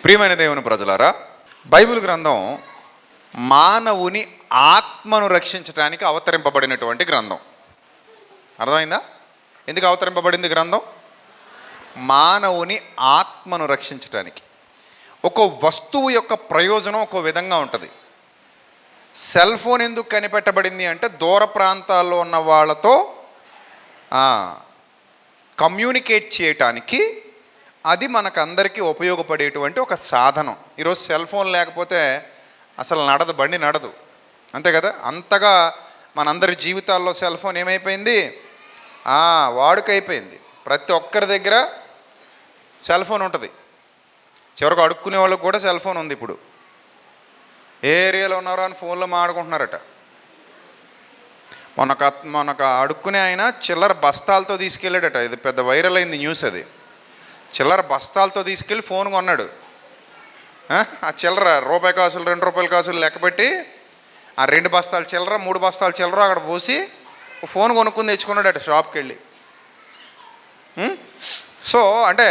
ప్రియమైన దేవుని ప్రజలారా, బైబిల్ గ్రంథం మానవుని ఆత్మను రక్షించడానికి అవతరింపబడినటువంటి గ్రంథం. అర్థమైందా? ఎందుకు అవతరింపబడింది గ్రంథం? మానవుని ఆత్మను రక్షించడానికి. ఒక వస్తువు యొక్క ప్రయోజనం ఒక విధంగా ఉంటుంది. సెల్ ఫోన్ ఎందుకు కనిపెట్టబడింది అంటే దూర ప్రాంతాల్లో ఉన్న వాళ్ళతో కమ్యూనికేట్ చేయటానికి అది మనకందరికీ ఉపయోగపడేటువంటి ఒక సాధనం. ఈరోజు సెల్ ఫోన్ లేకపోతే అసలు నడదు, బండి నడదు, అంతే కదా. అంతగా మనందరి జీవితాల్లో సెల్ ఫోన్ ఏమైపోయింది, వాడుకైపోయింది. ప్రతి ఒక్కరి దగ్గర సెల్ ఫోన్ ఉంటుంది. చివరికి అడుక్కునే వాళ్ళకి కూడా సెల్ ఫోన్ ఉంది. ఇప్పుడు ఏ ఏరియాలో ఉన్నారో అని ఫోన్లో మాట్లాడుకుంటున్నారట. మొన్నొక అడుక్కునే ఆయన చిల్లర బస్తాలతో తీసుకెళ్ళాడట. ఇది పెద్ద వైరల్ అయింది న్యూస్. అది చిల్లర బస్తాలతో తీసుకెళ్ళి ఫోన్ కొన్నాడు. ఆ చిల్లర రూపాయి కాసులు, 2 రూపాయల కాసులు లెక్కపెట్టి ఆ 2 బస్తాల చిల్లర, 3 బస్తాల చిల్లర అక్కడ పోసి ఫోన్ కొనుక్కుని తెచ్చుకున్నాడట షాప్కి వెళ్ళి. సో అంటే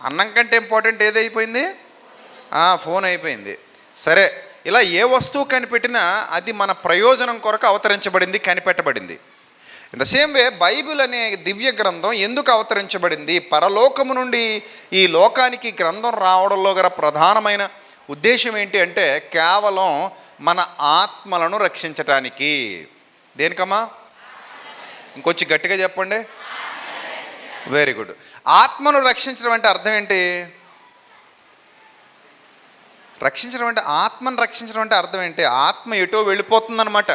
అన్నం కంటే ఇంపార్టెంట్ ఏదైపోయింది? ఫోన్ అయిపోయింది. సరే, ఇలా ఏ వస్తువు కనిపెట్టినా అది మన ప్రయోజనం కొరకు అవతరించబడింది, కనిపెట్టబడింది. In the same way Bible అనే దివ్య గ్రంథం ఎందుకు అవతరించబడింది? పరలోకము నుండి ఈ లోకానికి గ్రంథం రావడంలో గల ప్రధానమైన ఉద్దేశం ఏంటి అంటే కేవలం మన ఆత్మలను రక్షించటానికి. దేనికమ్మా? ఇంకొంచెం గట్టిగా చెప్పండి. Very good. ఆత్మను రక్షించడం అంటే అర్థం ఏంటి? ఆత్మను రక్షించడం అంటే అర్థం ఏంటి? ఆత్మ ఎటో వెళ్ళిపోతుందన్నమాట.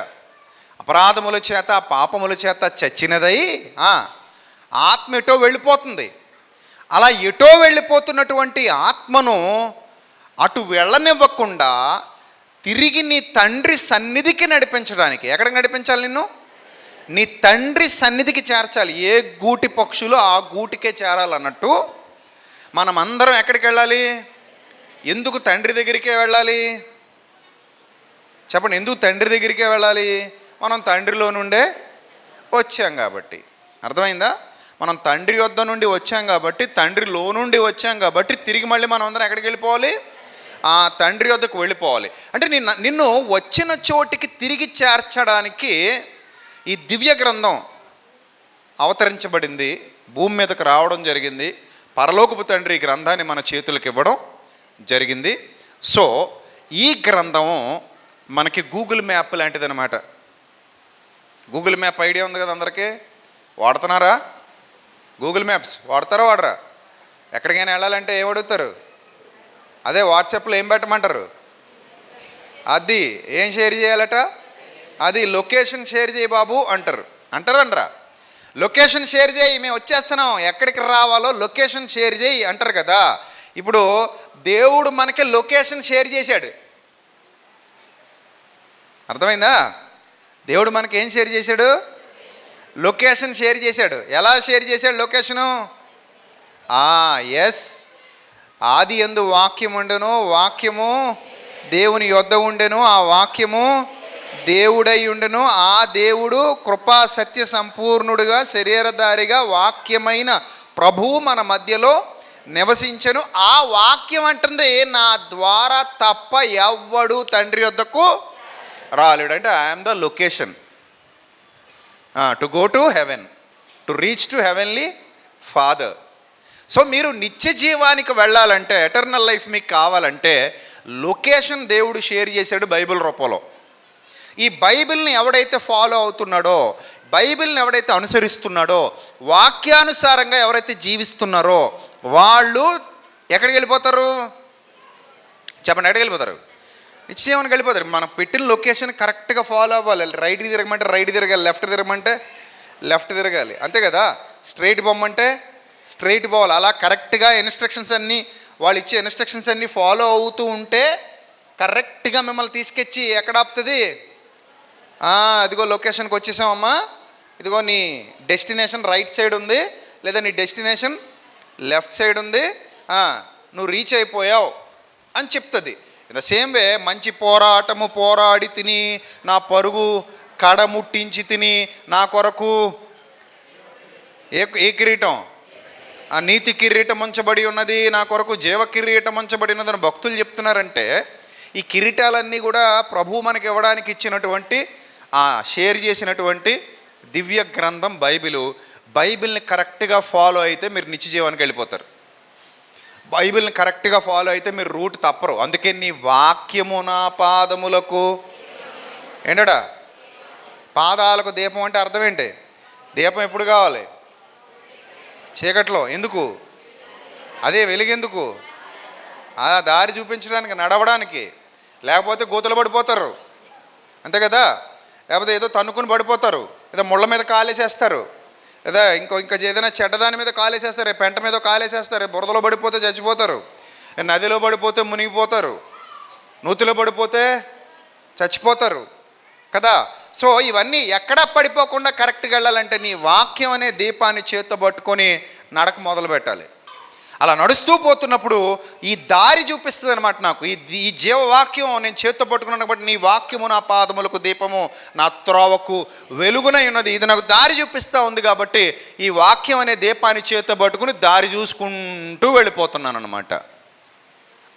అపరాధముల చేత, పాపముల చేత చచ్చినదై ఆత్మ ఎటో వెళ్ళిపోతుంది. అలా ఎటో వెళ్ళిపోతున్నటువంటి ఆత్మను అటు వెళ్ళనివ్వకుండా తిరిగి నీ తండ్రి సన్నిధికి నడిపించడానికి. ఎక్కడికి నడిపించాలి? నిన్ను నీ తండ్రి సన్నిధికి చేర్చాలి. ఏ గూటి పక్షులు ఆ గూటికే చేరాలన్నట్టు మనమందరం ఎక్కడికి వెళ్ళాలి? ఎందుకు తండ్రి దగ్గరికే వెళ్ళాలి? చెప్పండి, ఎందుకు తండ్రి దగ్గరికే వెళ్ళాలి? మనం తండ్రిలో నుండే వచ్చాం కాబట్టి. అర్థమైందా? మనం తండ్రి వద్ద నుండి వచ్చాం కాబట్టి, తండ్రిలో నుండి వచ్చాం కాబట్టి తిరిగి మళ్ళీ మనం అందరం ఎక్కడికి వెళ్ళిపోవాలి? ఆ తండ్రి వద్దకు వెళ్ళిపోవాలి. అంటే నిన్ను వచ్చిన చోటికి తిరిగి చేర్చడానికి ఈ దివ్య గ్రంథం అవతరించబడింది, భూమి మీదకు రావడం జరిగింది. పరలోకపు తండ్రి ఈ గ్రంథాన్ని మన చేతులకు ఇవ్వడం జరిగింది. సో ఈ గ్రంథం మనకి గూగుల్ మ్యాప్ లాంటిది అనమాట. గూగుల్ మ్యాప్ ఐడియా ఉంది కదా అందరికీ? వాడుతున్నారా? గూగుల్ మ్యాప్స్ వాడతారా, వాడరా? ఎక్కడికైనా వెళ్ళాలంటే ఏం అడుగుతారు? అదే వాట్సాప్లో ఏం పెట్టమంటారు? అది ఏం షేర్ చేయాలట? అది లొకేషన్ షేర్ చేయి బాబు అంటారు. అంటారా? లొకేషన్ షేర్ చేయి, మేము వచ్చేస్తున్నాం, ఎక్కడికి రావాలో లొకేషన్ షేర్ చేయి అంటారు కదా. ఇప్పుడు దేవుడు మనకి లొకేషన్ షేర్ చేశాడు. అర్థమైందా? దేవుడు మనకి ఏం షేర్ చేశాడు? లొకేషన్ షేర్ చేశాడు. ఎలా షేర్ చేశాడు లొకేషను? ఎస్, ఆది యందు వాక్యం ఉండెను, వాక్యము దేవుని యొద్ద ఉండెను, ఆ వాక్యము దేవుడై ఉండెను, ఆ దేవుడు కృపా సత్య సంపూర్ణుడుగా శరీరధారిగా వాక్యమైన ప్రభువు మన మధ్యలో నివసించెను. ఆ వాక్యం అంటుంది, నా ద్వారా తప్ప ఎవ్వడు తండ్రి వద్దకు రాలేడు. అంటే I'm the location to go to heaven, to reach to heavenly father. So మీరు నిత్య జీవానికి వెళ్ళాలంటే, ఎటర్నల్ లైఫ్ మీకు కావాలంటే లొకేషన్ దేవుడు షేర్ చేశాడు బైబిల్ రూపంలో. ఈ బైబిల్ని ఎవడైతే ఫాలో అవుతున్నాడో, బైబిల్ని ఎవడైతే అనుసరిస్తున్నాడో, వాక్యానుసారంగా ఎవరైతే జీవిస్తున్నారో వాళ్ళు ఎక్కడికి వెళ్ళిపోతారు? చెప్పండి, ఎక్కడికి వెళ్ళిపోతారు? నిశ్చయానికి వెళ్ళిపోతారు. మనం పెట్టిన లొకేషన్ కరెక్ట్గా ఫాలో అవ్వాలి. రైట్కి తిరగమంటే రైట్ తిరగాలి, లెఫ్ట్ తిరగమంటే లెఫ్ట్ తిరగాలి, అంతే కదా. స్ట్రైట్ పోమంటే స్ట్రైట్ పోవాలి. అలా కరెక్ట్గా ఇన్స్ట్రక్షన్స్ అన్నీ, వాళ్ళు ఇచ్చే ఇన్స్ట్రక్షన్స్ అన్నీ ఫాలో అవుతూ ఉంటే కరెక్ట్గా మిమ్మల్ని తీసుకొచ్చి ఎక్కడ ఆపుతుంది? అదిగో లొకేషన్కి వచ్చేసామమ్మా, ఇదిగో నీ డెస్టినేషన్ రైట్ సైడ్ ఉంది, లేదా నీ డెస్టినేషన్ లెఫ్ట్ సైడ్ ఉంది, నువ్వు రీచ్ అయిపోయావు అని చెప్తుంది. ఇన్ ద సేమ్ వే మంచి పోరాటము పోరాడి తిని, నా పరుగు కడముట్టించి తిని, నా కొరకు ఏ కిరీటం? ఆ నీతి కిరీటం ఉంచబడి ఉన్నది, నా కొరకు జీవ కిరీటం ఉంచబడి ఉన్నదని భక్తులు చెప్తున్నారంటే, ఈ కిరీటాలన్నీ కూడా ప్రభువు మనకి ఇవ్వడానికి ఇచ్చినటువంటి షేర్ చేసినటువంటి దివ్య గ్రంథం బైబిల్ని కరెక్ట్గా ఫాలో అయితే మీరు నిత్య జీవానికి వెళ్ళిపోతారు. బైబిల్ని కరెక్ట్గా ఫాలో అయితే మీరు రూట్ తప్పరు. అందుకే నీ వాక్యము నా పాదములకు ఏంటడా, పాదాలకు దీపం అంటే అర్థం ఏంటి? దీపం ఎప్పుడు కావాలి? చీకట్లో. ఎందుకు? అదే వెలుగెందుకు? దారి చూపించడానికి, నడవడానికి. లేకపోతే గోతులు పడిపోతారు, అంతే కదా. లేకపోతే ఏదో తన్నుకుని పడిపోతారు, ఏదో ముళ్ళ మీద కాలేసేస్తారు, లేదా ఇంకా ఏదైనా చెడ్డదాని మీద కాలేసేస్తారు, పెంట మీద కాలేసేస్తారు, బురదలో పడిపోతే చచ్చిపోతారు, నదిలో పడిపోతే మునిగిపోతారు, నూతిలో పడిపోతే చచ్చిపోతారు కదా. సో ఇవన్నీ ఎక్కడా పడిపోకుండా కరెక్ట్గా వెళ్ళాలంటే నీ వాక్యం అనే దీపాన్ని చేత్తో పట్టుకొని నడక మొదలు పెట్టాలి. అలా నడుస్తూ పోతున్నప్పుడు ఈ దారి చూపిస్తుంది అనమాట. నాకు ఈ జీవవాక్యం నేను చేత్తో పట్టుకున్నాను కాబట్టి, నీ వాక్యము నా పాదములకు దీపము, నా త్రోవకు వెలుగునై ఉన్నది. ఇది నాకు దారి చూపిస్తూ ఉంది కాబట్టి ఈ వాక్యం అనే దీపాన్ని చేత్తో పట్టుకుని దారి చూసుకుంటూ వెళ్ళిపోతున్నాను అనమాట.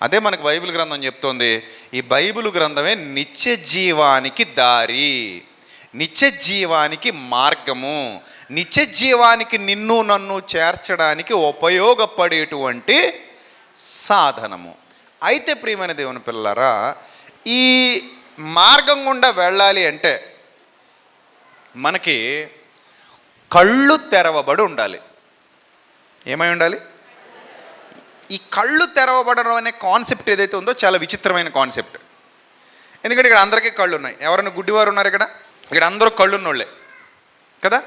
అదే మనకు బైబిల్ గ్రంథం చెప్తోంది. ఈ బైబిల్ గ్రంథమే నిత్య జీవానికి దారి, నిత్య జీవానికి మార్గము, నిత్య జీవానికి నిన్ను నన్ను చేర్చడానికి ఉపయోగపడేటువంటి సాధనము. అయితే ప్రియమైన దేవుని పిల్లలారా, ఈ మార్గం గుండా వెళ్ళాలి అంటే మనకి కళ్ళు తెరవబడి ఉండాలి. ఏమై ఉండాలి? ఈ కళ్ళు తెరవబడడం అనే కాన్సెప్ట్ ఏదైతే ఉందో చాలా విచిత్రమైన కాన్సెప్ట్. ఎందుకంటే ఇక్కడ అందరికీ కళ్ళు ఉన్నాయి. ఎవరైనా గుడ్డివారు ఉన్నారు ఇక్కడ అందరూ కళ్ళున్నోళ్ళే కదా.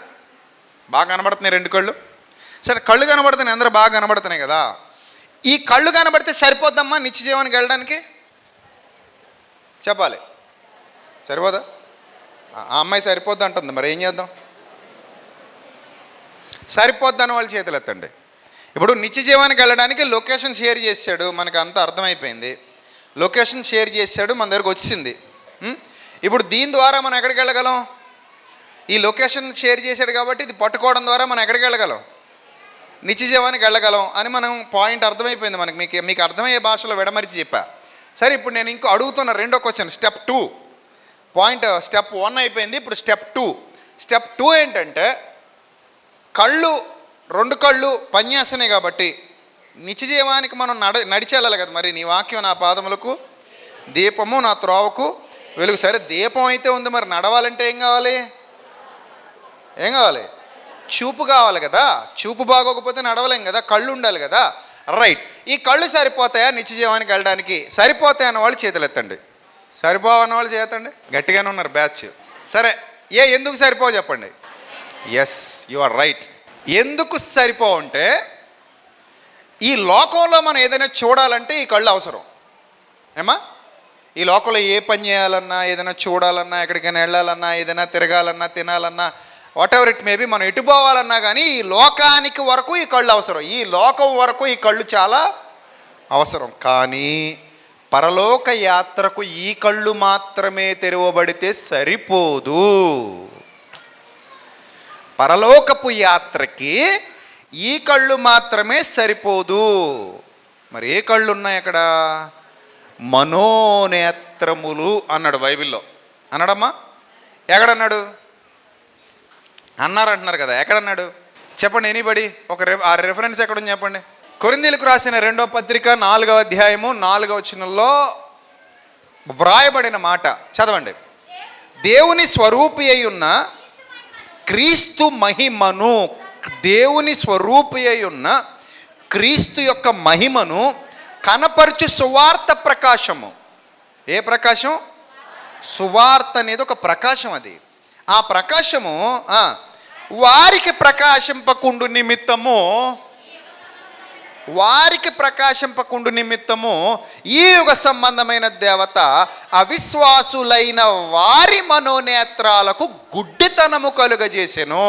బాగా కనబడుతున్నాయి 2 కళ్ళు. సరే, కళ్ళు కనబడుతున్నాయి, అందరూ బాగా కనబడుతున్నాయి కదా. ఈ కళ్ళు కనబడితే సరిపోద్దమ్మా నిత్య జీవానికి వెళ్ళడానికి? చెప్పాలి, సరిపోదా? ఆ అమ్మాయి సరిపోద్ది అంటుంది, మరి ఏం చేద్దాం? సరిపోద్దని వాళ్ళు చేతులు ఎత్తండి. ఇప్పుడు నిత్య జీవానికి వెళ్ళడానికి లొకేషన్ షేర్ చేశాడు, మనకు అంతా అర్థమైపోయింది. లొకేషన్ షేర్ చేశాడు, మన దగ్గరకు వచ్చింది. ఇప్పుడు దీని ద్వారా మనం ఎక్కడికి వెళ్ళగలం? ఈ లొకేషన్ షేర్ చేశాడు కాబట్టి ఇది పట్టుకోవడం ద్వారా మనం ఎక్కడికి వెళ్ళగలం? నిత్య జీవానికి వెళ్ళగలం అని మనం పాయింట్ అర్థమైపోయింది మనకి. మీకు అర్థమయ్యే భాషలో విడమరిచి చెప్పా. సరే, ఇప్పుడు నేను ఇంకో అడుగుతున్న రెండో క్వశ్చన్, స్టెప్ 2 పాయింట్. స్టెప్ 1 అయిపోయింది, ఇప్పుడు స్టెప్ 2. స్టెప్ 2 ఏంటంటే, కళ్ళు 2 కళ్ళు పనిచేస్తున్నాయి కాబట్టి నిత్య జీవానికి మనం నడిచెళ్ళాలి కదా. మరి నీ వాక్యం నా పాదములకు దీపము, నా త్రోవకు వెలుగు. సరే, దీపం అయితే ఉంది, మరి నడవాలంటే ఏం కావాలి? చూపు కావాలి కదా. చూపు బాగోకపోతే నడవలేం కదా, కళ్ళు ఉండాలి కదా. రైట్, ఈ కళ్ళు సరిపోతాయా నిత్య జీవానికి వెళ్ళడానికి? సరిపోతాయి అన్నవాళ్ళు చేతులు ఎత్తండి. సరిపోవన్న వాళ్ళు చేతండి. గట్టిగానే ఉన్నారు బ్యాచ్. సరే, ఎందుకు సరిపోవు చెప్పండి? Yes, you are right. ఎందుకు సరిపోవంటే, ఈ లోకంలో మనం ఏదైనా చూడాలంటే ఈ కళ్ళు అవసరం. ఏమా, ఈ లోకంలో ఏ పని చేయాలన్నా, ఏదైనా చూడాలన్నా, ఎక్కడికైనా వెళ్ళాలన్నా, ఏదైనా తిరగాలన్నా, తినాలన్నా, వాట్ ఎవర్ ఇట్ మేబీ, మనం ఎటు పోవాలన్నా కానీ ఈ లోకానికి వరకు ఈ కళ్ళు అవసరం. ఈ లోకం వరకు ఈ కళ్ళు చాలా అవసరం. కానీ పరలోక యాత్రకు ఈ కళ్ళు మాత్రమే తెరవబడితే సరిపోదు. పరలోకపు యాత్రకి ఈ కళ్ళు మాత్రమే సరిపోదు. మరి ఏ కళ్ళు ఉన్నాయి అక్కడ? మనోనేత్రములు అన్నాడు బైబిల్లో. అన్నాడమ్మా? ఎక్కడన్నాడు? అంటున్నారు కదా, ఎక్కడన్నాడు చెప్పండి? ఎనీబడి ఆ రెఫరెన్స్ ఎక్కడుంది చెప్పండి. కొరింథీయులకు రాసిన 2వ పత్రిక 4వ అధ్యాయము 4వ వచనంలో వ్రాయబడిన మాట చదవండి. దేవుని స్వరూపి అయి ఉన్న క్రీస్తు మహిమను, దేవుని స్వరూపి అయి ఉన్న క్రీస్తు యొక్క మహిమను కనపరచు సువార్త ప్రకాశము. ఏ ప్రకాశం? సువార్త అనేది ఒక ప్రకాశం. అది ఆ ప్రకాశము వారికి ప్రకాశింపకుండు నిమిత్తము ఈ యుగ సంబంధమైన దేవత అవిశ్వాసులైన వారి మనోనేత్రాలకు గుడ్డితనము కలుగజేసెను.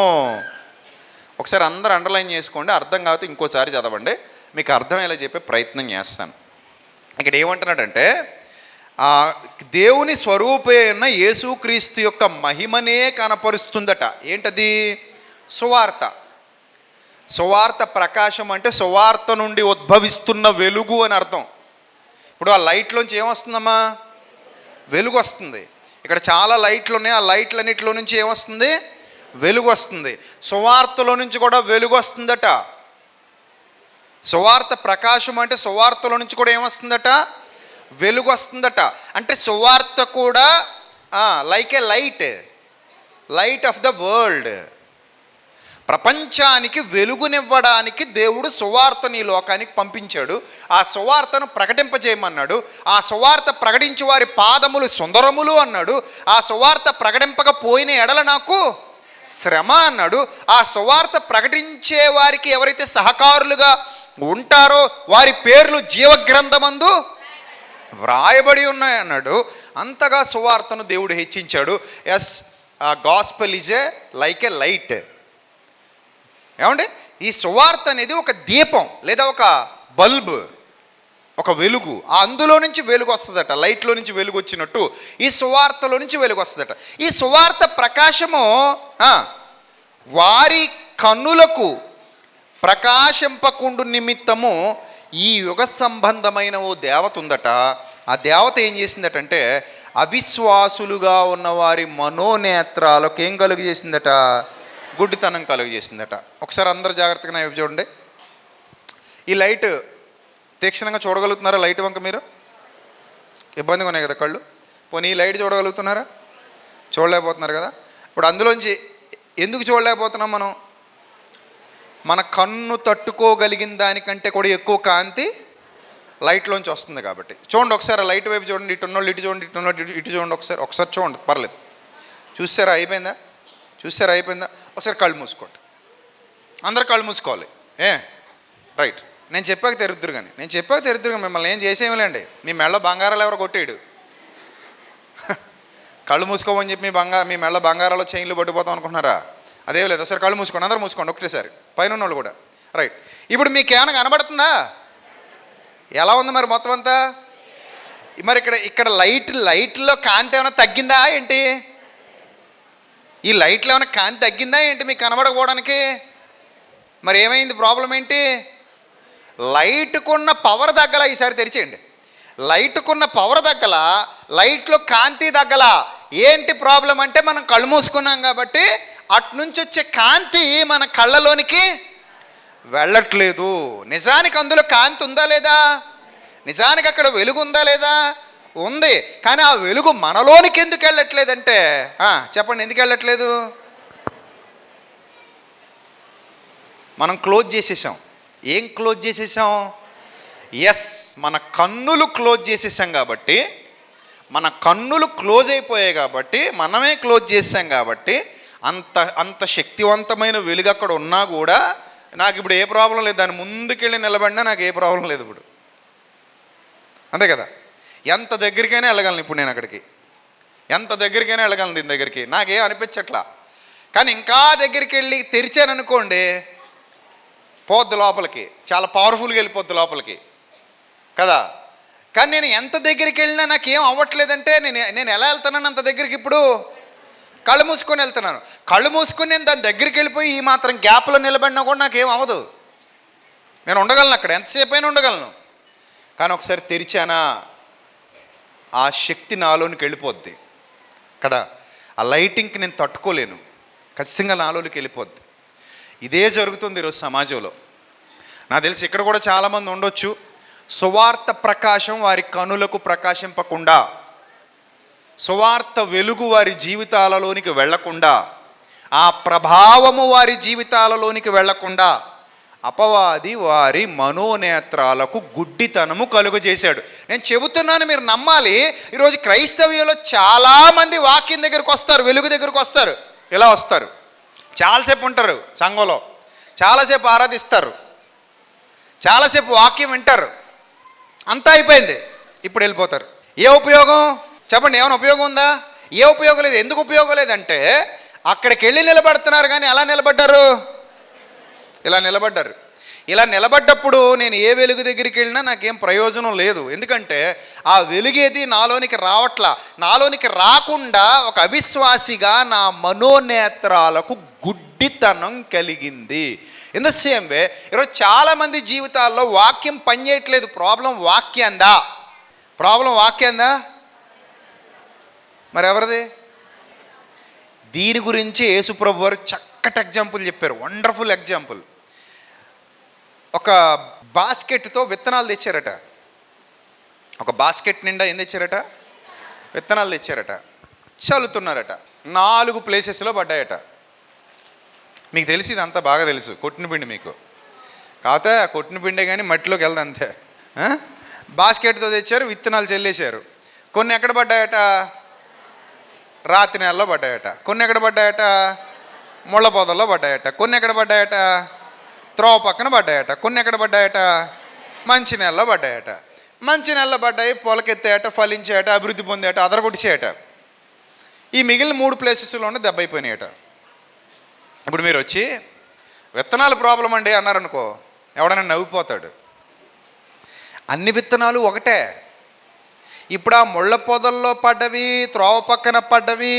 ఒకసారి అందరూ అండర్లైన్ చేసుకోండి, అర్థం కాకపోతే ఇంకోసారి చదవండి, మీకు అర్థమయ్యేలా చెప్పే ప్రయత్నం చేస్తాను. ఇక్కడ ఏమంటున్నాడంటే, దేవుని స్వరూపే ఉన్న యేసుక్రీస్తు యొక్క మహిమనే కనపరుస్తుందట. ఏంటది? సువార్త. సువార్త ప్రకాశం అంటే సువార్త నుండి ఉద్భవిస్తున్న వెలుగు అని అర్థం. ఇప్పుడు ఆ లైట్లోంచి ఏమొస్తుందమ్మా? వెలుగు వస్తుంది. ఇక్కడ చాలా లైట్లు ఉన్నాయి, ఆ లైట్లన్నిటిలో నుంచి ఏమొస్తుంది? వెలుగు వస్తుంది. సువార్తలో నుంచి కూడా వెలుగు వస్తుందట. సువార్త ప్రకాశం అంటే సువార్తలో నుంచి కూడా ఏమొస్తుందట? వెలుగు వస్తుందట. అంటే సువార్త కూడా like a light of the world. ప్రపంచానికి వెలుగునివ్వడానికి దేవుడు సువార్తని ఈ లోకానికి పంపించాడు. ఆ సువార్తను ప్రకటింపజేయమన్నాడు. ఆ సువార్త ప్రకటించి వారి పాదములు సుందరములు అన్నాడు. ఆ సువార్త ప్రకటింపకపోయిన ఎడల నాకు శ్రమ అన్నాడు. ఆ సువార్త ప్రకటించే వారికి ఎవరైతే సహకారులుగా ఉంటారో వారి పేర్లు జీవగ్రంథమందు వ్రాయబడి ఉన్నాయన్నాడు. అంతగా సువార్తను దేవుడు హెచ్చించాడు. Yes, gospel is like a light. ఏమండి, ఈ సువార్త అనేది ఒక దీపం లేదా ఒక బల్బ్, ఒక వెలుగు. అందులో నుంచి వెలుగు వస్తుందట. లైట్లో నుంచి వెలుగు వచ్చినట్టు ఈ సువార్తలో నుంచి వెలుగు వస్తుందట. ఈ సువార్త ప్రకాశము వారి కన్నులకు ప్రకాశింపకుండు నిమిత్తము ఈ యుగ సంబంధమైన ఓ దేవత ఉందట. ఆ దేవత ఏం చేసిందటంటే అవిశ్వాసులుగా ఉన్న వారి మనోనేత్రాలకు ఏం కలుగు చేసిందట? గుడ్డితనం కలుగు చేసిందట. ఒకసారి అందరూ జాగ్రత్తగా నా వైపు చూడండి. ఈ లైట్ తీక్షణంగా చూడగలుగుతున్నారా? లైట్ వంక మీరు ఇబ్బందిగా ఉన్నాయి కదా కళ్ళు. పోనీ ఈ లైట్ చూడగలుగుతున్నారా? చూడలేకపోతున్నారు కదా. ఇప్పుడు అందులోంచి ఎందుకు చూడలేకపోతున్నాం మనం? మన కన్ను తట్టుకోగలిగిన దానికంటే కూడా ఎక్కువ కాంతి లైట్లోంచి వస్తుంది కాబట్టి. చూడండి ఒకసారి లైట్ వైపు చూడండి. ఇటు ఉన్నోళ్ళు ఇటు చూడండి, ఇటు ఉన్నోళ్ళు ఇటు చూడండి. ఒకసారి చూడండి, పర్లేదు. చూసారా? అయిపోయిందా? ఒకసారి కళ్ళు మూసుకోండి. అందరు కళ్ళు మూసుకోవాలి. రైట్. నేను చెప్పాక తెరుద్దురు కానీ మిమ్మల్ని ఏం చేసేయలేండి. మీ మెళ్ళ బంగారాలు ఎవరో కొట్టేయడు. కళ్ళు మూసుకోమని చెప్పి మీ మెళ్ళ బంగారాలు చైన్లు పట్టిపోతాం అనుకుంటున్నారా? అదే లేదు. ఒకసారి కళ్ళు మూసుకోండి, అందరూ మూసుకోండి ఒకటేసారి, పైన ఉన్నోళ్ళు కూడా. రైట్. ఇప్పుడు మీకేమైనా కనబడుతుందా? ఎలా ఉంది మరి మొత్తం అంతా? మరి ఇక్కడ లైట్లో కాంతి ఏమైనా తగ్గిందా ఏంటి? ఈ లైట్లో ఏమైనా కాంతి తగ్గిందా ఏంటి మీకు కనబడకపోవడానికి? మరి ఏమైంది? ప్రాబ్లం ఏంటి? లైట్కున్న పవర్ తగ్గల. ఈసారి తెరిచేయండి. లైట్కున్న పవర్ తగ్గల, లైట్లో కాంతి తగ్గల. ఏంటి ప్రాబ్లం అంటే మనం కళ్ళు మూసుకున్నాం కాబట్టి అట్నుంచి వచ్చే కాంతి మన కళ్ళలోనికి వెళ్ళట్లేదు. నిజానికి అందులో కాంతి ఉందా లేదా? నిజానికి అక్కడ వెలుగు ఉందా లేదా? ఉంది. కానీ ఆ వెలుగు మనలోనికి ఎందుకు వెళ్ళట్లేదంటే చెప్పండి, ఎందుకు వెళ్ళట్లేదు? మనం క్లోజ్ చేసేసాం. ఏం క్లోజ్ చేసేసాం? ఎస్, మన కన్నులు క్లోజ్ చేసేసాం. కాబట్టి మన కన్నులు క్లోజ్ అయిపోయాయి కాబట్టి, మనమే క్లోజ్ చేసాం కాబట్టి అంత శక్తివంతమైన వెలుగు అక్కడ ఉన్నా కూడా నాకు ఇప్పుడు ఏ ప్రాబ్లం లేదు. దాని ముందుకెళ్ళి నిలబడినా నాకు ఏ ప్రాబ్లం లేదు ఇప్పుడు. అంతే కదా. ఎంత దగ్గరికైనా వెళ్ళగలను ఇప్పుడు నేను అక్కడికి. ఎంత దగ్గరికైనా వెళ్ళగలను దీని దగ్గరికి. నాకేం అనిపించట్లా. కానీ ఇంకా దగ్గరికి వెళ్ళి తెరిచాననుకోండి, పోద్దు లోపలికి, చాలా పవర్ఫుల్గా వెళ్ళిపోద్ది లోపలికి కదా. కానీ నేను ఎంత దగ్గరికి వెళ్ళినా నాకేం అవ్వట్లేదంటే నేను ఎలా వెళ్తున్నాను అంత దగ్గరికి? ఇప్పుడు కళ్ళు మూసుకొని వెళ్తున్నాను. కళ్ళు మూసుకొని నేను దాని దగ్గరికి వెళ్ళిపోయి ఈ మాత్రం గ్యాప్లో నిలబడినా కూడా నాకేం అవ్వదు. నేను ఉండగలను అక్కడ, ఎంతసేపు అయినా ఉండగలను. కానీ ఒకసారి తెరిచానా ఆ శక్తి నాలోనికి వెళ్ళిపోద్ది కదా. ఆ లైటింగ్కి నేను తట్టుకోలేను, ఖచ్చితంగా నాలోనికి వెళ్ళిపోద్ది. ఇదే జరుగుతుంది ఈరోజు సమాజంలో. నాకు తెలిసి ఇక్కడ కూడా చాలామంది ఉండొచ్చు. సువార్త ప్రకాశం వారి కనులకు ప్రకాశింపకుండా, సువార్త వెలుగు వారి జీవితాలలోనికి వెళ్లకుండా, ఆ ప్రభావము వారి జీవితాలలోనికి వెళ్లకుండా అపవాది వారి మనోనేత్రాలకు గుడ్డితనము కలుగజేశాడు. నేను చెబుతున్నాను, మీరు నమ్మాలి. ఈరోజు క్రైస్తవ్యంలో చాలామంది వాక్యం దగ్గరికి వస్తారు, వెలుగు దగ్గరికి వస్తారు. ఎలా వస్తారు? చాలాసేపు ఉంటారు సంఘంలో, చాలాసేపు ఆరాధిస్తారు, చాలాసేపు వాక్యం వింటారు, అంతా అయిపోయింది, ఇప్పుడు వెళ్ళిపోతారు. ఏ ఉపయోగం చెప్పండి? ఏమైనా ఉపయోగం ఉందా? ఏ ఉపయోగం లేదు. ఎందుకు ఉపయోగం లేదంటే అక్కడికి వెళ్ళి నిలబడుతున్నారు, కానీ ఎలా నిలబడ్డారు? ఇలా నిలబడ్డారు. ఇలా నిలబడ్డప్పుడు నేను ఏ వెలుగు దగ్గరికి వెళ్ళినా నాకేం ప్రయోజనం లేదు. ఎందుకంటే ఆ వెలుగేది నాలోనికి రావట్లా. నాలోనికి రాకుండా ఒక అవిశ్వాసిగా నా మనోనేత్రాలకు గుడ్డితనం కలిగింది. ఇన్ ద సేమ్ వే ఈరోజు చాలామంది జీవితాల్లో వాక్యం పనిచేయట్లేదు. ప్రాబ్లం వాక్యందా? ప్రాబ్లం వాక్యందా? మరి ఎవరిది? దీని గురించి యేసుప్రభు వారు చక్కటి ఎగ్జాంపుల్ చెప్పారు, వండర్ఫుల్ ఎగ్జాంపుల్. ఒక బాస్కెట్తో విత్తనాలు తెచ్చారట. ఒక బాస్కెట్ నిండా ఏం తెచ్చారట? విత్తనాలు తెచ్చారట. చల్లుతున్నారట. 4 ప్లేసెస్లో పడ్డాయట. మీకు తెలిసి ఇదంతా బాగా తెలుసు, కొట్టిన పిండి మీకు కాకపోతే కొట్టిన పిండే కానీ మట్టిలోకి వెళ్దాం అంతే. బాస్కెట్తో తెచ్చారు, విత్తనాలు చల్లేశారు. కొన్ని ఎక్కడ పడ్డాయట? రాతి నేలలో పడ్డాయట. కొన్ని ఎక్కడ పడ్డాయట? ముళ్ళ పొదల్లో పడ్డాయట. కొన్ని ఎక్కడ పడ్డాయట? త్రోవ పక్కన పడ్డాయట. కొన్ని ఎక్కడ పడ్డాయట? మంచి నేలలో పడ్డాయట. మంచి నెలలో పడ్డాయి, పొలకెత్తాయట, ఫలించాయట, అభివృద్ధి పొందాయట, అదరగొట్టిచేయట. ఈ మిగిలిన 3 ప్లేసెస్లోనే దెబ్బ అయిపోయినాయట. ఇప్పుడు మీరు వచ్చి విత్తనాలు ప్రాబ్లం అండి అన్నారనుకో, ఎవడైనా నవ్విపోతాడు. అన్ని విత్తనాలు ఒకటే. ఇప్పుడు ఆ ముళ్ళ పొదల్లో పడ్డవి, త్రోవ పక్కన పడ్డవి,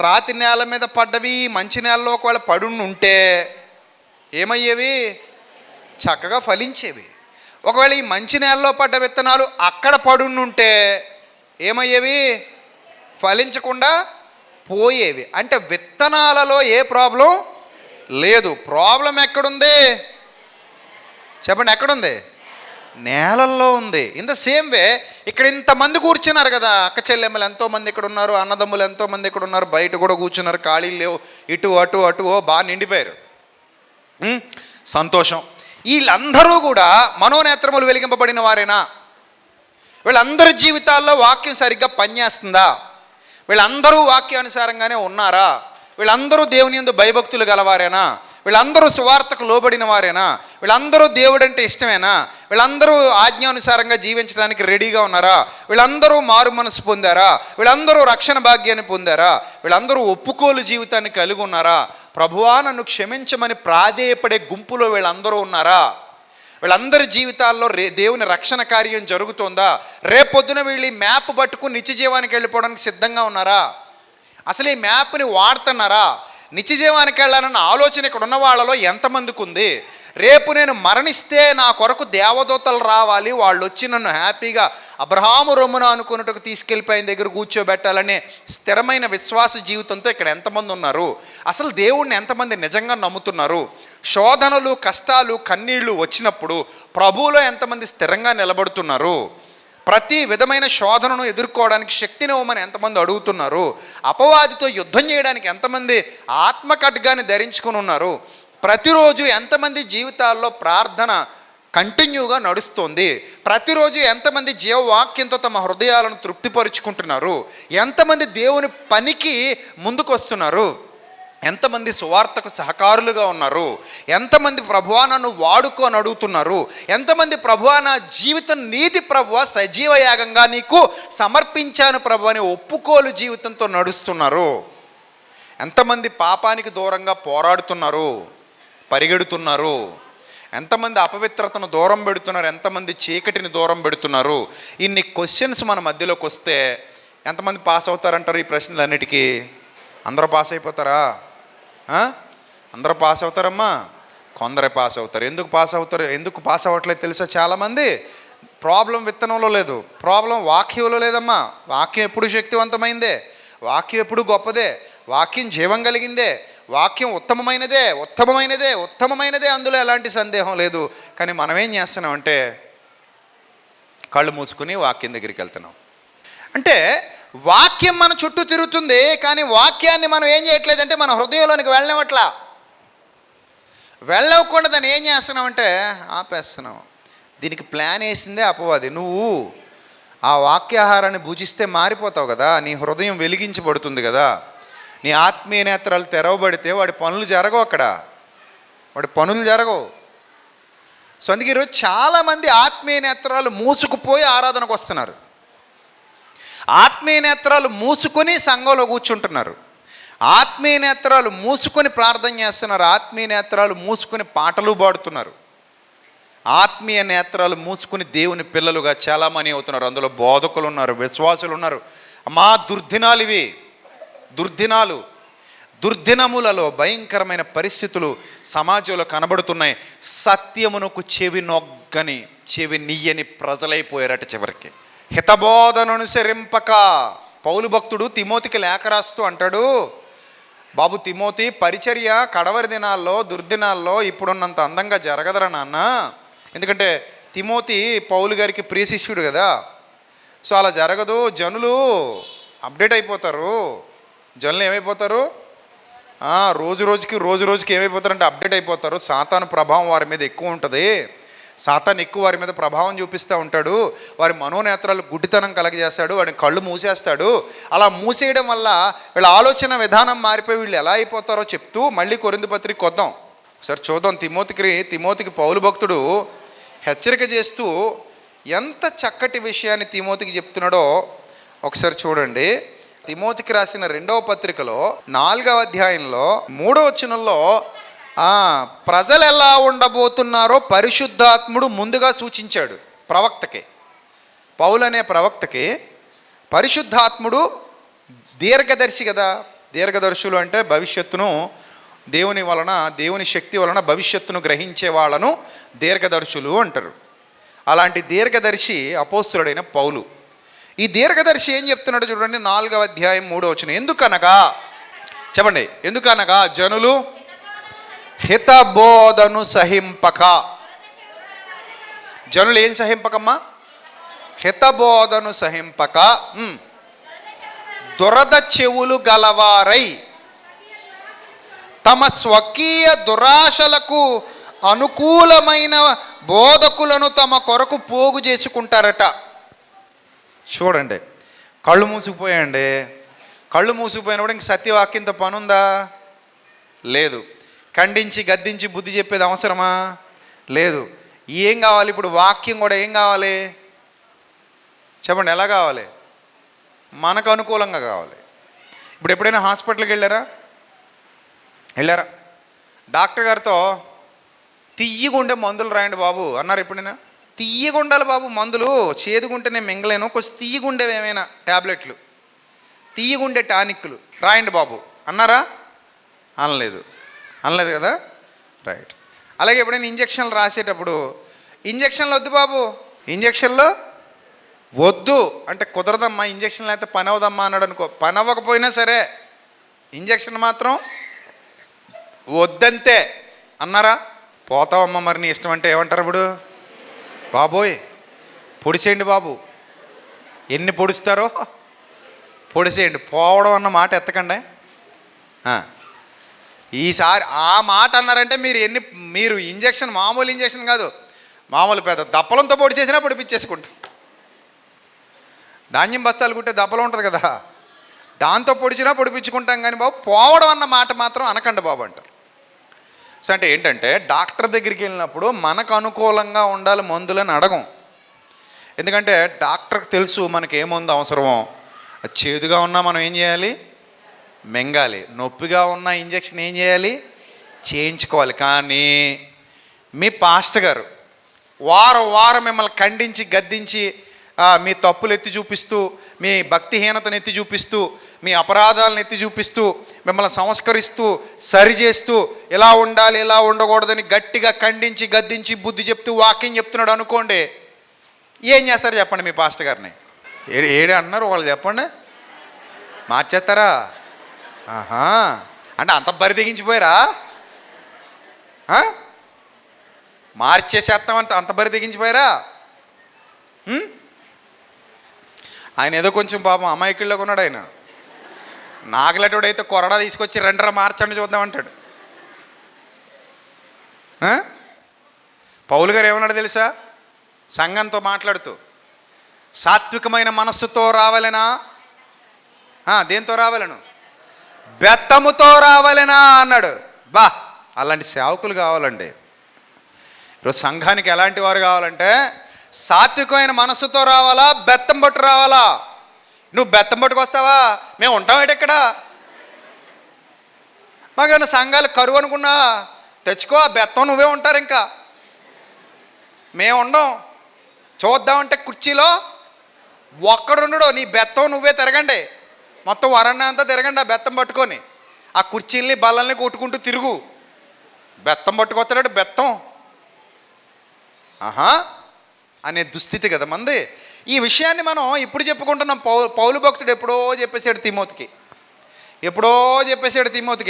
రాతి నేల మీద పడ్డవి, మంచి నేలలో ఒకవేళ పడుంటే ఏమయ్యేవి? చక్కగా ఫలించేవి. ఒకవేళ ఈ మంచి నేలలో పడ్డ విత్తనాలు అక్కడ పడుంటే ఏమయ్యేవి? ఫలించకుండా పోయేవి. అంటే విత్తనాలలో ఏ ప్రాబ్లం లేదు. ప్రాబ్లం ఎక్కడుంది చెప్పండి? ఎక్కడుంది? నేలల్లో ఉంది. ఇన్ ద సేమ్ వే ఇక్కడ ఇంతమంది కూర్చున్నారు కదా, అక్క చెల్లెమ్మలు ఎంతోమంది ఇక్కడ ఉన్నారు, అన్నదమ్ములు ఎంతోమంది ఇక్కడ ఉన్నారు, బయట కూడా కూర్చున్నారు, ఖాళీలు లేవు, ఇటు అటు అటు బాగా నిండిపోయారు. సంతోషం. వీళ్ళందరూ కూడా మనోనేత్రములు వెలిగింపబడిన వారేనా? వీళ్ళందరి జీవితాల్లో వాక్యం సరిగ్గా పనిచేస్తుందా? వీళ్ళందరూ వాక్యానుసారంగానే ఉన్నారా? వీళ్ళందరూ దేవుని యందు భయభక్తులు గలవారేనా? వీళ్ళందరూ సువార్తకు లోబడిన వారేనా? వీళ్ళందరూ దేవుడు అంటే ఇష్టమేనా? వీళ్ళందరూ ఆజ్ఞానుసారంగా జీవించడానికి రెడీగా ఉన్నారా? వీళ్ళందరూ మారు మనసు పొందారా? వీళ్ళందరూ రక్షణ భాగ్యాన్ని పొందారా? వీళ్ళందరూ ఒప్పుకోలు జీవితాన్ని కలిగి ఉన్నారా? ప్రభువా నన్ను క్షమించమని ప్రాధేయపడే గుంపులో వీళ్ళందరూ ఉన్నారా? వీళ్ళందరి జీవితాల్లో దేవుని రక్షణ కార్యం జరుగుతుందా? రేపొద్దున వీళ్ళు ఈ మ్యాప్ పట్టుకుని నిత్య జీవానికి వెళ్ళిపోవడానికి సిద్ధంగా ఉన్నారా? అసలు ఈ మ్యాప్ని వాడుతున్నారా? నిత్య జీవానికి వెళ్ళాలన్న ఆలోచన ఇక్కడ ఉన్న వాళ్ళలో ఎంతమందికి ఉంది? రేపు నేను మరణిస్తే నా కొరకు దేవదూతలు రావాలి, వాళ్ళు వచ్చి నన్ను హ్యాపీగా అబ్రహాము రొమ్మున అనుకున్నట్టుకు తీసుకెళ్ళిపోయిన దగ్గర కూర్చోబెట్టాలనే స్థిరమైన విశ్వాస జీవితంతో ఇక్కడ ఎంతమంది ఉన్నారు? అసలు దేవుణ్ణి ఎంతమంది నిజంగా నమ్ముతున్నారు? శోధనలు, కష్టాలు, కన్నీళ్లు వచ్చినప్పుడు ప్రభువులో ఎంతమంది స్థిరంగా నిలబడుతున్నారు? ప్రతి విధమైన శోధనను ఎదుర్కోవడానికి శక్తినివ్వమని ఎంతమంది అడుగుతున్నారు? అపవాదితో యుద్ధం చేయడానికి ఎంతమంది ఆత్మఖడ్గాన్ని ధరించుకుని ఉన్నారు? ప్రతిరోజు ఎంతమంది జీవితాల్లో ప్రార్థన కంటిన్యూగా నడుస్తుంది? ప్రతిరోజు ఎంతమంది జీవవాక్యంతో తమ హృదయాలను తృప్తిపరుచుకుంటున్నారు? ఎంతమంది దేవుని పనికి ముందుకు వస్తున్నారు? ఎంతమంది సువార్తకు సహకారులుగా ఉన్నారు? ఎంతమంది ప్రభువా నన్ను వాడుకొని అడుగుతున్నారు? ఎంతమంది ప్రభువా నా జీవితం నీతి ప్రభువా సజీవయాగంగా నీకు సమర్పించాను ప్రభు అని ఒప్పుకోలు జీవితంతో నడుస్తున్నారు? ఎంతమంది పాపానికి దూరంగా పోరాడుతున్నారు, పరిగెడుతున్నారు? ఎంతమంది అపవిత్రతను దూరం పెడుతున్నారు? ఎంతమంది చీకటిని దూరం పెడుతున్నారు? ఇన్ని క్వశ్చన్స్ మన మధ్యలోకి వస్తే ఎంతమంది పాస్ అవుతారంటారు ఈ ప్రశ్నలన్నిటికీ? అందరూ పాస్ అయిపోతారా? అందరూ పాస్ అవుతారమ్మా? కొందరే పాస్ అవుతారు. ఎందుకు పాస్ అవుతారు? ఎందుకు పాస్ అవ్వట్లేదు తెలుసా? చాలామంది ప్రాబ్లం విత్తనంలో లేదు, ప్రాబ్లం వాక్యంలో లేదమ్మా. వాక్యం ఎప్పుడు శక్తివంతమైందే, వాక్యం ఎప్పుడు గొప్పదే, వాక్యం జీవం కలిగిందే, వాక్యం ఉత్తమమైనదే, ఉత్తమమైనదే, ఉత్తమమైనదే, అందులో ఎలాంటి సందేహం లేదు. కానీ మనం ఏం చేస్తున్నామంటే కళ్ళు మూసుకుని వాక్యం దగ్గరికి వెళ్తున్నాం. అంటే వాక్యం మన చుట్టూ తిరుగుతుంది, కానీ వాక్యాన్ని మనం ఏం చేయట్లేదంటే మన హృదయంలోనికి వెళ్ళనివ్వట్లా. వెళ్ళకుండా దాన్ని ఏం చేస్తున్నామంటే ఆపేస్తున్నాం. దీనికి ప్లాన్ వేసిందే అపవాది. నువ్వు ఆ వాక్యాహారాన్ని భుజిస్తే మారిపోతావు కదా, నీ హృదయం వెలిగించబడుతుంది కదా, నీ ఆత్మీయ నేత్రాలు తెరవబడితే వాడి పనులు జరగవు, అక్కడ వాడి పనులు జరగవు. సో అందుకే ఈరోజు చాలామంది ఆత్మీయ నేత్రాలు మూసుకుపోయి ఆరాధనకు వస్తున్నారు. ఆత్మీయ నేత్రాలు మూసుకొని సంఘంలో కూర్చుంటున్నారు. ఆత్మీయ నేత్రాలు మూసుకొని ప్రార్థన చేస్తున్నారు. ఆత్మీయ నేత్రాలు మూసుకొని పాటలు పాడుతున్నారు. ఆత్మీయ నేత్రాలు మూసుకుని దేవుని పిల్లలుగా చాలామంది అవుతున్నారు. అందులో బోధకులు ఉన్నారు, విశ్వాసులు ఉన్నారు. అమ్మా దుర్దినాలు ఇవి, దుర్దినాలు. దుర్దినములలో భయంకరమైన పరిస్థితులు సమాజంలో కనబడుతున్నాయి. సత్యమునకు చెవి నొగ్గని, చెవి నియ్యని ప్రజలైపోయారట చివరికి. హితబోధను అనుసరింపక. పౌలు భక్తుడు తిమోతికి లేఖ రాస్తూ అంటాడు, బాబు తిమోతి, పరిచర్య కడవరి దినాల్లో, దుర్దినాల్లో ఇప్పుడున్నంత అందంగా జరగదరా నాన్న. ఎందుకంటే తిమోతి పౌలు గారికి ప్రియ శిష్యుడు కదా. సో అలా జరగదు. జనులు అప్డేట్ అయిపోతారు. జనులు ఏమైపోతారు, రోజు రోజుకి ఏమైపోతారంటే అప్డేట్ అయిపోతారు. సాతాను ప్రభావం వారి మీద ఎక్కువ ఉంటుంది. సాతాను ఎక్కువ వారి మీద ప్రభావం చూపిస్తూ ఉంటాడు. వారి మనోనేత్రాలు గుడ్డితనం కలగజేస్తాడు. వాడిని కళ్ళు మూసేస్తాడు. అలా మూసేయడం వల్ల వీళ్ళ ఆలోచన విధానం మారిపోయి వీళ్ళు ఎలా అయిపోతారో చెప్తూ మళ్ళీ కొరింథీ పత్రిక కొద్దాం ఒకసారి చూద్దాం. తిమోతికి పౌలు భక్తుడు హెచ్చరిక చేస్తూ ఎంత చక్కటి విషయాన్ని తిమోతికి చెప్తున్నాడో ఒకసారి చూడండి. తిమోతికి రాసిన 2వ పత్రికలో 4వ అధ్యాయంలో 3వ వచనంలో ప్రజలు ఎలా ఉండబోతున్నారో పరిశుద్ధాత్ముడు ముందుగా సూచించాడు ప్రవక్తకి. పౌలు అనే ప్రవక్తకి పరిశుద్ధాత్ముడు దీర్ఘదర్శి కదా. దీర్ఘదర్శులు అంటే భవిష్యత్తును దేవుని శక్తి వలన భవిష్యత్తును గ్రహించే వాళ్ళను దీర్ఘదర్శులు అంటారు. అలాంటి దీర్ఘదర్శి అపోస్తులుడైన పౌలు. ఈ దీర్ఘదర్శి ఏం చెప్తున్నాడు చూడండి. 4వ అధ్యాయం 3వ వచనం. ఎందుకనగా చెప్పండి, ఎందుకనగా జనులు హితబోధను సహింపక. జనులు ఏం సహింపకమ్మా? హితబోధను సహింపక దురద చెవులు గలవారై తమ స్వకీయ దురాశలకు అనుకూలమైన బోధకులను తమ కొరకు పోగు చేసుకుంటారట. చూడండి, కళ్ళు మూసుకుపోయాండి. కళ్ళు మూసుకుపోయినప్పుడు ఇంక సత్యవాక్యంతో పనుందా? లేదు. ఖండించి గద్దించి బుద్ధి చెప్పేది అవసరమా? లేదు. ఏం కావాలి ఇప్పుడు? వాక్యం కూడా ఏం కావాలి చెప్పండి, ఎలా కావాలి? మనకు అనుకూలంగా కావాలి. ఇప్పుడు ఎప్పుడైనా హాస్పిటల్కి వెళ్ళారా? డాక్టర్ గారితో తియ్యగుండే మందులు రాయండి బాబు అన్నారు ఎప్పుడైనా? తియ్యగుండాలి బాబు మందులు, చేదుగుంటే నేను మింగలేను, కొంచెం తియ్యగుండేవి ఏమైనా ట్యాబ్లెట్లు, తియ్యగుండే టానిక్లు రాయండి బాబు అన్నారా? అనలేదు కదా, రైట్. అలాగే ఎప్పుడైనా ఇంజక్షన్లు రాసేటప్పుడు ఇంజక్షన్లు వద్దు బాబు, ఇంజక్షన్లు వద్దు అంటే కుదరదమ్మా, ఇంజక్షన్లు అయితే పని అవదమ్మా అన్నాడు అనుకో. పని అవ్వకపోయినా సరే ఇంజక్షన్ మాత్రం వద్దంతే అన్నారా? పోతావమ్మా మరి నీ ఇష్టం అంటే ఏమంటారు ఇప్పుడు? బాబోయ్ పొడిచేయండి బాబు, ఎన్ని పొడుస్తారో పొడిచేయండి, పోవడం అన్న మాట ఎత్తకండి. ఈసారి ఆ మాట అన్నారంటే మీరు ఇంజక్షన్ మామూలు ఇంజక్షన్ కాదు, మామూలు పెద్ద దప్పలంతో పొడి చేసినా పొడిపించేసుకుంటాం. ధాన్యం బస్తాలు కుట్టే దప్పలం ఉంటుంది కదా, దాంతో పొడిచినా పొడిపించుకుంటాం. కానీ బాబు పోవడం అన్న మాట మాత్రం అనకండి బాబు అంటారు. సో అంటే ఏంటంటే డాక్టర్ దగ్గరికి వెళ్ళినప్పుడు మనకు అనుకూలంగా ఉండాలి మందులని అడగం. ఎందుకంటే డాక్టర్కి తెలుసు మనకి ఏ మందు అవసరమో. చేదుగా ఉన్నా మనం ఏం చేయాలి? మింగాలి. నొప్పిగా ఉన్న ఇంజక్షన్ ఏం చేయాలి? చేయించుకోవాలి. కానీ మీ పాస్టర్ గారు వారం మిమ్మల్ని ఖండించి గద్దించి మీ తప్పులు ఎత్తి చూపిస్తూ, మీ భక్తిహీనతను ఎత్తి చూపిస్తూ, మీ అపరాధాలను ఎత్తి చూపిస్తూ, మిమ్మల్ని సంస్కరిస్తూ సరిచేస్తూ ఇలా ఉండాలి ఇలా ఉండకూడదని గట్టిగా ఖండించి గద్దించి బుద్ధి చెప్తూ వాక్యం చెప్తున్నాడు అనుకోండి, ఏం చేస్తారు చెప్పండి? మీ పాస్టర్ గారిని ఏడే అన్నారు వాళ్ళు చెప్పండి, మార్చేస్తారా? అంటే అంత బరి తెగించిపోయారా? మార్చేసేస్తామంత అంత బరి తెగించిపోయారా? ఆయన ఏదో కొంచెం పాపం అమాయకుల్లో ఉన్నాడు. ఆయన నాగలటోడైతే కొరడా తీసుకొచ్చి రెండర మార్చండి చూద్దామంటాడు. పౌలు గారు ఏమన్నాడు తెలుసా? సంఘంతో మాట్లాడుతూ సాత్వికమైన మనస్సుతో రావాలనా? దేంతో రావాలను? బెత్తముతో రావాలనా అన్నాడు. అలాంటి సేవకులు కావాలండి. ఈరోజు సంఘానికి ఎలాంటి వారు కావాలంటే సాత్వికమైన మనస్సుతో రావాలా, బెత్తం పట్టు రావాలా? నువ్వు బెత్తం పట్టుకు వస్తావా? మేము ఉంటామేటి ఇక్కడ? మాకేమన్నా సంఘాలు కరువు అనుకున్నా తెచ్చుకో, బెత్తం నువ్వే ఉంటారు. ఇంకా మేము ఉండం. చూద్దామంటే కుర్చీలో ఒక్కడుండడు, నీ బెత్తం నువ్వే తిరగండి, మొత్తం వరన్నా అంతా తిరగండి ఆ బెత్తం పట్టుకొని. ఆ కుర్చీల్ని బల్లల్ని కొట్టుకుంటూ తిరుగు. బెత్తం పట్టుకొస్తాడు, బెత్తం ఆహా అనే దుస్థితి కదా మంది. ఈ విషయాన్ని మనం ఇప్పుడు చెప్పుకుంటున్నాం. పౌలు భక్తుడు ఎప్పుడో చెప్పేశాడు తిమోతికి.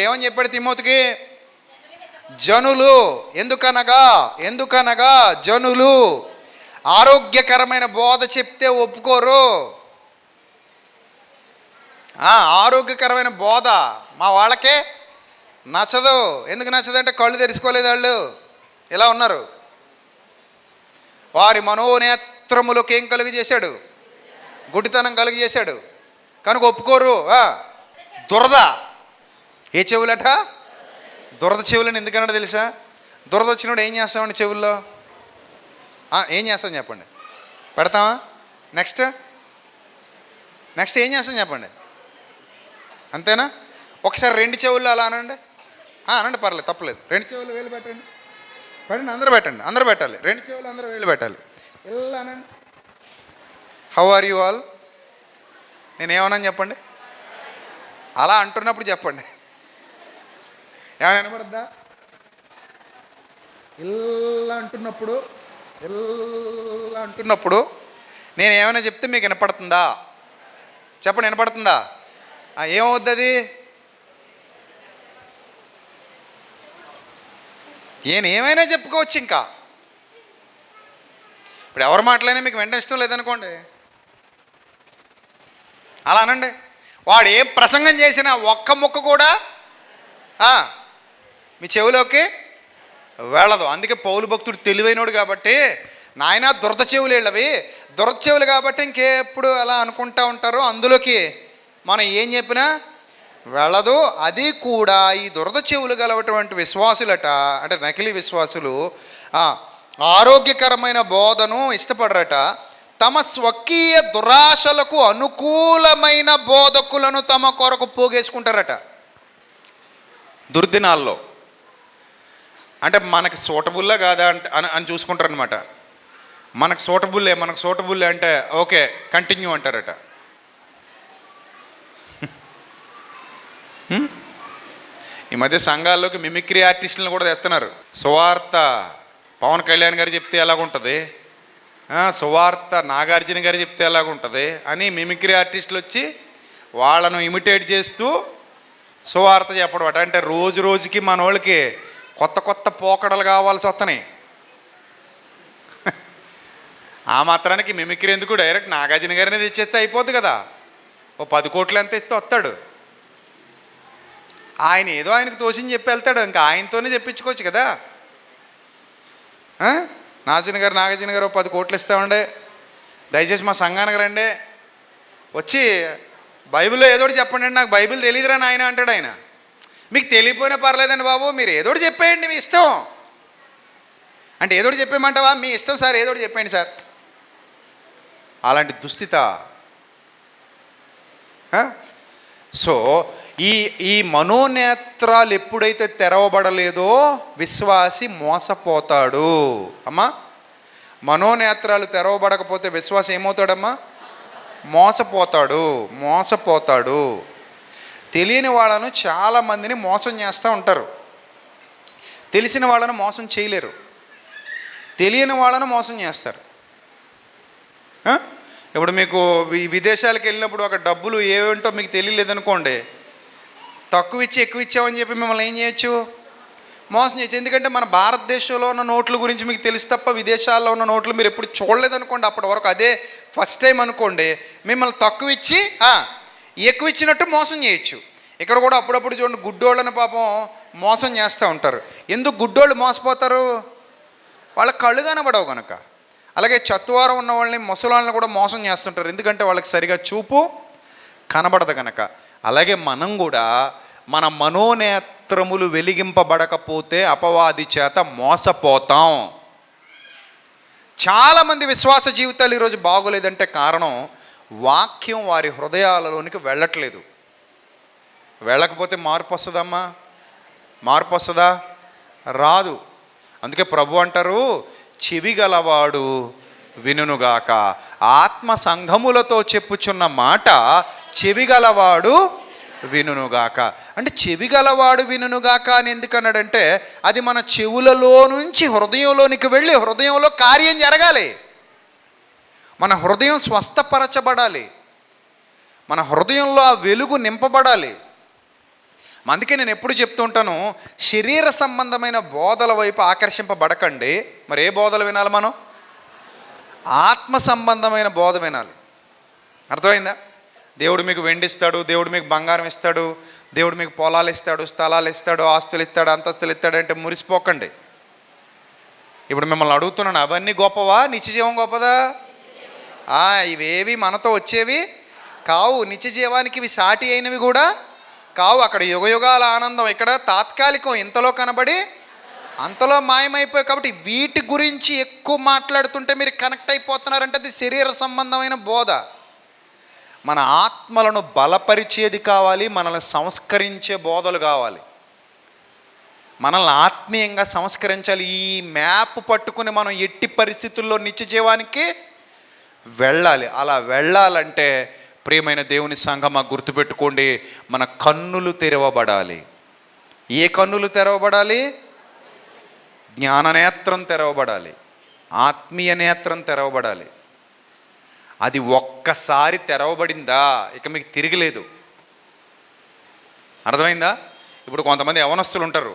ఏమని చెప్పాడు తిమోతికి? జనులు, ఎందుకనగా జనులు ఆరోగ్యకరమైన బోధ చెప్తే ఒప్పుకోరు. ఆరోగ్యకరమైన బోధ మా వాళ్ళకే నచ్చదు. ఎందుకు నచ్చదంటే కళ్ళు తెరుచుకోలేదు వాళ్ళు, ఇలా ఉన్నారు. వారి మనోనేత్రములకు ఏం కలుగు చేశాడు? గుడ్డితనం కలుగు చేశాడు కనుక ఒప్పుకోరు. దురద, ఏ చెవులట? దురద చెవులని ఎందుకన్నాడు తెలుసా? దురద వచ్చినప్పుడు ఏం చేస్తామండి చెవుల్లో? ఏం చేస్తాం చెప్పండి? పెడతామా? నెక్స్ట్ ఏం చేస్తాం చెప్పండి? అంతేనా? ఒకసారి రెండు చెవుల్లో అలా అనండి. అనండి, పర్లేదు, తప్పలేదు. రెండు చెవులు వేలు పెట్టండి, అందరూ పెట్టాలి. రెండు చెవులు అందరూ వేలు పెట్టాలి. ఇలా అనండి. How are you all? నేనేమన్నాను చెప్పండి? అలా అంటున్నప్పుడు చెప్పండి. ఏమైనా వినపడద్దా? ఇలా అంటున్నప్పుడు నేను ఏమైనా చెప్తే మీకు వినపడుతుందా? చెప్పండి, వినపడుతుందా? ఏమవుద్ది అది? ఏమైనా చెప్పుకోవచ్చు. ఇంకా ఇప్పుడు ఎవరు మాట్లాడినా మీకు వెంటనే ఇష్టం లేదనుకోండి, అలా అనండి. వాడు ఏం ప్రసంగం చేసినా ఒక్క ముక్క కూడా మీ చెవిలోకి వెళ్ళదు. అందుకే పౌలు భక్తుడు తెలివైనోడు కాబట్టి, నాయన దురద చెవులు వీళ్ళవి, దురద చెవులు కాబట్టి ఇంకెప్పుడు అలా అనుకుంటా ఉంటారు, అందులోకి మనం ఏం చెప్పినా వెళ్ళదు. అది కూడా ఈ దురద చెవులు గలవటువంటి విశ్వాసులట, అంటే నకిలీ విశ్వాసులు, ఆరోగ్యకరమైన బోధను ఇష్టపడరట. తమ స్వకీయ దురాశలకు అనుకూలమైన బోధకులను తమ కొరకు పోగేసుకుంటారట దుర్దినాల్లో. అంటే మనకి సూటబుల్లా కాదా అని చూసుకుంటారు అనమాట. మనకు సూటబుల్లే అంటే ఓకే కంటిన్యూ అంటారట. ఈ మధ్య సంఘాల్లోకి మిమిక్రీ ఆర్టిస్టులను కూడా తెస్తున్నారు. సువార్త పవన్ కళ్యాణ్ గారు చెప్తే ఎలాగుంటుంది, సువార్త నాగార్జున గారు చెప్తే ఎలాగుంటుంది అని మిమిక్రీ ఆర్టిస్టులు వచ్చి వాళ్ళను ఇమిటేట్ చేస్తూ సువార్త చెప్పడం అట. అంటే రోజు రోజుకి మన వాళ్ళకి కొత్త పోకడలు కావాల్సి వస్తున్నాయి. ఆ మాత్రానికి మిమిక్రీ ఎందుకు? డైరెక్ట్ నాగార్జున గారిని తెచ్చేస్తే అయిపోద్ది కదా. ఓ 10 కోట్లు ఎంత ఇస్తే వస్తాడు ఆయన, ఏదో ఆయనకు తోచింది చెప్పి వెళ్తాడు. ఇంకా ఆయనతోనే చెప్పించుకోవచ్చు కదా. నాగార్జున గారు 10 కోట్లు ఇస్తామండి, దయచేసి మా సంఘానికి రండి, వచ్చి బైబిల్లో ఏదోటి చెప్పండి అండి, నాకు బైబిల్ తెలియదురా నాయన అంటాడు ఆయన. మీకు తెలియపోయినా పర్లేదండి బాబు, మీరు ఏదోటి చెప్పేయండి, మీ ఇష్టం. అంటే ఏదోటి చెప్పేయమంటావా? మీ ఇష్టం సార్, ఏదోటి చెప్పండి సార్. అలాంటి దుస్థిత. సో ఈ మనోనేత్రాలు ఎప్పుడైతే తెరవబడలేదో విశ్వాసి మోసపోతాడు. అమ్మా, మనోనేత్రాలు తెరవబడకపోతే విశ్వాసి ఏమవుతాడమ్మా? మోసపోతాడు. తెలియని వాళ్ళను చాలామందిని మోసం చేస్తూ ఉంటారు. తెలిసిన వాళ్ళను మోసం చేయలేరు, తెలియని వాళ్ళను మోసం చేస్తారు. ఇప్పుడు మీకు విదేశాలకు వెళ్ళినప్పుడు ఒక డబ్బులు ఏవేంటో మీకు తెలియలేదనుకోండి, తక్కువ ఇచ్చి ఎక్కువ ఇచ్చామని చెప్పి మిమ్మల్ని ఏం చేయొచ్చు? మోసం చేయొచ్చు. ఎందుకంటే మన భారతదేశంలో ఉన్న నోట్ల గురించి మీకు తెలుసు తప్ప విదేశాల్లో ఉన్న నోట్లు మీరు ఎప్పుడు చూడలేదనుకోండి, అప్పటి వరకు అదే ఫస్ట్ టైం అనుకోండి, మిమ్మల్ని తక్కువ ఇచ్చి ఎక్కువ ఇచ్చినట్టు మోసం చేయొచ్చు. ఇక్కడ కూడా అప్పుడప్పుడు చూడండి, గుడ్డోళ్ళని పాపం మోసం చేస్తూ ఉంటారు. ఎందుకు గుడ్డోళ్ళు మోసపోతారు? వాళ్ళ కళ్ళు కనబడవు కనుక. అలాగే చత్వారం ఉన్న వాళ్ళని, ముసలాళ్ళని కూడా మోసం చేస్తుంటారు, ఎందుకంటే వాళ్ళకి సరిగా చూపు కనబడదు కనుక. అలాగే మనం కూడా మన మనోనేత్రములు వెలిగింపబడకపోతే అపవాది చేత మోసపోతాం. చాలామంది విశ్వాస జీవితాలు ఈరోజు బాగోలేదంటే కారణం వాక్యం వారి హృదయాలలోనికి వెళ్ళట్లేదు. వెళ్ళకపోతే మార్పు వస్తుందమ్మా? మార్పు వస్తుందా? రాదు. అందుకే ప్రభు అంటారు, చెవి గలవాడు వినుగాక. ఆత్మ సంఘములతో చెప్పుచున్న మాట చెవి గలవాడు వినుగాక. అంటే చెవి గలవాడు వినుగాక అని ఎందుకన్నాడంటే, అది మన చెవులలో నుంచి హృదయంలోనికి వెళ్ళి హృదయంలో కార్యం జరగాలి. మన హృదయం స్వస్థపరచబడాలి, మన హృదయంలో ఆ వెలుగు నింపబడాలి. అందుకే నేను ఎప్పుడు చెప్తూ ఉంటాను, శరీర సంబంధమైన బోధల వైపు ఆకర్షింపబడకండి. మరి ఏ బోధలు వినాలి? మనం ఆత్మ సంబంధమైన బోధ వినాలి. అర్థమైందా? దేవుడు మీకు వెండిస్తాడు, దేవుడు మీకు బంగారం ఇస్తాడు, దేవుడు మీకు పొలాలు ఇస్తాడు, స్థలాలు ఇస్తాడు, ఆస్తులు ఇస్తాడు, అంతస్తులు ఇస్తాడు అంటే మురిసిపోకండి. ఇప్పుడు మిమ్మల్ని అడుగుతున్నాను, అవన్నీ గొప్పవా? నిత్యజీవం గొప్పదా? ఇవేవి మనతో వచ్చేవి కావు. నిత్యజీవానికి ఇవి సాటి అయినవి కూడా కావు. అక్కడ యుగయుగాల ఆనందం, ఇక్కడ తాత్కాలికం, ఇంతలో కనబడి అంతలో మాయమైపోయి. కాబట్టి వీటి గురించి ఎక్కువ మాట్లాడుతుంటే మీరు కనెక్ట్ అయిపోతున్నారంటే అది శరీర సంబంధమైన బోధ. మన ఆత్మలను బలపరిచేది కావాలి, మనల్ని సంస్కరించే బోధలు కావాలి, మనల్ని ఆత్మీయంగా సంస్కరించాలి. ఈ మ్యాప్ పట్టుకుని మనం ఎట్టి పరిస్థితుల్లో నిత్య జీవానికి వెళ్ళాలి. అలా వెళ్ళాలంటే ప్రియమైన దేవుని సంఘమా, గుర్తుపెట్టుకోండి, మన కన్నులు తెరవబడాలి. ఏ కన్నులు తెరవబడాలి? జ్ఞాననేత్రం తెరవబడాలి, ఆత్మీయ నేత్రం తెరవబడాలి. అది ఒక్కసారి తెరవబడిందా ఇక మీకు తిరిగిలేదు. అర్థమైందా? ఇప్పుడు కొంతమంది యవనస్తులు ఉంటారు,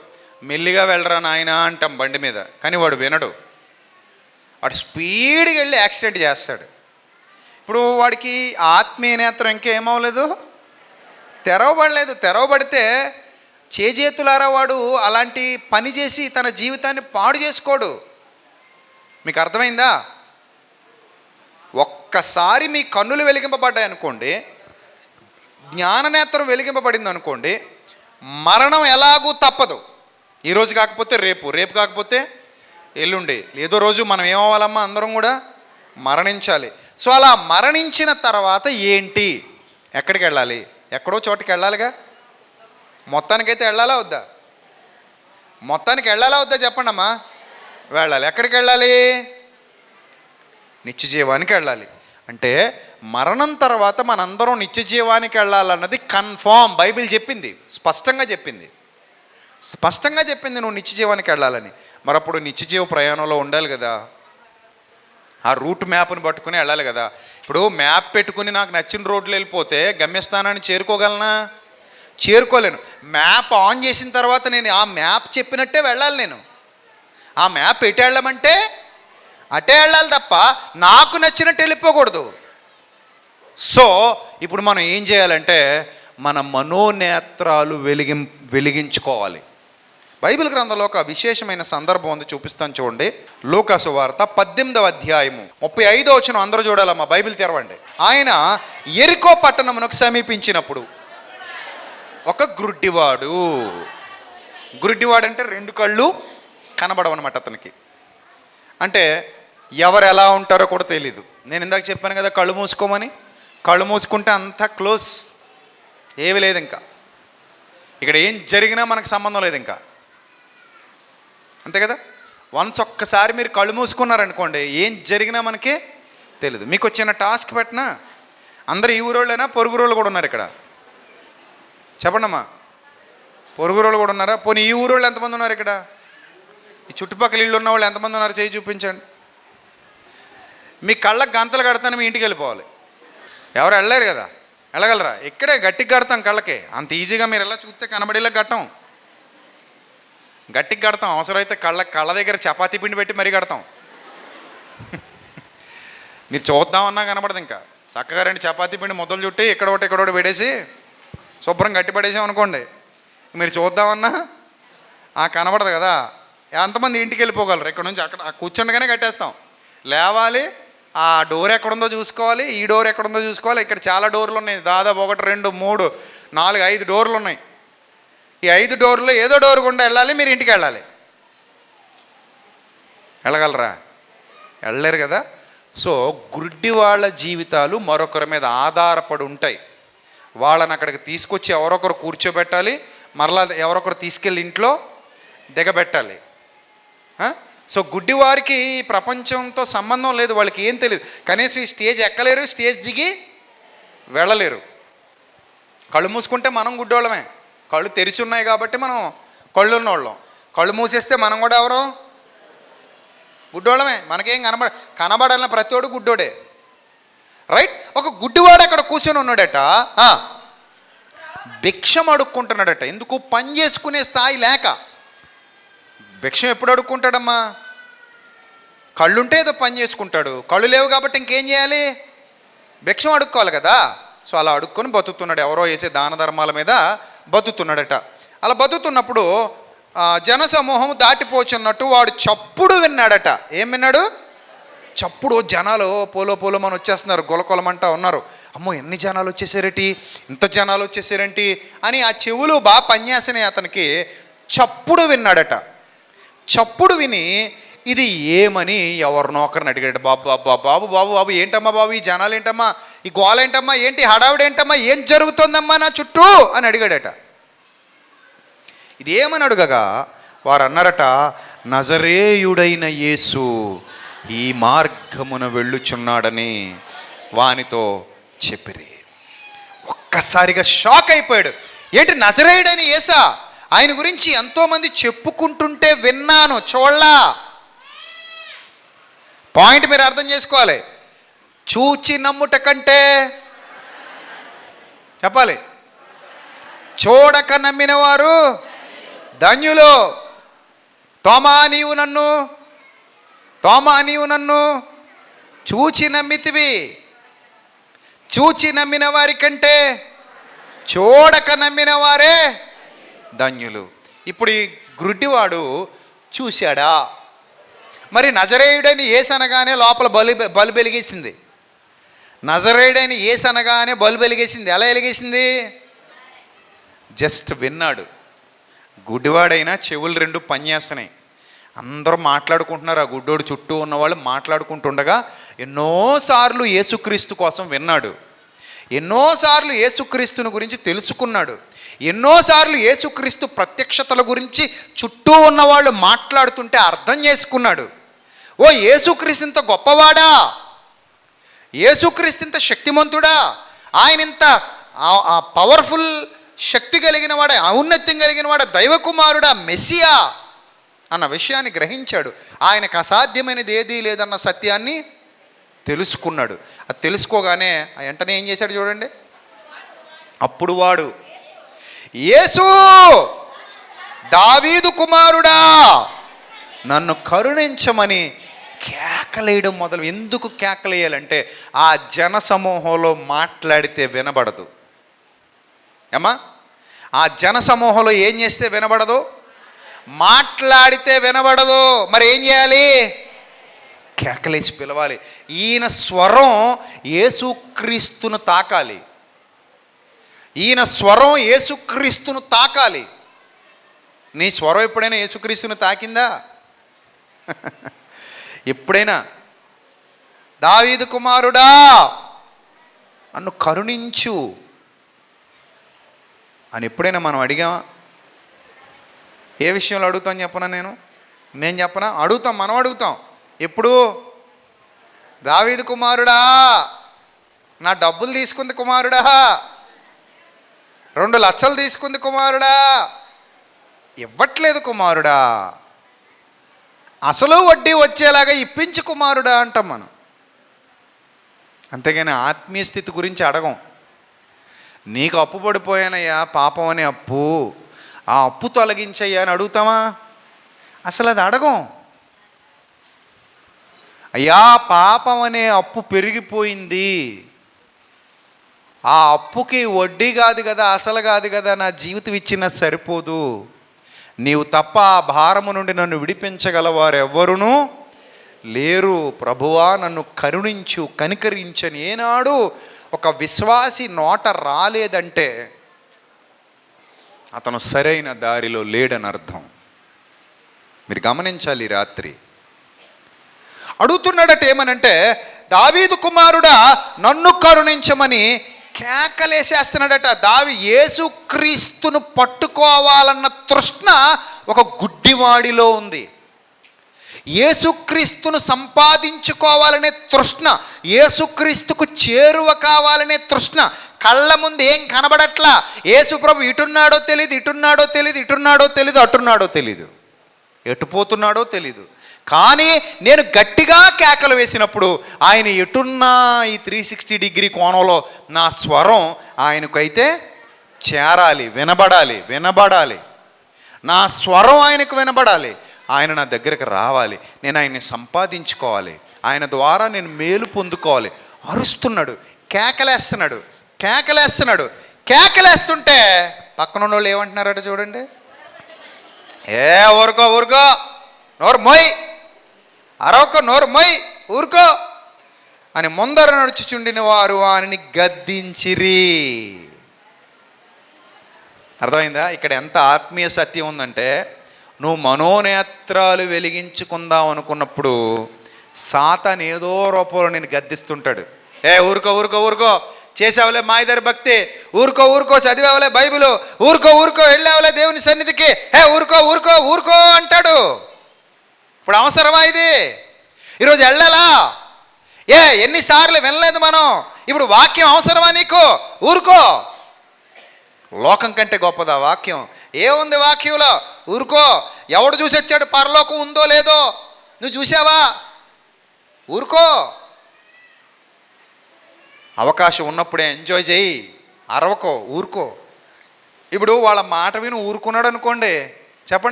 మెల్లిగా వెళ్ళరా నాయన అంటాం బండి మీద, కానీ వాడు వినడు, వాడు స్పీడ్గా వెళ్ళి యాక్సిడెంట్ చేస్తాడు. ఇప్పుడు వాడికి ఆత్మీయ నేత్రం ఇంకేమవ్వలేదు, తెరవబడలేదు. తెరవబడితే చేజేతులారా వాడు అలాంటి పని చేసి తన జీవితాన్ని పాడు చేసుకోడు. మీకు అర్థమైందా? ఒక్కసారి మీ కన్నులు వెలిగింపబడ్డాయి అనుకోండి, జ్ఞాననేత్రం వెలిగింపబడింది అనుకోండి, మరణం ఎలాగూ తప్పదు. ఈరోజు కాకపోతే రేపు, రేపు కాకపోతే ఎల్లుండి, ఏదో రోజు మనం ఏమవ్వాలమ్మా? అందరం కూడా మరణించాలి. సో అలా మరణించిన తర్వాత ఏంటి? ఎక్కడికి వెళ్ళాలి? ఎక్కడో చోటుకి వెళ్ళాలిగా. మొత్తానికైతే వెళ్ళాలా వద్దా? మొత్తానికి వెళ్ళాలా వద్దా చెప్పండి అమ్మా. వెళ్ళాలి. ఎక్కడికి వెళ్ళాలి? నిత్యజీవానికి వెళ్ళాలి. అంటే మరణం తర్వాత మనందరం నిత్యజీవానికి వెళ్ళాలన్నది కన్ఫామ్. బైబిల్ చెప్పింది, స్పష్టంగా చెప్పింది, స్పష్టంగా చెప్పింది నువ్వు నిత్యజీవానికి వెళ్ళాలని. మరి అప్పుడు నిత్యజీవ ప్రయాణంలో ఉండాలి కదా, ఆ రూట్ మ్యాప్ని పట్టుకుని వెళ్ళాలి కదా. ఇప్పుడు మ్యాప్ పెట్టుకుని నాకు నచ్చిన రోడ్లు వెళ్ళిపోతే గమ్యస్థానాన్ని చేరుకోగలనా? చేరుకోలేను. మ్యాప్ ఆన్ చేసిన తర్వాత నేను ఆ మ్యాప్ చెప్పినట్టే వెళ్ళాలి. నేను ఆ మ్యాప్ ఎటు వెళ్ళమంటే అటే వెళ్ళాలి తప్ప నాకు నచ్చినట్టు వెళ్ళిపోకూడదు. సో ఇప్పుడు మనం ఏం చేయాలంటే మన మనోనేత్రాలు వెలిగించుకోవాలి. బైబిల్ గ్రంథంలో ఒక విశేషమైన సందర్భం ఉంది, చూపిస్తాను చూడండి. లూకాసు వార్త 18వ అధ్యాయము 35వ వచనం. అందరూ చూడాలమ్మా, బైబిల్ తెరవండి. ఆయన యెరికో పట్టణమునకు సమీపించినప్పుడు ఒక గుడ్డివాడు. గుడ్డివాడు అంటే రెండు కళ్ళు కనబడవన్నమాట అతనికి. అంటే ఎవరు ఎలా ఉంటారో కూడా తెలీదు. నేను ఇందాక చెప్పాను కదా కళ్ళు మూసుకోమని. కళ్ళు మూసుకుంటే అంతా క్లోజ్, ఏమీ లేదు. ఇంకా ఇక్కడ ఏం జరిగినా మనకు సంబంధం లేదు ఇంకా, అంతే కదా. వన్స్ ఒక్కసారి మీరు కళ్ళు మూసుకున్నారనుకోండి, ఏం జరిగినా మనకే తెలియదు. మీకు వచ్చిన టాస్క్ పెట్టినా అందరు ఈ ఊరోళ్ళైనా పొరుగు రోళ్ళు కూడా ఉన్నారు ఇక్కడ, చెప్పండి అమ్మా. పొరుగు రోళ్ళు కూడా ఉన్నారా? పోనీ ఈ ఊరోళ్ళు ఎంతమంది ఉన్నారు ఇక్కడ? ఈ చుట్టుపక్కల ఇళ్ళు ఉన్న వాళ్ళు ఎంతమంది ఉన్నారు? చేయి చూపించండి. మీ కళ్ళకు గంతలు కడతాను, మీ ఇంటికి వెళ్ళిపోవాలి. ఎవరు వెళ్ళలేరు కదా, వెళ్ళగలరా? ఇక్కడే గట్టిగా కడతాం కళ్ళకి. అంత ఈజీగా మీరు ఎలా చూస్తే కనబడేలా కట్టం, గట్టిగా కడతాం. అవసరమైతే కళ్ళ దగ్గర చపాతీ పిండి పెట్టి మరీ కడతాం. మీరు చూద్దామన్నా కనబడదు. ఇంకా చక్కగా రెండు చపాతీ పిండి మొదలు చుట్టి ఇక్కడొకటి పెట్టేసి శుభ్రం గట్టి పడేసాం అనుకోండి, మీరు చూద్దామన్నా కనబడదు కదా. ఎంతమంది ఇంటికి వెళ్ళిపోగలరు? ఇక్కడ నుంచి అక్కడ కూర్చుండగానే కట్టేస్తాం. లేవాలి, ఆ డోర్ ఎక్కడుందో చూసుకోవాలి, ఈ డోర్ ఎక్కడుందో చూసుకోవాలి. ఇక్కడ చాలా డోర్లు ఉన్నాయి, దాదాపు 1 2 3 4 5 డోర్లు ఉన్నాయి. ఈ 5 డోర్లు ఏదో డోర్ గుండా వెళ్ళాలి, మీరు ఇంటికి వెళ్ళాలి. వెళ్ళగలరా? వెళ్ళలేరు కదా. సో గుడ్డి వాళ్ళ జీవితాలు మరొకరి మీద ఆధారపడి ఉంటాయి. వాళ్ళని అక్కడికి తీసుకొచ్చి ఎవరొకరు కూర్చోబెట్టాలి, మరలా ఎవరొకరు తీసుకెళ్ళి ఇంట్లో దిగబెట్టాలి. సో గుడ్డివారికి ఈ ప్రపంచంతో సంబంధం లేదు, వాళ్ళకి ఏం తెలియదు. కనీసం ఈ స్టేజ్ ఎక్కలేరు, స్టేజ్ దిగి వెళ్ళలేరు. కళ్ళు మూసుకుంటే మనం గుడ్డోళ్ళమే. కళ్ళు తెరిచి ఉన్నాయి కాబట్టి మనం కళ్ళు ఉన్నోళ్ళం. కళ్ళు మూసేస్తే మనం కూడా ఎవరు? గుడ్డోళ్ళమే. మనకేం కనబడాలన్న ప్రతివాడు గుడ్డోడే, రైట్? ఒక గుడ్డివాడు అక్కడ కూర్చొని ఉన్నాడట, భిక్షం అడుక్కుంటున్నాడట. ఎందుకు? పని చేసుకునే స్థాయి లేక. భిక్షం ఎప్పుడు అడుక్కుంటాడమ్మా? కళ్ళుంటే ఏదో పని చేసుకుంటాడు, కళ్ళు లేవు కాబట్టి ఇంకేం చేయాలి? భిక్షం అడుక్కోవాలి కదా. సో అలా అడుక్కొని బతుకుతున్నాడు, ఎవరో వేసే దాన ధర్మాల మీద బతుకుతున్నాడట. అలా బతుకుతున్నప్పుడు జనసమూహం దాటిపోచున్నట్టు వాడు చప్పుడు విన్నాడట. ఏం విన్నాడు? చప్పుడు. జనాలు పోలోమని వచ్చేస్తున్నారు, గొలకొలమంటా ఉన్నారు. అమ్మో ఎన్ని జనాలు వచ్చేసారేంటి, ఇంత జనాలు వచ్చేసారేంటి అని ఆ చెవులు బాగా పనిచేసినాయి అతనికి. చప్పుడు విన్నాడట. చప్పుడు విని ఇది ఏమని ఎవరినో ఒకరిని అడిగాడు. బాబు ఏంటమ్మా బాబు, ఈ జనాలు ఏంటమ్మా, ఈ గోల ఏంటమ్మా, ఏంటి హడావుడు ఏంటమ్మా, ఏం జరుగుతుందమ్మా నా చుట్టూ అని అడిగాడట. ఇదేమని అడుగగా వారు అన్నారట, నజరేయుడైన యేసు ఈ మార్గమున వెళ్ళుచున్నాడని వానితో చెప్పిరి. ఒక్కసారిగా షాక్ అయిపోయాడు. ఏంటి నజరేయుడైన యేసా? ఆయన గురించి ఎంతోమంది చెప్పుకుంటుంటే విన్నాను, చూడలా. పాయింట్ మీరు అర్థం చేసుకోవాలి. చూచి నమ్ముట కంటే, చెప్పాలి, చూడక నమ్మిన వారు ధన్యులు. తోమా నీవు నన్ను చూచి నమ్మితివి. చూచి నమ్మిన వారి కంటే చూడక నమ్మిన వారే ధన్యులు. ఇప్పుడు ఈ గ్రుడ్డివాడు చూశాడా? మరి నజరేయుడని యేసు అనగానే లోపల బలు వెలిగేసింది. నజరేయుడని యేసు అనగానే బలు వెలిగేసింది. ఎలా వెలిగేసింది? జస్ట్ విన్నాడు. గుడ్డివాడైనా చెవులు రెండు పనిచేస్తున్నాయి. అందరూ మాట్లాడుకుంటున్నారు. ఆ గుడ్డోడు చుట్టూ ఉన్నవాళ్ళు మాట్లాడుకుంటుండగా ఎన్నోసార్లు యేసుక్రీస్తు కోసం విన్నాడు, ఎన్నోసార్లు యేసుక్రీస్తుని గురించి తెలుసుకున్నాడు, ఎన్నోసార్లు యేసుక్రీస్తు ప్రత్యక్షతల గురించి చుట్టూ ఉన్నవాళ్ళు మాట్లాడుతుంటే అర్థం చేసుకున్నాడు. ఓ యేసుక్రీస్తు ఇంత గొప్పవాడా, యేసుక్రీస్తు ఇంత శక్తిమంతుడా, ఆయన ఇంత పవర్ఫుల్ శక్తి కలిగిన వాడా, ఔన్నత్యం కలిగిన వాడా, దైవకుమారుడా, మెస్సియా అన్న విషయాన్ని గ్రహించాడు. ఆయనకు అసాధ్యమైనది ఏదీ లేదన్న సత్యాన్ని తెలుసుకున్నాడు. అది తెలుసుకోగానే వెంటనే ఏం చేశాడు చూడండి. అప్పుడు వాడు, యేసు దావీదు కుమారుడా నన్ను కరుణించమని కేకలేయడం మొదలు. ఎందుకు కేకలేయాలంటే ఆ జనసమూహంలో మాట్లాడితే వినబడదు. ఏమా? ఆ జనసమూహంలో ఏం చేస్తే వినబడదు? మాట్లాడితే వినబడదు. మరి ఏం చేయాలి? కేకలేసి పిలవాలి. ఈయన స్వరం యేసుక్రీస్తును తాకాలి. ఈయన స్వరం యేసుక్రీస్తును తాకాలి. నీ స్వరం ఎప్పుడైనా యేసుక్రీస్తును తాకిందా? ఎప్పుడైనా దావీదు కుమారుడా నన్ను కరుణించు అని ఎప్పుడైనా మనం అడిగామా? ఏ విషయంలో అడుగుతాం చెప్పనా? నేను చెప్పనా? అడుగుతాం, మనం అడుగుతాం. ఎప్పుడు? దావీదు కుమారుడా నా డబ్బులు తీసుకుంది కుమారుడా, 2 లక్షలు తీసుకుంది కుమారుడా, ఇవ్వట్లేదు కుమారుడా, అసలు వడ్డీ వచ్చేలాగా ఇప్పించు కుమారుడా అంటాం మనం. అంతేగాని ఆత్మీయ స్థితి గురించి అడగం. నీకు అప్పు పడిపోయానయ్యా, పాపం అనే అప్పు, ఆ అప్పు తొలగించయ్యా అని అడుగుతామా? అసలు అది అడగం. అయ్యా పాపం అనే అప్పు పెరిగిపోయింది, ఆ అప్పుకి వడ్డీ కాదు కదా, అసలు కాదు కదా, నా జీవితం ఇచ్చినా సరిపోదు, నీవు తప్ప ఆ భారము నుండి నన్ను విడిపించగలవారు ఎవ్వరునూ లేరు, ప్రభువా నన్ను కరుణించు, కనికరించని ఏనాడు ఒక విశ్వాసి నోట రాలేదంటే అతను సరైన దారిలో లేడని అర్థం. మీరు గమనించాలి. రాత్రి అడుగుతున్నాడట ఏమనంటే, దావీదు కుమారుడా నన్ను కరుణించమని కేకలేసేస్తున్నాడట. యేసుక్రీస్తును పట్టుకోవాలన్న తృష్ణ ఒక గుడ్డివాడిలో ఉంది. యేసుక్రీస్తును సంపాదించుకోవాలనే తృష్ణ, యేసుక్రీస్తుకు చేరువ కావాలనే తృష్ణ కళ్ళ ముందు ఏం కనబడట్లా. యేసు ప్రభు ఇటున్నాడో తెలీదు, ఇటున్నాడో తెలీదు, ఇటున్నాడో తెలీదు, అటున్నాడో తెలీదు, ఎటుపోతున్నాడో తెలీదు. కానీ నేను గట్టిగా కేకలు వేసినప్పుడు ఆయన ఎటున్నా ఈ 360 డిగ్రీ కోణంలో నా స్వరం ఆయనకైతే చేరాలి, వినబడాలి. నా స్వరం ఆయనకు వినబడాలి. ఆయన నా దగ్గరికి రావాలి, నేను ఆయన్ని సంపాదించుకోవాలి, ఆయన ద్వారా నేను మేలు పొందుకోవాలి. అరుస్తున్నాడు, కేకలేస్తుంటే పక్కన వాళ్ళు ఏమంటున్నారట చూడండి. ఊరుకో నోరు మొయ్, అరవకో నోరు మొయ్, ఊరుకో అని ముందర నడుచుచుండిన వారు ఆయనని గద్దించిరి. అర్థమైందా? ఇక్కడ ఎంత ఆత్మీయ సత్యం ఉందంటే, నువ్వు మనోనేత్రాలు వెలిగించుకుందాం అనుకున్నప్పుడు సాతాను ఏదో రూపంలో నేను గద్దిస్తుంటాడు. ఊరుకో చేసావులే మాయదారి భక్తి, ఊరుకో చదివావులే బైబిలు, ఊరుకో వెళ్ళావులే దేవుని సన్నిధికి, ఊరుకో అంటాడు. ఇప్పుడు అవసరమా ఇది? ఈరోజు వెళ్ళాలా? ఎన్నిసార్లు వినలేదు మనం. ఇప్పుడు వాక్యం అవసరమా నీకు? ఊరుకో. లోకం కంటే గొప్పదా వాక్యం? ఏముంది వాక్యంలో? ఊరుకో. ఎవడు చూసి వచ్చాడు పరలోకం ఉందో లేదో? నువ్వు చూసావా? ఊరుకో. అవకాశం ఉన్నప్పుడే ఎంజాయ్ చేయి, అరవకో, ఊరుకో. ఇప్పుడు వాళ్ళ మాట విని ఊరుకున్నాడు అనుకోండి,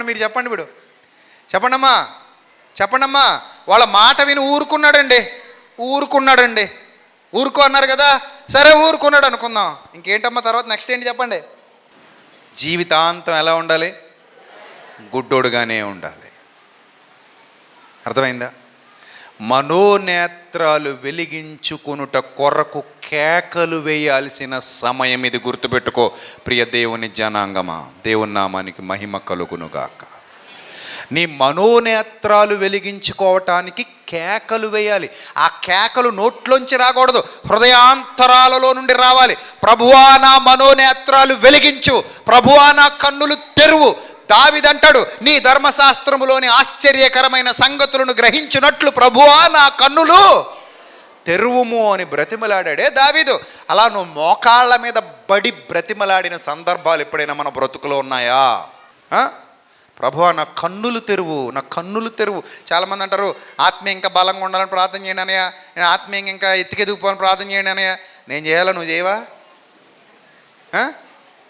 మీరు చెప్పండి. ఇప్పుడు చెప్పండమ్మా వాళ్ళ మాట విని ఊరుకున్నాడండి. ఊరుకో అన్నారు కదా, సరే ఊరుకున్నాడు అనుకుందాం. ఇంకేంటమ్మా తర్వాత నెక్స్ట్ ఏంటి చెప్పండి? జీవితాంతం ఎలా ఉండాలి? గుడ్డోడుగానే ఉండాలి. అర్థమైందా? మనోనేత్రాలు వెలిగించుకొనుట కొరకు కేకలు వేయాల్సిన సమయం ఇది. గుర్తుపెట్టుకో ప్రియ దేవుని జనాంగమా, దేవుని నామానికి మహిమ కలుగునుగాక. నీ మనోనేత్రాలు వెలిగించుకోవటానికి కేకలు వేయాలి. ఆ కేకలు నోట్లోంచి రాకూడదు, హృదయాంతరాలలో నుండి రావాలి. ప్రభువా నా మనోనేత్రాలు వెలిగించు, ప్రభువా నా కన్నులు తెరువు. దావీదంటాడు, నీ ధర్మశాస్త్రములోని ఆశ్చర్యకరమైన సంగతులను గ్రహించినట్లు ప్రభువా నా కన్నులు తెరువుము అని బ్రతిమలాడాడే దావీదు. అలా నువ్వు మోకాళ్ళ మీద బడి బ్రతిమలాడిన సందర్భాలు ఎప్పుడైనా మన బ్రతుకులో ఉన్నాయా? ప్రభువా నా కన్నులు తెరువు. చాలామంది అంటారు, ఆత్మీయ ఇంకా బలంగా ఉండాలని ప్రార్థన చేయండి అనయ్య, నేను ఆత్మీయంగా ఇంకా ఎత్తుకెదిగిపోవాలని ప్రార్థన చేయండి అనయ్య. నేను చేయాలా? నువ్వు చేయవా?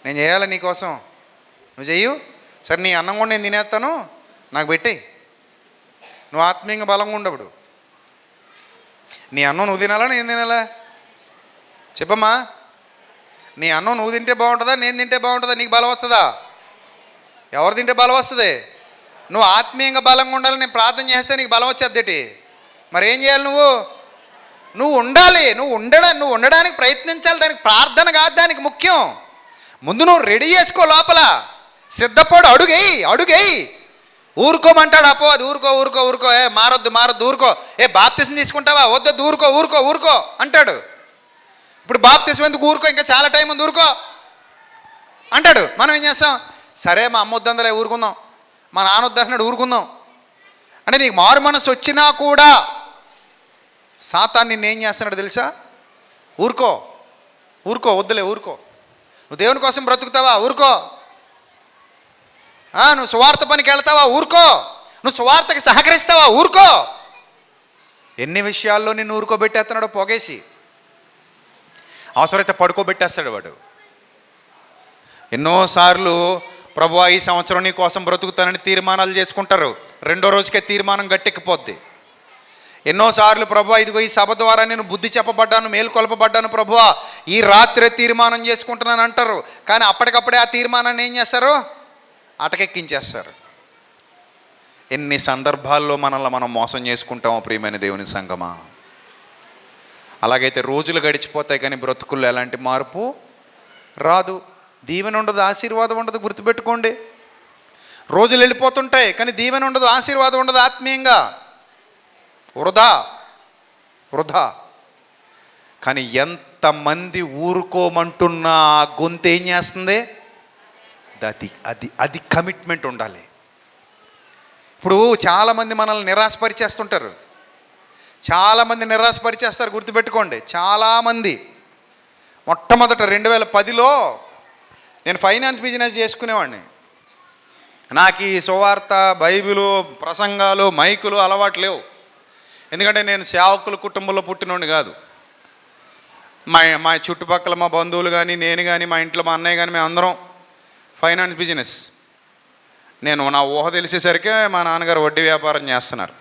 నేను చేయాలా నీకోసం? నువ్వు చెయ్యు. సరే నీ అన్నం కూడా నేను తినేస్తాను, నాకు పెట్టి. నువ్వు ఆత్మీయంగా బలంగా ఉండప్పుడు నీ అన్నం నువ్వు తినాలా, నేను తినాలా? చెప్పమ్మా. నీ అన్నం నువ్వు తింటే బాగుంటుందా, నేను తింటే బాగుంటుందా? నీకు బలం వస్తుందా? ఎవరు తింటే బలం వస్తుంది? నువ్వు ఆత్మీయంగా బలంగా ఉండాలని నేను ప్రార్థన చేస్తే నీకు బలం వచ్చేద్దటి. మరి ఏం చేయాలి? నువ్వు ఉండాలి. నువ్వు ఉండడానికి ప్రయత్నించాలి. దానికి ప్రార్థన కాదు దానికి ముఖ్యం. ముందు నువ్వు రెడీ చేసుకో, లోపల సిద్ధపడు, అడుగేయి. ఊరుకోమంటాడు అపో, అది ఊరుకో, మారొద్దు, ఊరుకో. బాప్తిసం తీసుకుంటావా? వద్దు, ఊరుకో అంటాడు. ఇప్పుడు బాప్తిసం ఎందుకు? ఊరుకో, ఇంకా చాలా టైం ఉంది, ఊరుకో అంటాడు. మనం ఏం చేస్తాం? సరే మా అమ్మ వద్దందలే, ఊరుకుందాం, మా నాన్న వద్దంటున్నాడు, ఊరుకుందాం అంటే నీకు మారు మనసు వచ్చినా కూడా సాతాను నిన్ను ఏం చేస్తున్నాడు తెలుసా? ఊరుకో, వద్దులే, ఊరుకో. నువ్వు దేవుని కోసం బ్రతుకుతావా? ఊరుకో. నువ్వు సువార్త పనికి వెళ్తావా? ఊరుకో. నువ్వు సువార్తకి సహకరిస్తావా? ఊరుకో. ఎన్ని విషయాల్లో నిన్ను ఊరుకోబెట్టేస్తున్నాడో పొగేసి, అవసరమైతే పడుకోబెట్టేస్తాడు వాడు. ఎన్నోసార్లు ప్రభువా ఈ సంవత్సరం నీ కోసం బ్రతుకుతానని తీర్మానాలు చేసుకుంటారు, రెండో రోజుకే తీర్మానం గట్టెక్కిపోద్ది. ఎన్నోసార్లు ప్రభువా ఇదిగో ఈ సభ ద్వారా నేను బుద్ధి చెప్పబడ్డాను, మేలుకొల్పబడ్డాను ప్రభువా, ఈ రాత్రే తీర్మానం చేసుకుంటున్నాను అంటారు. కానీ అప్పటికప్పుడే ఆ తీర్మానాన్ని ఏం చేస్తారు? అటకెక్కించేస్తారు. ఎన్ని సందర్భాల్లో మనల్ని మనం మోసం చేసుకుంటామో ప్రియమైన దేవుని సంగమా. అలాగైతే రోజులు గడిచిపోతాయి కానీ బ్రతుకుల్లో ఎలాంటి మార్పు రాదు. దీవెన ఉండదు, ఆశీర్వాదం ఉండదు. గుర్తుపెట్టుకోండి, రోజులు వెళ్ళిపోతుంటాయి కానీ దీవెన ఉండదు, ఆశీర్వాదం ఉండదు. ఆత్మీయంగా వృధా. కానీ ఎంతమంది ఊరుకోమంటున్నా ఆ గొంతు ఏం చేస్తుంది? అది కమిట్మెంట్ ఉండాలి. ఇప్పుడు చాలామంది మనల్ని నిరాశపరిచేస్తారు. గుర్తుపెట్టుకోండి, చాలామంది మొట్టమొదట 2010లో నేను ఫైనాన్స్ బిజినెస్ చేసుకునేవాడిని. నాకు ఈ సువార్త, బైబిలు, ప్రసంగాలు, మైకులు అలవాటు లేవు. ఎందుకంటే నేను సేవకుల కుటుంబంలో పుట్టినోడిని కాదు. మా చుట్టుపక్కల మా బంధువులు కానీ, నేను కానీ, మా ఇంట్లో మా అన్నయ్య కానీ, మేము అందరం ఫైనాన్స్ బిజినెస్. నా ఊహ తెలిసేసరికి మా నాన్నగారు వడ్డీ వ్యాపారం చేస్తున్నారు,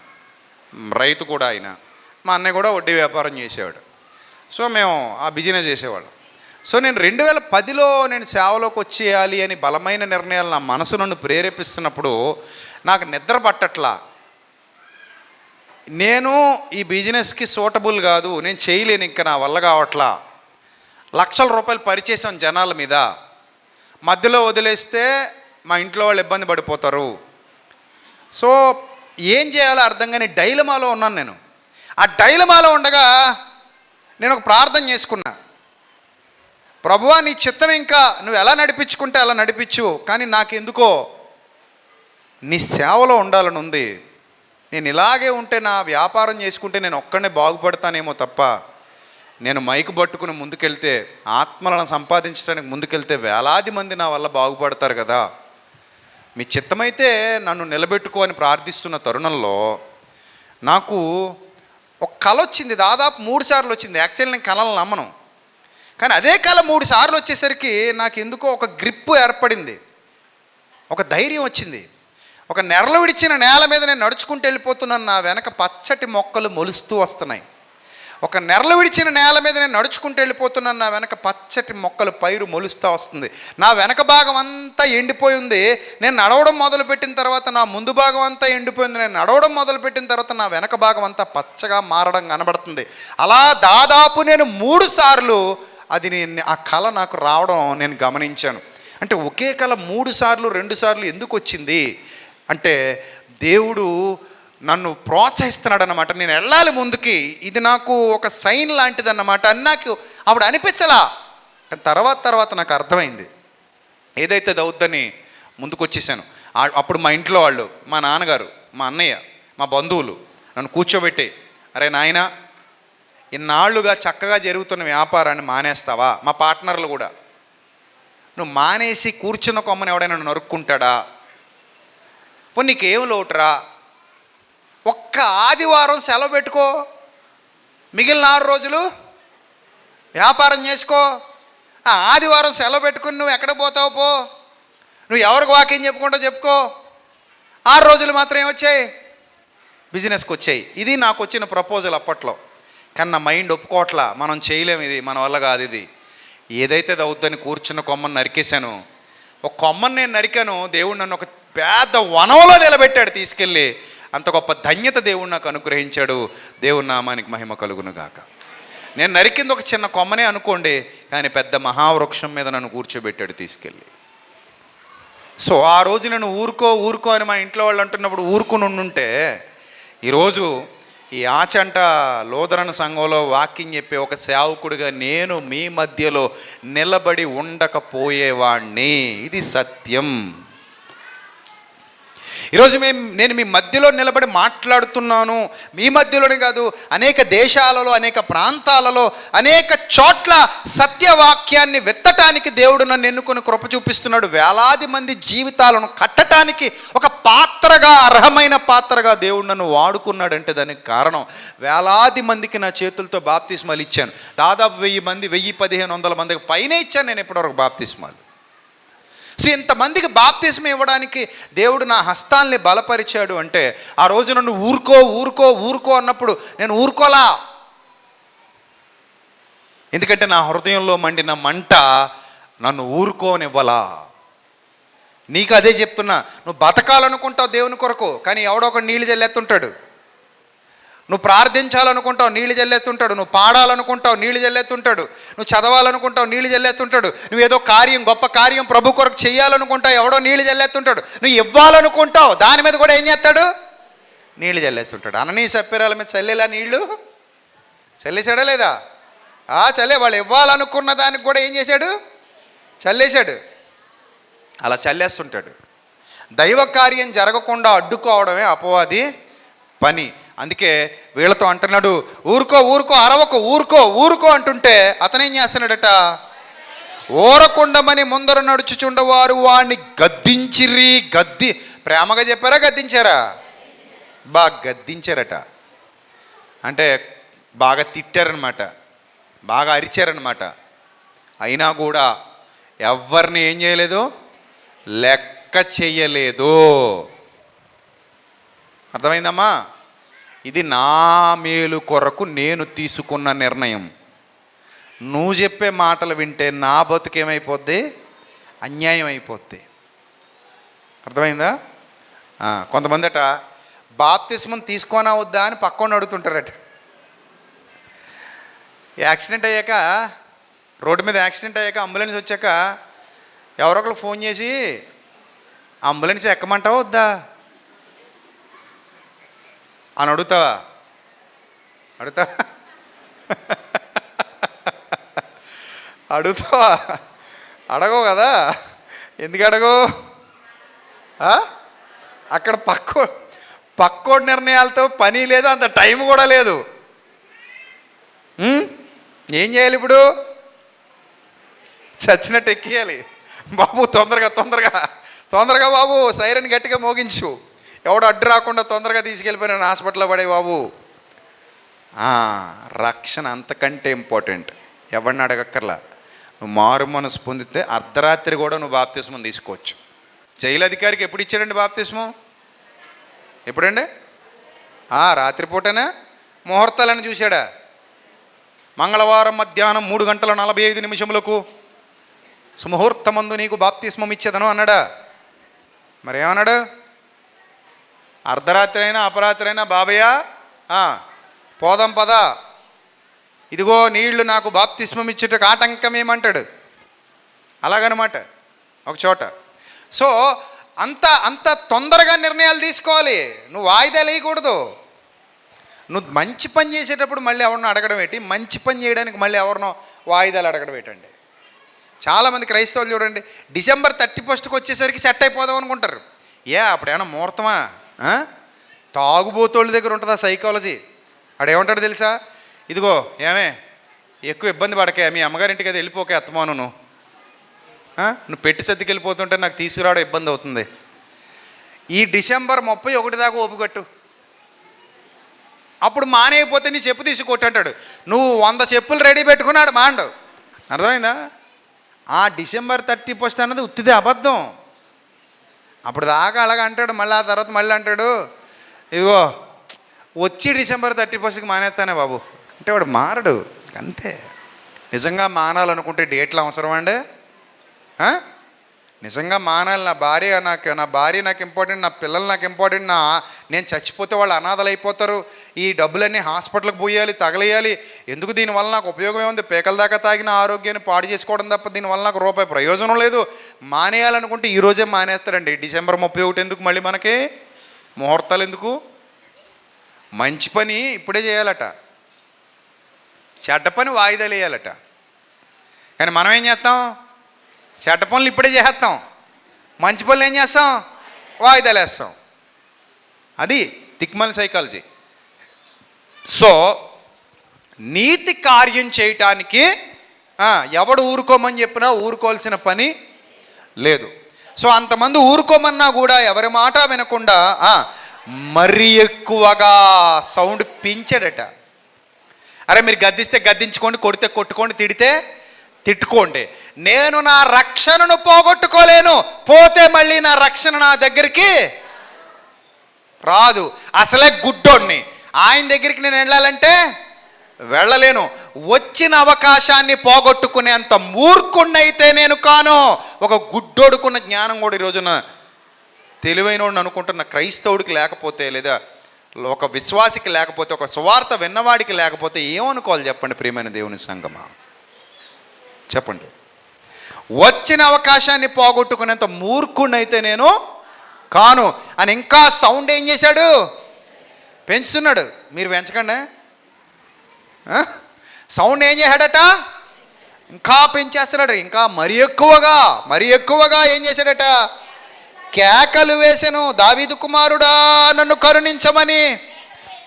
రైతు కూడా ఆయన. మా అన్నయ్య కూడా వడ్డీ వ్యాపారం చేసేవాడు. సో మేము ఆ బిజినెస్ చేసేవాళ్ళం. సో నేను 2010లో నేను సేవలోకి వచ్చేయాలి అని బలమైన నిర్ణయాలు నా మనసు నన్ను ప్రేరేపిస్తున్నప్పుడు నాకు నిద్ర పట్టట్లా. నేను ఈ బిజినెస్కి సూటబుల్ కాదు, నేను చేయలేను, ఇంకా నా వల్ల కావట్లా. లక్షల రూపాయలు పరిచేసాం జనాల మీద, మధ్యలో వదిలేస్తే మా ఇంట్లో వాళ్ళు ఇబ్బంది పడిపోతారు. సో ఏం చేయాలో అర్థం కాని డైలమాలో ఉన్నాను నేను. ఆ డైలమాలో ఉండగా నేను ఒక ప్రార్థన చేసుకున్నా. ప్రభువా, నీ చిత్తం, ఇంకా నువ్వు ఎలా నడిపించుకుంటే అలా నడిపించు, కానీ నాకెందుకో నీ సేవలో ఉండాలని ఉంది. నేను ఇలాగే ఉంటే, నా వ్యాపారం చేసుకుంటే నేను ఒక్కడనే బాగుపడతానేమో తప్ప, నేను మైకు పట్టుకుని ముందుకెళ్తే, ఆత్మలను సంపాదించడానికి ముందుకెళ్తే వేలాది మంది నా వల్ల బాగుపడతారు కదా. మీ చిత్తమైతే నన్ను నిలబెట్టుకో అని ప్రార్థిస్తున్న తరుణంలో నాకు ఒక కల వచ్చింది. దాదాపు 3 సార్లు వచ్చింది. యాక్చువల్లీ నేను కళలను నమ్మను, కానీ అదే కళ 3 సార్లు వచ్చేసరికి నాకు ఎందుకో ఒక గ్రిప్పు ఏర్పడింది, ఒక ధైర్యం వచ్చింది. ఒక నెరలు విడిచిన నేల మీద నేను నడుచుకుంటూ వెళ్ళిపోతున్నాను, నా వెనక పచ్చటి మొక్కలు మొలుస్తూ వస్తున్నాయి. ఒక నెరలు విడిచిన నేల మీద నేను నడుచుకుంటూ వెళ్ళిపోతున్నాను, నా వెనక పచ్చటి మొక్కలు పైరు మొలుస్తూ వస్తుంది. నా వెనక భాగం అంతా ఎండిపోయి ఉంది. నేను నడవడం మొదలుపెట్టిన తర్వాత నా ముందు భాగం అంతా ఎండిపోయింది. నేను నడవడం మొదలుపెట్టిన తర్వాత నా వెనక భాగం అంతా పచ్చగా మారడం కనబడుతుంది. అలా దాదాపు నేను 3 సార్లు ఆ కళ నాకు రావడం నేను గమనించాను. అంటే ఒకే కళ 3 సార్లు 2 సార్లు ఎందుకు వచ్చింది అంటే, దేవుడు నన్ను ప్రోత్సహిస్తున్నాడు అన్నమాట. నేను వెళ్ళాలి ముందుకి, ఇది నాకు ఒక సైన్ లాంటిది అన్నమాట అని నాకు అప్పుడు అనిపించలా. కానీ తర్వాత నాకు అర్థమైంది. ఏదైతే అవుద్దని ముందుకు వచ్చేసాను. అప్పుడు మా ఇంట్లో వాళ్ళు, మా నాన్నగారు, మా అన్నయ్య, మా బంధువులు నన్ను కూర్చోబెట్టి, అరే నాయనా, ఇన్నాళ్ళుగా చక్కగా జరుగుతున్న వ్యాపారాన్ని మానేస్తావా? మా పార్ట్నర్లు కూడా, నువ్వు మానేసి కూర్చున్న కొమ్మని ఎవడైనా నరుక్కుంటాడా? పోనీ నీకేం లోటురా? ఒక్క ఆదివారం సెలవు పెట్టుకో, మిగిలిన 6 రోజులు వ్యాపారం చేసుకో. ఆ ఆదివారం సెలవు పెట్టుకుని నువ్వు ఎక్కడ పోతావు పో, నువ్వు ఎవరికి వాకింగ్ చెప్పుకుంటావు చెప్పుకో. 6 రోజులు మాత్రం ఏమొచ్చాయి? బిజినెస్కి వచ్చాయి. ఇది నాకు వచ్చిన ప్రపోజల్ అప్పట్లో. కానీ నా మైండ్ ఒప్పుకోవట్లా, మనం చేయలేము, ఇది మన వల్ల కాదు. ఇది ఏదైతే అవుద్దని కూర్చున్న కొమ్మని నరికేశాను. ఒక కొమ్మని నేను నరికాను, దేవుడు నన్ను ఒక పెద్ద వనంలో నిలబెట్టాడు తీసుకెళ్ళి. అంత గొప్ప ధన్యత దేవుడు నాకు అనుగ్రహించాడు. దేవుని నామానికి మహిమ కలుగును గాక. నేను నరికింది ఒక చిన్న కొమ్మనే అనుకోండి, కానీ పెద్ద మహావృక్షం మీద నన్ను కూర్చోబెట్టాడు తీసుకెళ్ళి. సో ఆ రోజు నేను ఊరుకో అని మా ఇంట్లో వాళ్ళు అంటున్నప్పుడు ఊరుకుని ఉండుంటే, ఈరోజు ఈ ఆచంట లోదరణ సంఘంలో వాక్యం చెప్పే ఒక సేవకుడిగా నేను మీ మధ్యలో నిలబడి ఉండకపోయేవాణ్ణి. ఇది సత్యం. ఈరోజు నేను మీ మధ్యలో నిలబడి మాట్లాడుతున్నాను. మీ మధ్యలోనే కాదు, అనేక దేశాలలో, అనేక ప్రాంతాలలో, అనేక చోట్ల సత్యవాక్యాన్ని విత్తటానికి దేవుడు నన్ను ఎన్నుకొని కృప చూపిస్తున్నాడు. వేలాది మంది జీవితాలను కట్టడానికి ఒక పాత్రగా, అర్హమైన పాత్రగా దేవుడు నన్ను వాడుకున్నాడంటే దానికి కారణం, వేలాది మందికి నా చేతులతో బాప్తిస్మాలు ఇచ్చాను. దాదాపు 1000 మంది, 1000-1500 మందికి పైనే ఇచ్చాను నేను ఇప్పటివరకు బాప్తిస్మాలు. సో ఇంతమందికి బాప్తిస్మం ఇవ్వడానికి దేవుడు నా హస్తాల్ని బలపరిచాడు అంటే, ఆ రోజు నన్ను ఊరుకో అన్నప్పుడు నేను ఊరుకోలా. ఎందుకంటే నా హృదయంలో మండిన మంట నన్ను ఊరుకోనివ్వలా. నీకు అదే చెప్తున్నా, నువ్వు బతకాలనుకుంటావు దేవుని కొరకు, కానీ ఎవడో ఒక నీళ్ళు జల్లేస్తుంటాడు. నువ్వు ప్రార్థించాలనుకుంటావు, నీళ్ళు జల్లేస్తుంటాడు. నువ్వు పాడాలనుకుంటావు, నీళ్ళు జల్లేస్తుంటాడు. నువ్వు చదవాలనుకుంటావు, నీళ్ళు జల్లేస్తుంటాడు. నువ్వు ఏదో గొప్ప కార్యం ప్రభు కొరకు చేయాలనుకుంటావు, ఎవడో నీళ్ళు జల్లేస్తుంటాడు. నువ్వు ఇవ్వాలనుకుంటావు, దాని మీద కూడా ఏం చేస్తాడు? నీళ్ళు జల్లేస్తుంటాడు. అననీయ సప్పిరాల మీద చల్లేలా నీళ్ళు చల్లేశాడా లేదా? చల్లే. వాళ్ళు ఇవ్వాలనుకున్న దానికి కూడా ఏం చేశాడు? చల్లేశాడు. అలా చల్లేస్తుంటాడు. దైవ కార్యం జరగకుండా అడ్డుకోవడమే అపవాది పని. అందుకే వీళ్ళతో అంటున్నాడు, ఊరుకో ఊరుకో అరవకు, ఊరుకో ఊరుకో అంటుంటే అతనేం చేస్తున్నాడట, ఊరకుండమని ముందర నడుచుచుండవారు వాడిని గద్దించిర్రి. ప్రేమగా చెప్పారా గద్దించారా? బాగా గద్దించారట. అంటే బాగా తిట్టారనమాట, బాగా అరిచారనమాట. అయినా కూడా ఎవరిని ఏం చేయలేదు, లెక్క చెయ్యలేదు. అర్థమైందమ్మా? ఇది నా మేలు కొరకు నేను తీసుకున్న నిర్ణయం. నువ్వు చెప్పే మాటలు వింటే నా బతుకేమైపోద్ది, అన్యాయం అయిపోద్ది. అర్థమైందా? కొంతమంది అట బాప్తిస్మం తీసుకోనా వద్దా అని పక్కన అడుగుతుంటారట. యాక్సిడెంట్ అయ్యాక, రోడ్డు మీద యాక్సిడెంట్ అయ్యాక అంబులెన్స్ వచ్చాక ఎవరొకరు ఫోన్ చేసి అంబులెన్స్ ఎక్కమంటావా వద్దా అని అడుగుతావా? అడుగుతావా? అడగవు కదా. ఎందుకు అడగవు? అక్కడ పక్కోడి నిర్ణయాలతో పని లేదు, అంత టైం కూడా లేదు. ఏం చేయాలి ఇప్పుడు? చచ్చినట్టు ఎక్కియాలి. బాబు తొందరగా తొందరగా తొందరగా బాబు, సైరన్ గట్టిగా మోగించు, ఎవడు అడ్డు రాకుండా తొందరగా తీసుకెళ్ళిపోయిన హాస్పిటల్లో పడే బాబు. రక్షణ అంతకంటే ఇంపార్టెంట్. ఎవరిని అడగక్కర్లా. నువ్వు మారు మనసు పొందితే అర్ధరాత్రి కూడా నువ్వు బాప్తిస్మం తీసుకోవచ్చు. జైలు అధికారికి ఎప్పుడు ఇచ్చాడండి బాప్తిస్మం? ఎప్పుడండి? రాత్రిపూటనే ముహూర్తాలను చూశాడా? మంగళవారం మధ్యాహ్నం 3:45 సుముహూర్తమందు నీకు బాప్తిస్మం ఇచ్చేదను అన్నాడా? మరి ఏమన్నాడు? అర్ధరాత్రి అయినా అపరాత్రి అయినా బాబయ్య పోదాం పదా, ఇదిగో నీళ్లు నాకు బాప్తిస్మం ఇచ్చేటకు ఆటంకం ఏమంటాడు. అలాగనమాట ఒక చోట. సో అంత తొందరగా నిర్ణయాలు తీసుకోవాలి. నువ్వు వాయిదాలు వేయకూడదు. నువ్వు మంచి పని చేసేటప్పుడు మళ్ళీ ఎవరినో అడగడం ఏంటి, మంచి పని చేయడానికి మళ్ళీ ఎవరినో వాయిదాలు అడగడం ఏంటండి. చాలామంది క్రైస్తవులు చూడండి, December 31st వచ్చేసరికి సెట్ అయిపోదాం అనుకుంటారు. అప్పుడేమన్నా ముహూర్తమా? తాగుబోతోళ్ళ దగ్గర ఉంటుందా సైకాలజీ? ఆడేమంటాడు తెలుసా, ఇదిగో ఏమే ఎక్కువ ఇబ్బంది పడకే, మీ అమ్మగారింటికి అది వెళ్ళిపోకే అత్తమాను, నువ్వు పెట్టి సర్దికి వెళ్ళిపోతుంటే నాకు తీసుకురావడం ఇబ్బంది అవుతుంది. ఈ December 31 దాకా ఓపికట్టు, అప్పుడు మానేయకపోతే నీ చెప్పు తీసి కొట్టంటాడు. నువ్వు 100 చెప్పులు రెడీ పెట్టుకున్నాడు మాండు. అర్థమైందా? ఆ December 31st అన్నది ఉత్తిదే అబద్ధం. అప్పుడు దాకా అలాగ అంటాడు, మళ్ళీ ఆ తర్వాత మళ్ళీ అంటాడు, ఇదిగో వచ్చి December 31st మానేస్తానే బాబు అంటే వాడు మారడు. అంతే. నిజంగా మానాలనుకుంటే డేట్లు అవసరం అండి. నిజంగా మానాలి. నా భార్య నాకు ఇంపార్టెంట్, నా పిల్లలు నాకు ఇంపార్టెంట్, నేను చచ్చిపోతే వాళ్ళు అనాథలు అయిపోతారు, ఈ డబ్బులన్నీ హాస్పిటల్కి పోయాలి, తగలేయాలి, ఎందుకు దీనివల్ల నాకు ఉపయోగం ఏముంది, పేకల దాకా తాగిన ఆరోగ్యాన్ని పాడు చేసుకోవడం తప్ప దీనివల్ల నాకు రూపాయి ప్రయోజనం లేదు, మానేయాలనుకుంటే ఈరోజే మానేస్తారండి. December 31 ఎందుకు మళ్ళీ మనకి ముహూర్తాలు ఎందుకు? మంచి పని ఇప్పుడే చేయాలట, చెడ్డ పని వాయిదాలు వేయాలట. కానీ మనం ఏం చేస్తాం? చెడ్డ పనులు ఇప్పుడే చేస్తాం, మంచి పనులు ఏం చేస్తాం? వాయిదాలు వేస్తాం. అది దిక్మల సైకాలజీ. సో నీతి కార్యం చేయటానికి ఎవడు ఊరుకోమని చెప్పినా ఊరుకోవాల్సిన పని లేదు. సో అంతమంది ఊరుకోమన్నా కూడా ఎవరి మాట వినకుండా మరీ ఎక్కువగా సౌండ్ పెంచాడట. అరే మీరు గద్దిస్తే గద్దించుకోండి, కొడితే కొట్టుకోండి, తిడితే తిట్టుకోండి, నేను నా రక్షణను పోగొట్టుకోలేను, పోతే మళ్ళీ నా రక్షణ నా దగ్గరికి రాదు. అసలే గుడ్డోడిని, ఆయన దగ్గరికి నేను వెళ్ళాలంటే వెళ్ళలేను. వచ్చిన అవకాశాన్ని పోగొట్టుకునేంత మూర్ఖుణ్ణైతే నేను కాను. ఒక గుడ్డోడుకున్న జ్ఞానం కూడా ఈ రోజున తెలివైనోడిని అనుకుంటున్న క్రైస్తవుడికి లేకపోతే, లేదా ఒక విశ్వాసికి లేకపోతే, ఒక సువార్త విన్నవాడికి లేకపోతే ఏమనుకోవాలి చెప్పండి ప్రియమైన దేవుని సంగమా? చెప్పండి. వచ్చిన అవకాశాన్ని పోగొట్టుకునేంత మూర్ఖుణ్ణైతే నేను కాను అని ఇంకా సౌండ్ ఏం చేశాడు? పెంచుతున్నాడు. మీరు పెంచకండి. సౌండ్ ఏం చేశాడట? ఇంకా పెంచేస్తున్నాడు. ఇంకా మరీ ఎక్కువగా ఏం చేశాడట? కేకలు వేసెను, దావీదు కుమారుడా నన్ను కరుణించమని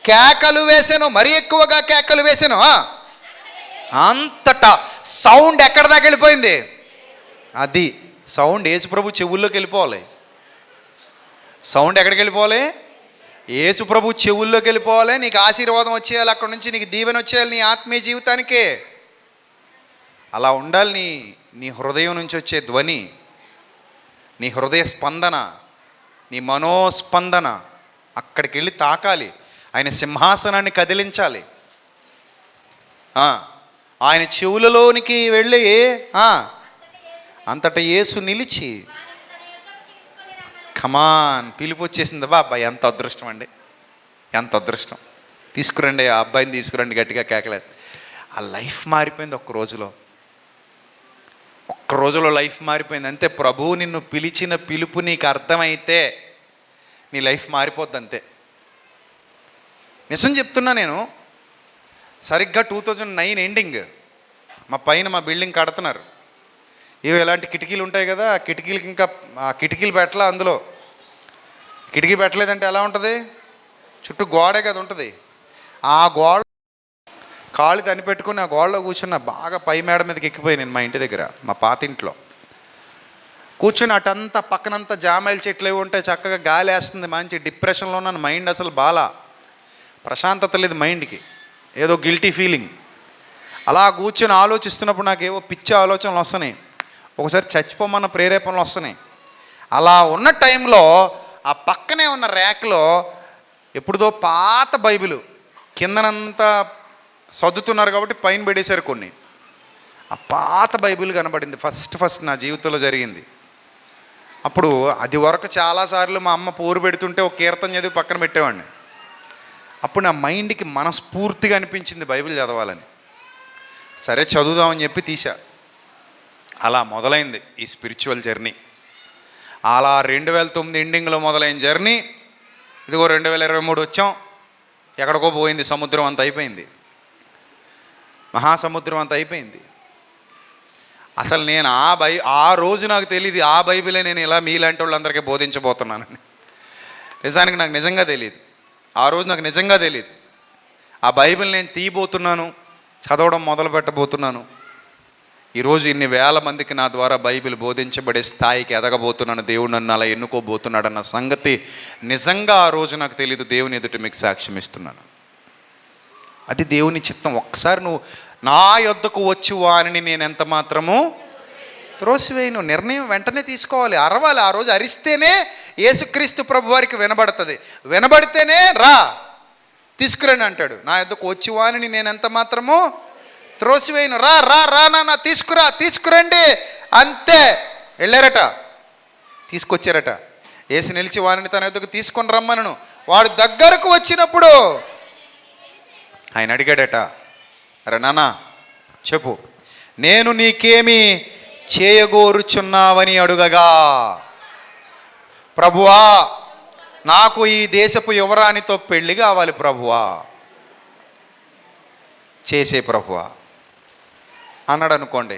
కేకలు వేసాను, మరీ ఎక్కువగా కేకలు వేసాను. అంతటా సౌండ్ ఎక్కడ దాకా వెళ్ళిపోయింది? అది సౌండ్ యేసుప్రభు చెవుల్లోకి వెళ్ళిపోవాలి. సౌండ్ ఎక్కడికి వెళ్ళిపోవాలి? యేసుప్రభు చెవుల్లోకి వెళ్ళిపోవాలి. నీకు ఆశీర్వాదం వచ్చేయాలి, అక్కడ నుంచి నీకు దీవెన వచ్చేయాలి నీ ఆత్మీయ జీవితానికి. అలా ఉండాలి నీ హృదయం నుంచి వచ్చే ధ్వని, నీ హృదయ స్పందన, నీ మనోస్పందన అక్కడికి వెళ్ళి తాకాలి. ఆయన సింహాసనాన్ని కదిలించాలి. ఆయన చెవులలోనికి వెళ్ళి అంతటా యేసు నిలిచి, కమాన్, పిలుపు వచ్చేసింది. బాబా ఎంత అదృష్టం అండి, ఎంత అదృష్టం. తీసుకురండి ఆ అబ్బాయిని, తీసుకురండి, గట్టిగా కేకలేదు. ఆ లైఫ్ మారిపోయింది ఒక్క రోజులో లైఫ్ మారిపోయింది అంతే. ప్రభువు నిన్ను పిలిచిన పిలుపు నీకు అర్థమైతే నీ లైఫ్ మారిపోద్ది అంతే. నిజం చెప్తున్నా నేను. సరిగ్గా 2009 ఎండింగ్ మా బిల్డింగ్ కడుతున్నారు. ఇవి ఎలాంటి కిటికీలు ఉంటాయి కదా, ఆ కిటికీలకి ఇంకా కిటికీలు పెట్టలా. అందులో కిటికీ పెట్టలేదంటే ఎలా ఉంటుంది? చుట్టూ గోడే కదా ఉంటుంది. ఆ గోడ కాళ్ళు తనిపెట్టుకుని ఆ గోడలో కూర్చున్న, బాగా పై మేడ మీదకి ఎక్కిపోయి నేను మా ఇంటి దగ్గర, మా పాతింట్లో కూర్చొని అటంతా పక్కనంతా జామాయిల చెట్లు ఏవి ఉంటాయి, చక్కగా గాలి వేస్తుంది, మంచి డిప్రెషన్లో ఉన్నాను. మైండ్ అసలు బాగా ప్రశాంతత లేదు మైండ్కి, ఏదో గిల్టీ ఫీలింగ్. అలా కూర్చొని ఆలోచిస్తున్నప్పుడు నాకేవో పిచ్చి ఆలోచనలు వస్తున్నాయి, ఒకసారి చచ్చిపోమన్న ప్రేరేపణలు వస్తున్నాయి. అలా ఉన్న టైంలో ఆ పక్కనే ఉన్న ర్యాక్లో ఎప్పుడుదో పాత బైబిల్ కిందనంతా సర్దుతున్నారు కాబట్టి పైన పెడేశారు కొన్ని. ఆ పాత బైబిల్ కనబడింది. ఫస్ట్ నా జీవితంలో జరిగింది. అప్పుడు అది వరకు చాలాసార్లు మా అమ్మ పోరు పెడుతుంటే ఒక కీర్తన చదివి పక్కన పెట్టేవాడిని. అప్పుడు నా మైండ్కి మనస్ఫూర్తిగా అనిపించింది బైబిల్ చదవాలని. సరే చదువుదామని చెప్పి తీసా. అలా మొదలైంది ఈ స్పిరిచువల్ జర్నీ. అలా 2009 ఎండింగ్లో మొదలైన జర్నీ ఇదిగో 2023 వచ్చాం. ఎక్కడికో పోయింది, సముద్రం అంత అయిపోయింది, మహాసముద్రం అంత అయిపోయింది. అసలు నేను ఆ రోజు నాకు తెలియదు ఆ బైబిలే నేను ఇలా మీలాంటి వాళ్ళందరికీ బోధించబోతున్నానని. నిజానికి నాకు నిజంగా తెలియదు. ఆ రోజు నాకు నిజంగా తెలియదు. ఆ బైబిల్ నేను తీయబోతున్నాను, చదవడం మొదలు పెట్టబోతున్నాను. ఈరోజు ఇన్ని వేల మందికి నా ద్వారా బైబిల్ బోధించబడే స్థాయికి ఎదగబోతున్నాను. దేవుడు నన్ను అలా ఎన్నుకోబోతున్నాడన్న సంగతి నిజంగా ఆ రోజు నాకు తెలియదు. దేవుని ఎదుట మీకు సాక్ష్యం ఇస్తున్నాను. అది దేవుని చిత్తం. ఒక్కసారి నువ్వు నా యొద్దకు వచ్చి వారిని నేను ఎంత మాత్రము త్రోసివేయను. నిర్ణయం వెంటనే తీసుకోవాలి, అరవాలి. ఆ రోజు అరిస్తేనే యేసుక్రీస్తు ప్రభు వారికి వినబడుతుంది. వినబడితేనే రా తీసుకురండి అంటాడు. నా యొద్దకు వచ్చి వారిని నేను ఎంత మాత్రము త్రోసివేయను. రా రా రా నాన్న, తీసుకురండి అంతే. వెళ్ళారట, తీసుకొచ్చారట. యేసు నిలిచి వారిని తన యొద్దకు తీసుకొని రమ్మనను. వాడు దగ్గరకు వచ్చినప్పుడు ఆయన అడిగాడట, అరే నాన్న చెప్పు, నేను నీకేమి చేయగోరుచున్నావని అడుగగా, ప్రభువా నాకు ఈ దేశపు యువరానితో పెళ్ళి కావాలి ప్రభువా, చేసే ప్రభువా అన్నాడు అనుకోండి.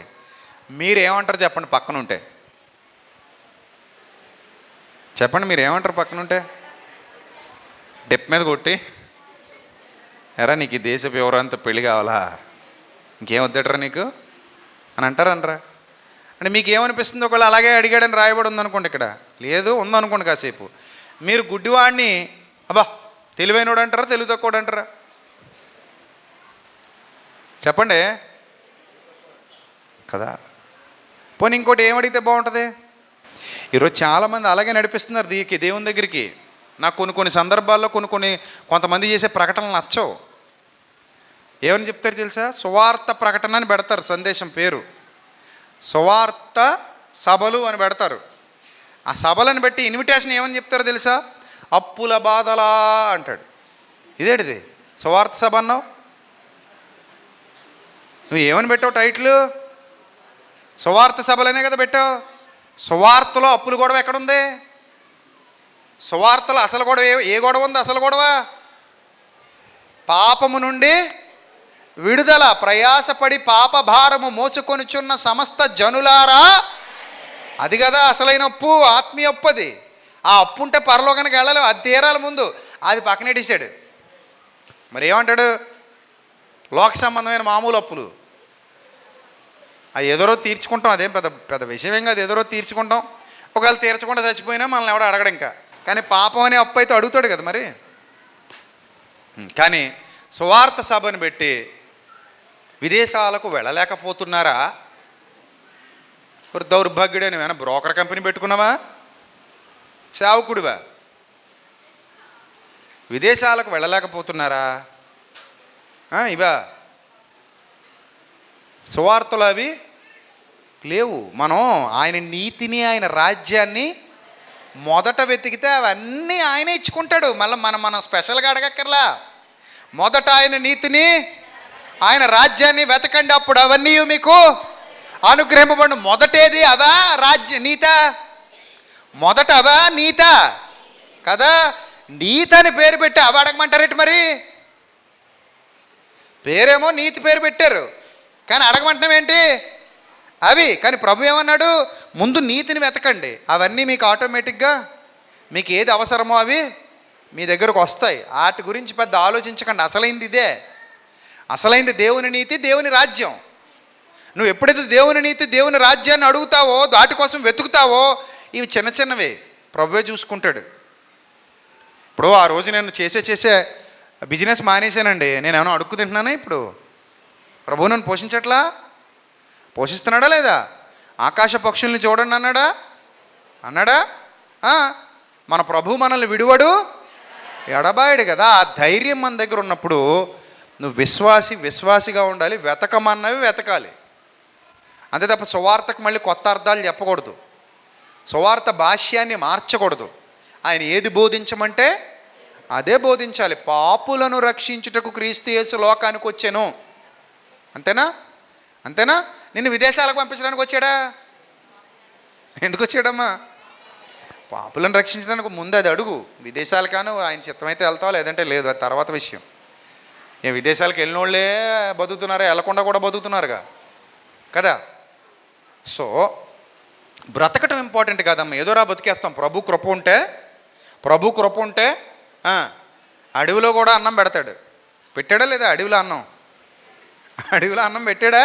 మీరేమంటారు చెప్పండి? పక్కనుంటే చెప్పండి, మీరేమంటారు? పక్కనుంటే డెప్ మీద కొట్టి, ఎరా నీకు ఈ దేశపు ఎవరంతా పెళ్ళి కావాలా, ఇంకేం వద్దటరా నీకు అని అంటారనరా? అంటే మీకు ఏమనిపిస్తుంది? ఒకవేళ అలాగే అడిగాడని రాయబడి ఉందనుకోండి, ఇక్కడ లేదు ఉందనుకోండి, కాసేపు మీరు గుడ్డివాడిని అబ్బా తెలివైనోడు అంటారా, తెలివి తక్కువడు అంటారా? చెప్పండి కదా. పోనీ ఇంకోటి ఏమడిగితే బాగుంటుంది? ఈరోజు చాలామంది అలాగే నడిపిస్తున్నారు దేవుని దగ్గరికి. నాకు కొన్ని సందర్భాల్లో కొంతమంది చేసే ప్రకటనలు నచ్చవు. ఏమని చెప్తారు తెలుసా? సువార్త ప్రకటన అని పెడతారు, సందేశం పేరు సువార్త సభలు అని పెడతారు. ఆ సభలను బట్టి ఇన్విటేషన్ ఏమని చెప్తారో తెలుసా? అప్పుల బాధలా అంటాడు. ఇదేంటిది సువార్త సభ అన్నావు? నువ్వు ఏమని పెట్టావు టైటిల్? సువార్త సభలనే కదా పెట్టావు. సువార్తలో అప్పుల గొడవ ఎక్కడుంది? సువార్తలో అసలు గొడవ ఏ గొడవ ఉంది? అసలు గొడవ పాపము నుండి విడుదల, ప్రయాసపడి పాప భారము మోసుకొనిచున్న సమస్త జనులారా, అది కదా అసలైన అప్పు, ఆత్మీయ అప్పు. అది ఆ అప్పు ఉంటే పరలోకానికి వెళ్ళలేవు, అది తీరాలి ముందు. అది పక్కనెట్టేశాడు. మరి ఏమంటాడు? లోక సంబంధమైన మామూలు అప్పులు అవి ఎదరో తీర్చుకుంటాం, అదేం పెద్ద పెద్ద విషయం కాదు, ఎదరో తీర్చుకుంటాం. ఒకవేళ తీర్చకుండా చచ్చిపోయినా మనల్ని ఎవడో అడగడు ఇంకా. కానీ పాపం అనే అప్పు అయితే అడుగుతాడు కదా మరి. కానీ సువార్త సభను పెట్టి విదేశాలకు వెళ్ళలేకపోతున్నారా? ఒక దౌర్భాగ్యుడే. నువ్వేనా బ్రోకర్ కంపెనీ పెట్టుకున్నావా? సేవకుడివా? విదేశాలకు వెళ్ళలేకపోతున్నారా? ఇవా సువార్తలు అవి లేవు. మనం ఆయన నీతిని, ఆయన రాజ్యాన్ని మొదట వెతికితే అవన్నీ ఆయన ఇచ్చుకుంటాడు. మళ్ళీ మనం స్పెషల్గా అడగక్కర్లా. మొదట ఆయన నీతిని, ఆయన రాజ్యాన్ని వెతకండి, అప్పుడు అవన్నీ మీకు అనుగ్రహింపబడి. మొదటేది అవా నీత? మొదట అవా నీత కదా? నీతి అని పేరు పెట్టి అవి అడగమంటారేంటి మరి? పేరేమో నీతి పేరు పెట్టారు, కానీ అడగమంటాం ఏంటి అవి? కానీ ప్రభు ఏమన్నాడు? ముందు నీతిని వెతకండి, అవన్నీ మీకు ఆటోమేటిక్గా మీకు ఏది అవసరమో అవి మీ దగ్గరకు వస్తాయి. వాటి గురించి పెద్ద ఆలోచించకండి. అసలైంది ఇదే. అసలైంది దేవుని నీతి, దేవుని రాజ్యం. నువ్వు ఎప్పుడైతే దేవుని నీతి, దేవుని రాజ్యాన్ని అడుగుతావో, వాటి కోసం వెతుకుతావో, ఇవి చిన్న చిన్నవి ప్రభువే చూసుకుంటాడు. ఇప్పుడు ఆ రోజు నేను చేసే బిజినెస్ మానేశానండి. నేను ఏమైనా అడుక్కు తింటున్నానా? ఇప్పుడు ప్రభువు నన్ను పోషించట్లా? పోషిస్తున్నాడా లేదా? ఆకాశ పక్షుల్ని చూడండి అన్నాడా? మన ప్రభు మనల్ని విడువడు, ఎడబాయడు కదా. ఆ ధైర్యం మన దగ్గర ఉన్నప్పుడు నువ్వు విశ్వాసిగా ఉండాలి. వెతకమన్నవి వెతకాలి అంతే తప్ప సువార్తకు మళ్ళీ కొత్త అర్థాలు చెప్పకూడదు. సువార్త భాష్యాన్ని మార్చకూడదు. ఆయన ఏది బోధించమంటే అదే బోధించాలి. పాపులను రక్షించుటకు క్రీస్తు యేసు లోకానికి వచ్చాను. అంతేనా? నిన్ను విదేశాలకు పంపించడానికి వచ్చాడా? ఎందుకు వచ్చాడమ్మా? పాపులను రక్షించడానికి. ముందు అది అడుగు. విదేశాలకాను ఆయన చిత్తమైతే వెళ్తావా, లేదంటే లేదు, అది తర్వాత విషయం. విదేశాలకు వెళ్ళిన వాళ్ళే బతుకుతున్నారా? వెళ్ళకుండా కూడా బతుకుతున్నారుగా కదా. సో బ్రతకటం ఇంపార్టెంట్ కాదమ్మా. ఏదోరా బతికేస్తాం. ప్రభు కృప ఉంటే అడవిలో కూడా అన్నం పెడతాడు. పెట్టాడా లేదా? అడవిలో అన్నం పెట్టాడా?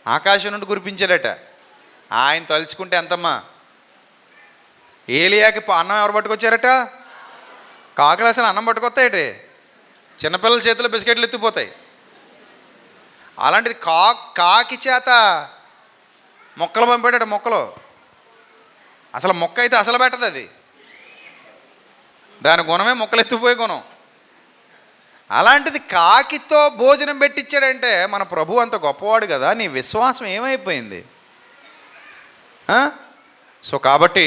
ఆకాశం నుండి కురిపించాడట. ఆయన తలుచుకుంటే ఎంతమ్మా. ఏలియాకి అన్నం ఎవరు పట్టుకొచ్చారట? కాకులు. అసలు అన్నం పట్టుకొస్తాయటి. చిన్నపిల్లల చేతిలో బిస్కెట్లు ఎత్తిపోతాయి. అలాంటిది కాకి చేత మొక్కలు పంపాడట. మొక్కలు అసలు మొక్క అయితే అసలు పెట్టదు అది. దాని గుణమే మొక్కలు ఎత్తిపోయే గుణం. అలాంటిది కాకితో భోజనం పెట్టించాడంటే మన ప్రభు అంత గొప్పవాడు కదా. నీ విశ్వాసం ఏమైపోయింది? సో కాబట్టి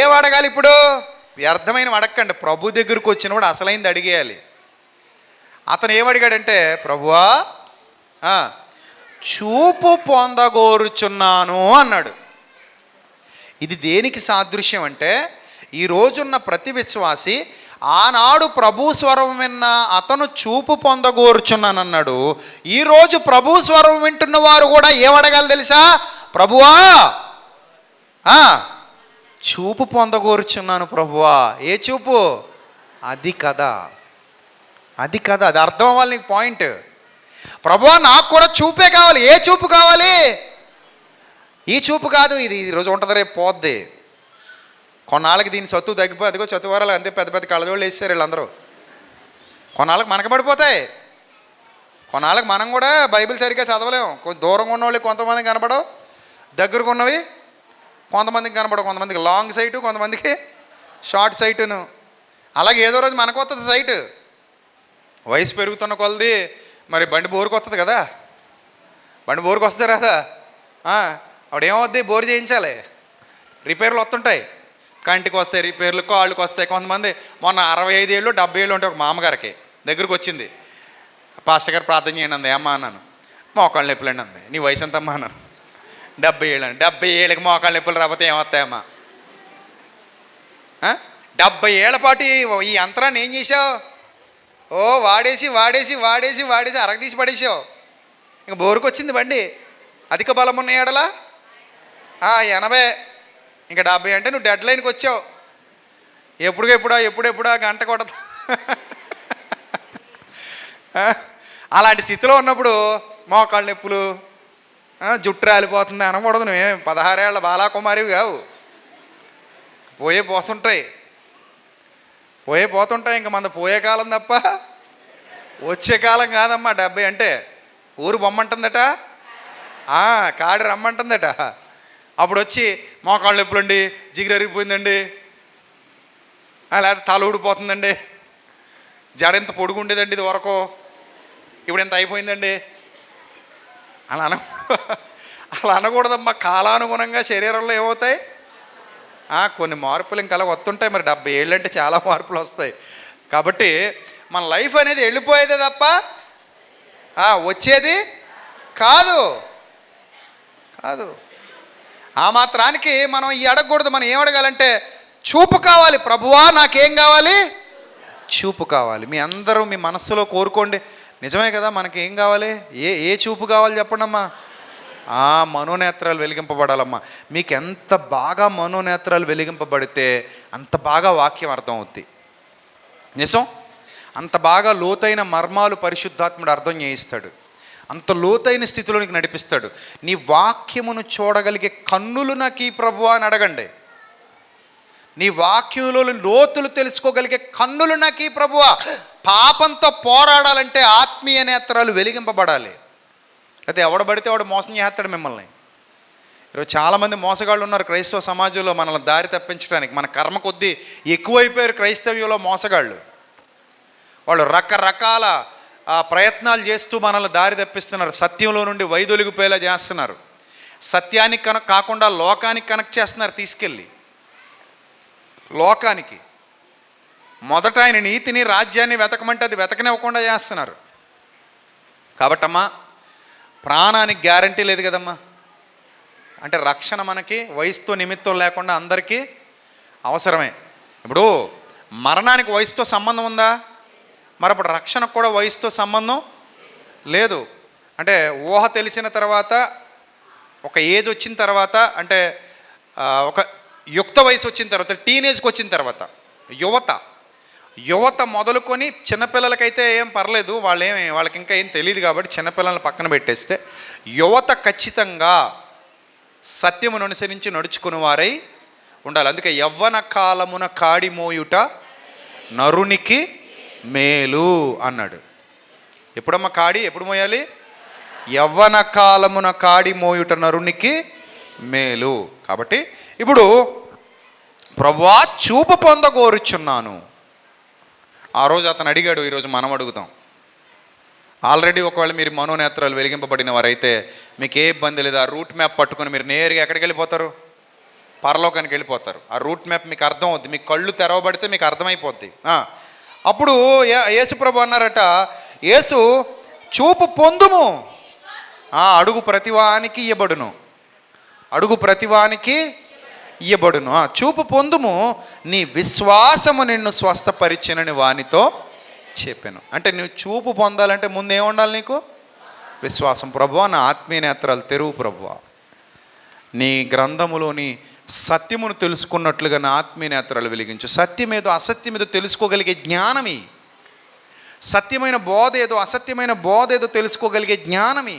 ఏం అడగాలి ఇప్పుడు? వ్యర్థమైన అడగకండి. ప్రభు దగ్గరకు వచ్చినప్పుడు అసలైంది అడిగేయాలి. అతను ఏమడిగాడంటే, ప్రభువా చూపు పొందగోరుచున్నాను అన్నాడు. ఇది దేనికి సాదృశ్యం అంటే, ఈ రోజున్న ప్రతి విశ్వాసి ఆనాడు ప్రభు స్వరం విన్న అతను చూపు పొందగోరుచున్నానన్నాడు. ఈరోజు ప్రభు స్వరం వింటున్న వారు కూడా ఏమడగాలి తెలుసా? ప్రభువా చూపు పొందగోరుచున్నాను ప్రభువా. ఏ చూపు? అది కదా. అది అర్థం అవ్వాలి నీకు పాయింట్. ప్రభువా నాకు కూడా చూపే కావాలి. ఏ చూపు కావాలి? ఈ చూపు కాదు. ఇది ఈరోజు ఉంటుంది, రేపు పోద్ది. కొన్నాళ్ళకి దీని సత్తు తగ్గిపోయి, అదిగో చతువారాలు అంతే పెద్ద పెద్ద కళ్ళజోళ్ళు వేసారు వీళ్ళందరూ. కొన్నాళ్ళకి మనకబడిపోతాయి. కొన్నాళ్ళకి మనం కూడా బైబిల్ సరిగ్గా చదవలేము. కొంచెం దూరంగా ఉన్న వాళ్ళకి కొంతమందికి కనబడవు, దగ్గరకు ఉన్నవి కొంతమందికి కనబడవు. కొంతమందికి లాంగ్ సైటు, కొంతమందికి షార్ట్ సైటును. అలాగే ఏదో రోజు మనకు వస్తుంది సైటు. వయసు పెరుగుతున్న కొలది మరి బండి బోరుకు వస్తుంది కదా. బండి బోరుకు వస్తుంది కదా. అప్పుడు ఏమవుద్ది? బోరు చేయించాలి. రిపేర్లు వస్తుంటాయి. కంటికి వస్తాయి రిపేర్లు, కాళ్ళకి వస్తాయి. కొంతమంది మొన్న 65 ఏళ్ళు 70 ఏళ్ళు ఉంటే ఒక మామగారికి దగ్గరికి వచ్చింది. పాస్టర్ గారు ప్రార్థన చేయండి అంది. అమ్మా అన్నాను. మోకాళ్ళు నొప్పులండి అంది. నీ వయసు ఎంత అమ్మా అన్నాను. 70 ఏళ్ళు అండి. 70 ఏళ్ళకి మోకాళ్ళ నొప్పులు రాకపోతే ఏమొస్తాయమ్మా? 70 ఏళ్ల పాటు ఈ యంత్రాన్ని ఏం చేసావు? వాడేసి అరగదీసి పడేసావు. ఇంక బోరుకు వచ్చింది బండి. అధిక బలం ఉన్న ఏడలా 80, ఇంకా 70 అంటే నువ్వు డెడ్ లైన్కి వచ్చావు. ఎప్పుడెప్పుడా గంట కొడతా. అలాంటి స్థితిలో ఉన్నప్పుడు మోకాళ్ళ నొప్పులు, జుట్టు రాలిపోతుంది అనకూడదు. నువ్వేం 16 ఏళ్ల బాలాకుమారివి కావు. పోతుంటాయి ఇంక మన పోయే కాలం తప్ప వచ్చే కాలం కాదమ్మా. 70 అంటే ఊరు బొమ్మంటుందట, కాడి రమ్మంటుందట. అప్పుడు వచ్చి మోకాళ్ళ నొప్పులండి, జిగురు అరిగిపోయిందండి, లేకపోతే తల ఊడిపోతుందండి, జడ ఎంత పొడుగుండేదండి ఇది వరకు, ఇప్పుడు ఎంత అయిపోయిందండి అలా అనకూడదమ్మా. కాలానుగుణంగా శరీరంలో ఏమవుతాయి, కొన్ని మార్పులు ఇంకా అలా వస్తుంటాయి. మరి 70 ఏళ్ళు అంటే చాలా మార్పులు వస్తాయి. కాబట్టి మన లైఫ్ అనేది వెళ్ళిపోయేదే తప్ప వచ్చేది కాదు. ఆ మాత్రానికి మనం ఈ అడగకూడదు. మనం ఏం అడగాలంటే చూపు కావాలి. ప్రభువా నాకేం కావాలి? చూపు కావాలి. మీ అందరూ మీ మనస్సులో కోరుకోండి. నిజమే కదా, మనకి ఏం కావాలి? ఏ చూపు కావాలి చెప్పండి అమ్మా. మనోనేత్రాలు వెలిగింపబడాలమ్మా. మీకు ఎంత బాగా మనోనేత్రాలు వెలిగింపబడితే అంత బాగా వాక్యం అర్థం అవుద్ది. నిజం. అంత బాగా లోతైన మర్మాలు పరిశుద్ధాత్ముడు అర్థం చేయిస్తాడు. అంత లోతైన స్థితిలోనికి నడిపిస్తాడు. నీ వాక్యమును చూడగలిగే కన్నులు నాకు ఈ ప్రభువా అని అడగండి. నీ వాక్యంలో లోతులు తెలుసుకోగలిగే కన్నులు నాకు ఈ ప్రభువా. పాపంతో పోరాడాలంటే ఆత్మీయ నేత్రాలు వెలిగింపబడాలి. అయితే ఎవడు పడితే వాడు మోసం చేస్తాడు మిమ్మల్ని. ఈరోజు చాలామంది మోసగాళ్ళు ఉన్నారు క్రైస్తవ సమాజంలో మనల్ని దారి తప్పించడానికి. మన కర్మ కొద్దీ ఎక్కువైపోయారు క్రైస్తవ్యంలో మోసగాళ్ళు. వాళ్ళు రకరకాల ప్రయత్నాలు చేస్తూ మనల్ని దారి తప్పిస్తున్నారు. సత్యంలో నుండి వైదొలిగిపోయేలా చేస్తున్నారు. సత్యానికి కాకుండా లోకానికి కనెక్ట్ చేస్తున్నారు. తీసుకెళ్ళి లోకానికి మొదట ఆయన నీతిని రాజ్యాన్ని వెతకమంటే అది వెతకనివ్వకుండా చేస్తున్నారు. కాబట్టమ్మా ప్రాణానికి గ్యారంటీ లేదు కదమ్మా. అంటే రక్షణ మనకి వయసుతో నిమిత్తం లేకుండా అందరికీ అవసరమే. ఇప్పుడు మరణానికి వయసుతో సంబంధం ఉందా? మరి అప్పుడు రక్షణకు కూడా వయసుతో సంబంధం లేదు. అంటే ఊహ తెలిసిన తర్వాత, ఒక ఏజ్ వచ్చిన తర్వాత, అంటే ఒక యుక్త వయసు వచ్చిన తర్వాత, టీనేజ్కి వచ్చిన తర్వాత, యువత మొదలుకొని చిన్నపిల్లలకైతే ఏం పర్లేదు, వాళ్ళకి ఇంకా ఏం తెలియదు కాబట్టి చిన్నపిల్లలను పక్కన పెట్టేస్తే, యువత ఖచ్చితంగా సత్యమును అనుసరించి నడుచుకుని వారై ఉండాలి. అందుకే యవ్వన కాలమున కాడి మోయుట నరునికి మేలు అన్నాడు. ఎప్పుడమ్మా కాడి ఎప్పుడు మోయాలి? యవ్వన కాలమున కాడి మోయుట నరునికి మేలు. కాబట్టి ఇప్పుడు ప్రభువా చూపు పొందగోరుచున్నాను. ఆ రోజు అతను అడిగాడు, ఈరోజు మనం అడుగుతాం. ఆల్రెడీ ఒకవేళ మీరు మనోనేత్రాలు వెలిగింపబడిన వారైతే మీకు ఏ ఇబ్బంది లేదు. ఆ రూట్ మ్యాప్ పట్టుకొని మీరు నేరుగా ఎక్కడికి వెళ్ళిపోతారు? పరలోకానికి వెళ్ళిపోతారు. ఆ రూట్ మ్యాప్ మీకు అర్థం అవుద్ది. మీకు కళ్ళు తెరవబడితే మీకు అర్థమైపోద్ది. అప్పుడు యేసు ప్రభు అన్నారట, యేసు చూపు పొందుము, అడుగు ప్రతివానికి ఇయ్యబడును, అడుగు ప్రతివానికి ఇయ్యబడును. చూపు పొందుము, నీ విశ్వాసము నిన్ను స్వస్థపరిచినని వానితో చెప్పాను. అంటే నువ్వు చూపు పొందాలంటే ముందు ఏముండాలి? నీకు విశ్వాసం. ప్రభువా నా ఆత్మీయ నేత్రాలు తెరువు ప్రభువా. నీ గ్రంథములోని సత్యమును తెలుసుకున్నట్లుగా నా ఆత్మీయ నేత్రాలు వెలిగించు. సత్యమేదో అసత్యమేదో తెలుసుకోగలిగే జ్ఞానమి, సత్యమైన బోధ ఏదో అసత్యమైన బోధ ఏదో తెలుసుకోగలిగే జ్ఞానమి,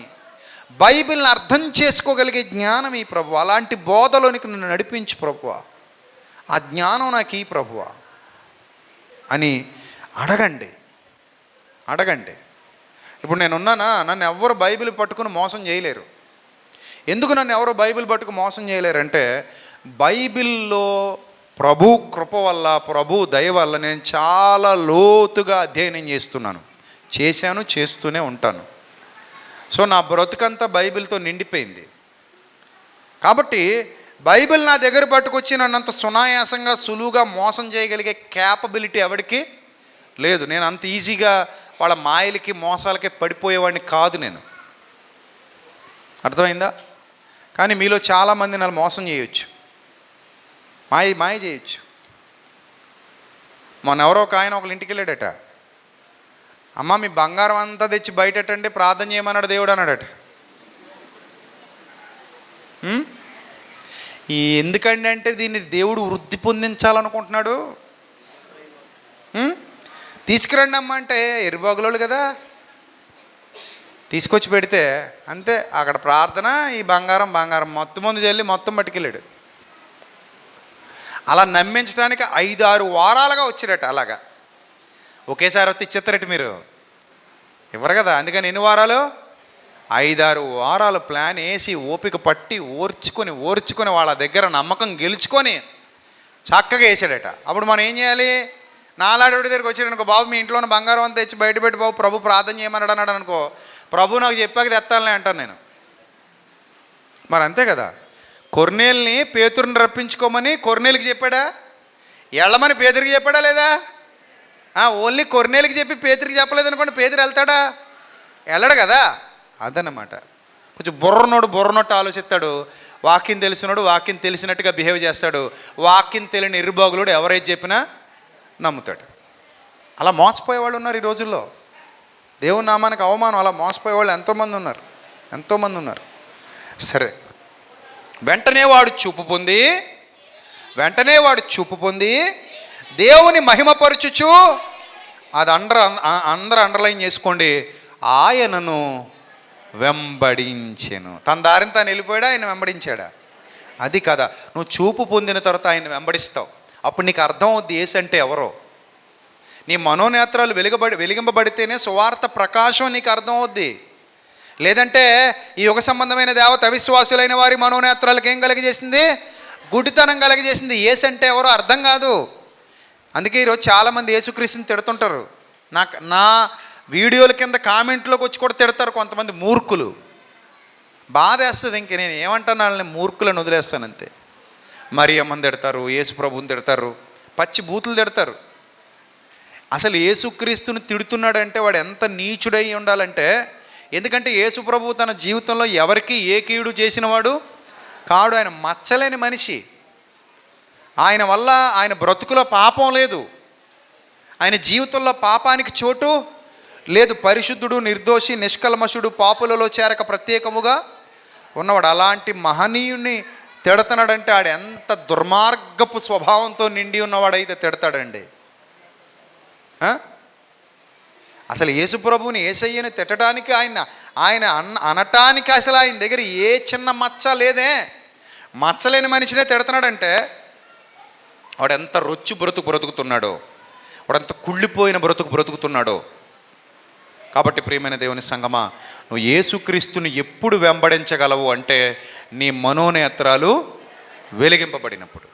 బైబిల్ని అర్థం చేసుకోగలిగే జ్ఞానమి ప్రభువా. అలాంటి బోధలోనికి నన్ను నడిపించు ప్రభువా. ఆ జ్ఞానం నాకు ఈ ప్రభువా అని అడగండి. ఇప్పుడు నేనున్నానా? నన్ను ఎవరు బైబిల్ పట్టుకుని మోసం చేయలేరు. ఎందుకు నన్ను ఎవరు బైబిల్ పట్టుకు మోసం చేయలేరంటే, బైబిల్లో ప్రభు కృప వల్ల, ప్రభు దయ వల్ల నేను చాలా లోతుగా అధ్యయనం చేశాను, చేస్తూనే ఉంటాను. సో నా బ్రతుకంతా బైబిల్తో నిండిపోయింది. కాబట్టి బైబిల్ నా దగ్గర పట్టుకొచ్చి నన్నంత సునాయాసంగా సులువుగా మోసం చేయగలిగే క్యాపబిలిటీ ఎవరికి లేదు. నేను అంత ఈజీగా వాళ్ళ మాయలకి మోసాలకి పడిపోయేవాడిని కాదు నేను. అర్థమైందా? కానీ మీలో చాలామంది నన్ను మోసం చేయొచ్చు, మాయ చేయొచ్చు. మొన్న ఎవరో ఒక ఆయన ఒకళ్ళ ఇంటికి వెళ్ళాడట. అమ్మ మీ బంగారం అంతా తెచ్చి బయటండి ప్రార్థన చేయమన్నాడు దేవుడు అన్నాడట. ఎందుకండి అంటే దీన్ని దేవుడు వృద్ధి పొందించాలనుకుంటున్నాడు. తీసుకురండి అమ్మ అంటే ఎరుబాగులోళ్ళు కదా, తీసుకొచ్చి పెడితే అంతే, అక్కడ ప్రార్థన, ఈ బంగారం మొత్తం ముందు చల్లి మొత్తం పట్టుకెళ్ళాడు. అలా నమ్మించడానికి 5-6 వారాలుగా వచ్చాడట. అలాగా ఒకేసారి వస్తే ఇచ్చేస్తారట మీరు, ఇవ్వరు కదా. అందుకని ఎన్ని వారాలు? 5-6 వారాలు ప్లాన్ వేసి ఓపిక పట్టి ఓర్చుకొని వాళ్ళ దగ్గర నమ్మకం గెలుచుకొని చక్కగా వేసాడట. అప్పుడు మనం ఏం చేయాలి? నాలాడోడి దగ్గరికి వచ్చాడు అనుకో, బాబు మీ ఇంట్లోని బంగారం అంతా తెచ్చి బయట పెట్టి బాబు ప్రభు ప్రార్థన చేయమన్నాడు అన్నాడు అనుకో, ప్రభు నాకు చెప్పాక తెత్తాలనే అంటాను నేను. మరి అంతే కదా. కొర్నేల్ని పేతురుని రప్పించుకోమని కొర్నేలికి చెప్పాడా? వెళ్ళమని పేతురికి చెప్పాడా లేదా? ఓన్లీ కొర్నేలికి చెప్పి పేతురికి చెప్పలేదు అనుకోండి, పేతురు వెళ్తాడా? వెళ్ళడు కదా. అదన్నమాట. కొంచెం బుర్రనోట్టు ఆలోచిస్తాడు. వాక్యం తెలిసినోడు వాక్యం తెలిసినట్టుగా బిహేవ్ చేస్తాడు. వాక్యం తెలియని ఎర్రిబాగులోడు ఎవరైతే చెప్పినా నమ్ముతాడు. అలా మోసపోయేవాళ్ళు ఉన్నారు ఈ రోజుల్లో. దేవుని నామానికి అవమానం, అలా మోసపోయేవాళ్ళు ఎంతోమంది ఉన్నారు. సరే, వెంటనే వాడు చూపు పొంది దేవుని మహిమపరచుచు, అది అందరూ అండర్లైన్ చేసుకోండి, ఆయనను వెంబడించెను. తన దారిని తాను వెళ్ళిపోయాడా, ఆయన వెంబడించాడా? అది కదా. నువ్వు చూపు పొందిన తర్వాత ఆయన వెంబడిస్తావు. అప్పుడు నీకు అర్థం అవుద్ది యేసు అంటే ఎవరో. నీ మనోనేత్రాలు వెలిగింపబడితేనే సువార్త ప్రకాశం నీకు అర్థం అవుద్ది. లేదంటే ఈ యుగ సంబంధమైన దేవత అవిశ్వాసులైన వారి మనోనేత్రాలకు ఏం కలిగజేసింది? గుడితనం కలిగజేసింది. యేసు అంటే ఎవరో అర్థం కాదు. అందుకే ఈరోజు చాలామంది యేసుక్రీస్తుని తిడుతుంటారు. నా వీడియోల కింద కామెంట్లోకి వచ్చి కూడా తిడతారు కొంతమంది మూర్ఖులు. బాధ వేస్తుంది. ఇంక నేను ఏమంటాను, వాళ్ళని మూర్ఖులను వదిలేస్తాను అంతే. మరియమ్మని తిడతారు, యేసు ప్రభుని తిడతారు, పచ్చి బూతులు తిడతారు. అసలు యేసుక్రీస్తుని తిడుతున్నాడంటే వాడు ఎంత నీచుడై ఉండాలంటే, ఎందుకంటే యేసు ప్రభు తన జీవితంలో ఎవరికి ఏ కీడు చేసినవాడు కాడు. ఆయన మచ్చలేని మనిషి. ఆయన వల్ల ఆయన బ్రతుకులో పాపం లేదు, ఆయన జీవితంలో పాపానికి చోటు లేదు. పరిశుద్ధుడు, నిర్దోషి, నిష్కల్మషుడు, పాపులలో చేరక ప్రత్యేకముగా ఉన్నవాడు. అలాంటి మహనీయుణ్ణి తిడతాడంటే ఆడు ఎంత దుర్మార్గపు స్వభావంతో నిండి ఉన్నవాడైతే తిడతాడండి. అసలు యేసు ప్రభువుని, యేసయ్యని తిట్టడానికి, ఆయన అనటానికి అసలు ఆయన దగ్గర ఏ చిన్న మచ్చ లేదే. మచ్చలేని మనిషినే తిడుతున్నాడంటే వాడు ఎంత రొచ్చు బ్రతుకుతున్నాడో, వాడంత కుళ్ళిపోయిన బ్రతుకుతున్నాడో. కాబట్టి ప్రియమైన దేవుని సంగమా, నువ్వు యేసుక్రీస్తుని ఎప్పుడు వెంబడించగలవు అంటే నీ మనోనేత్రాలు వెలిగింపబడినప్పుడు.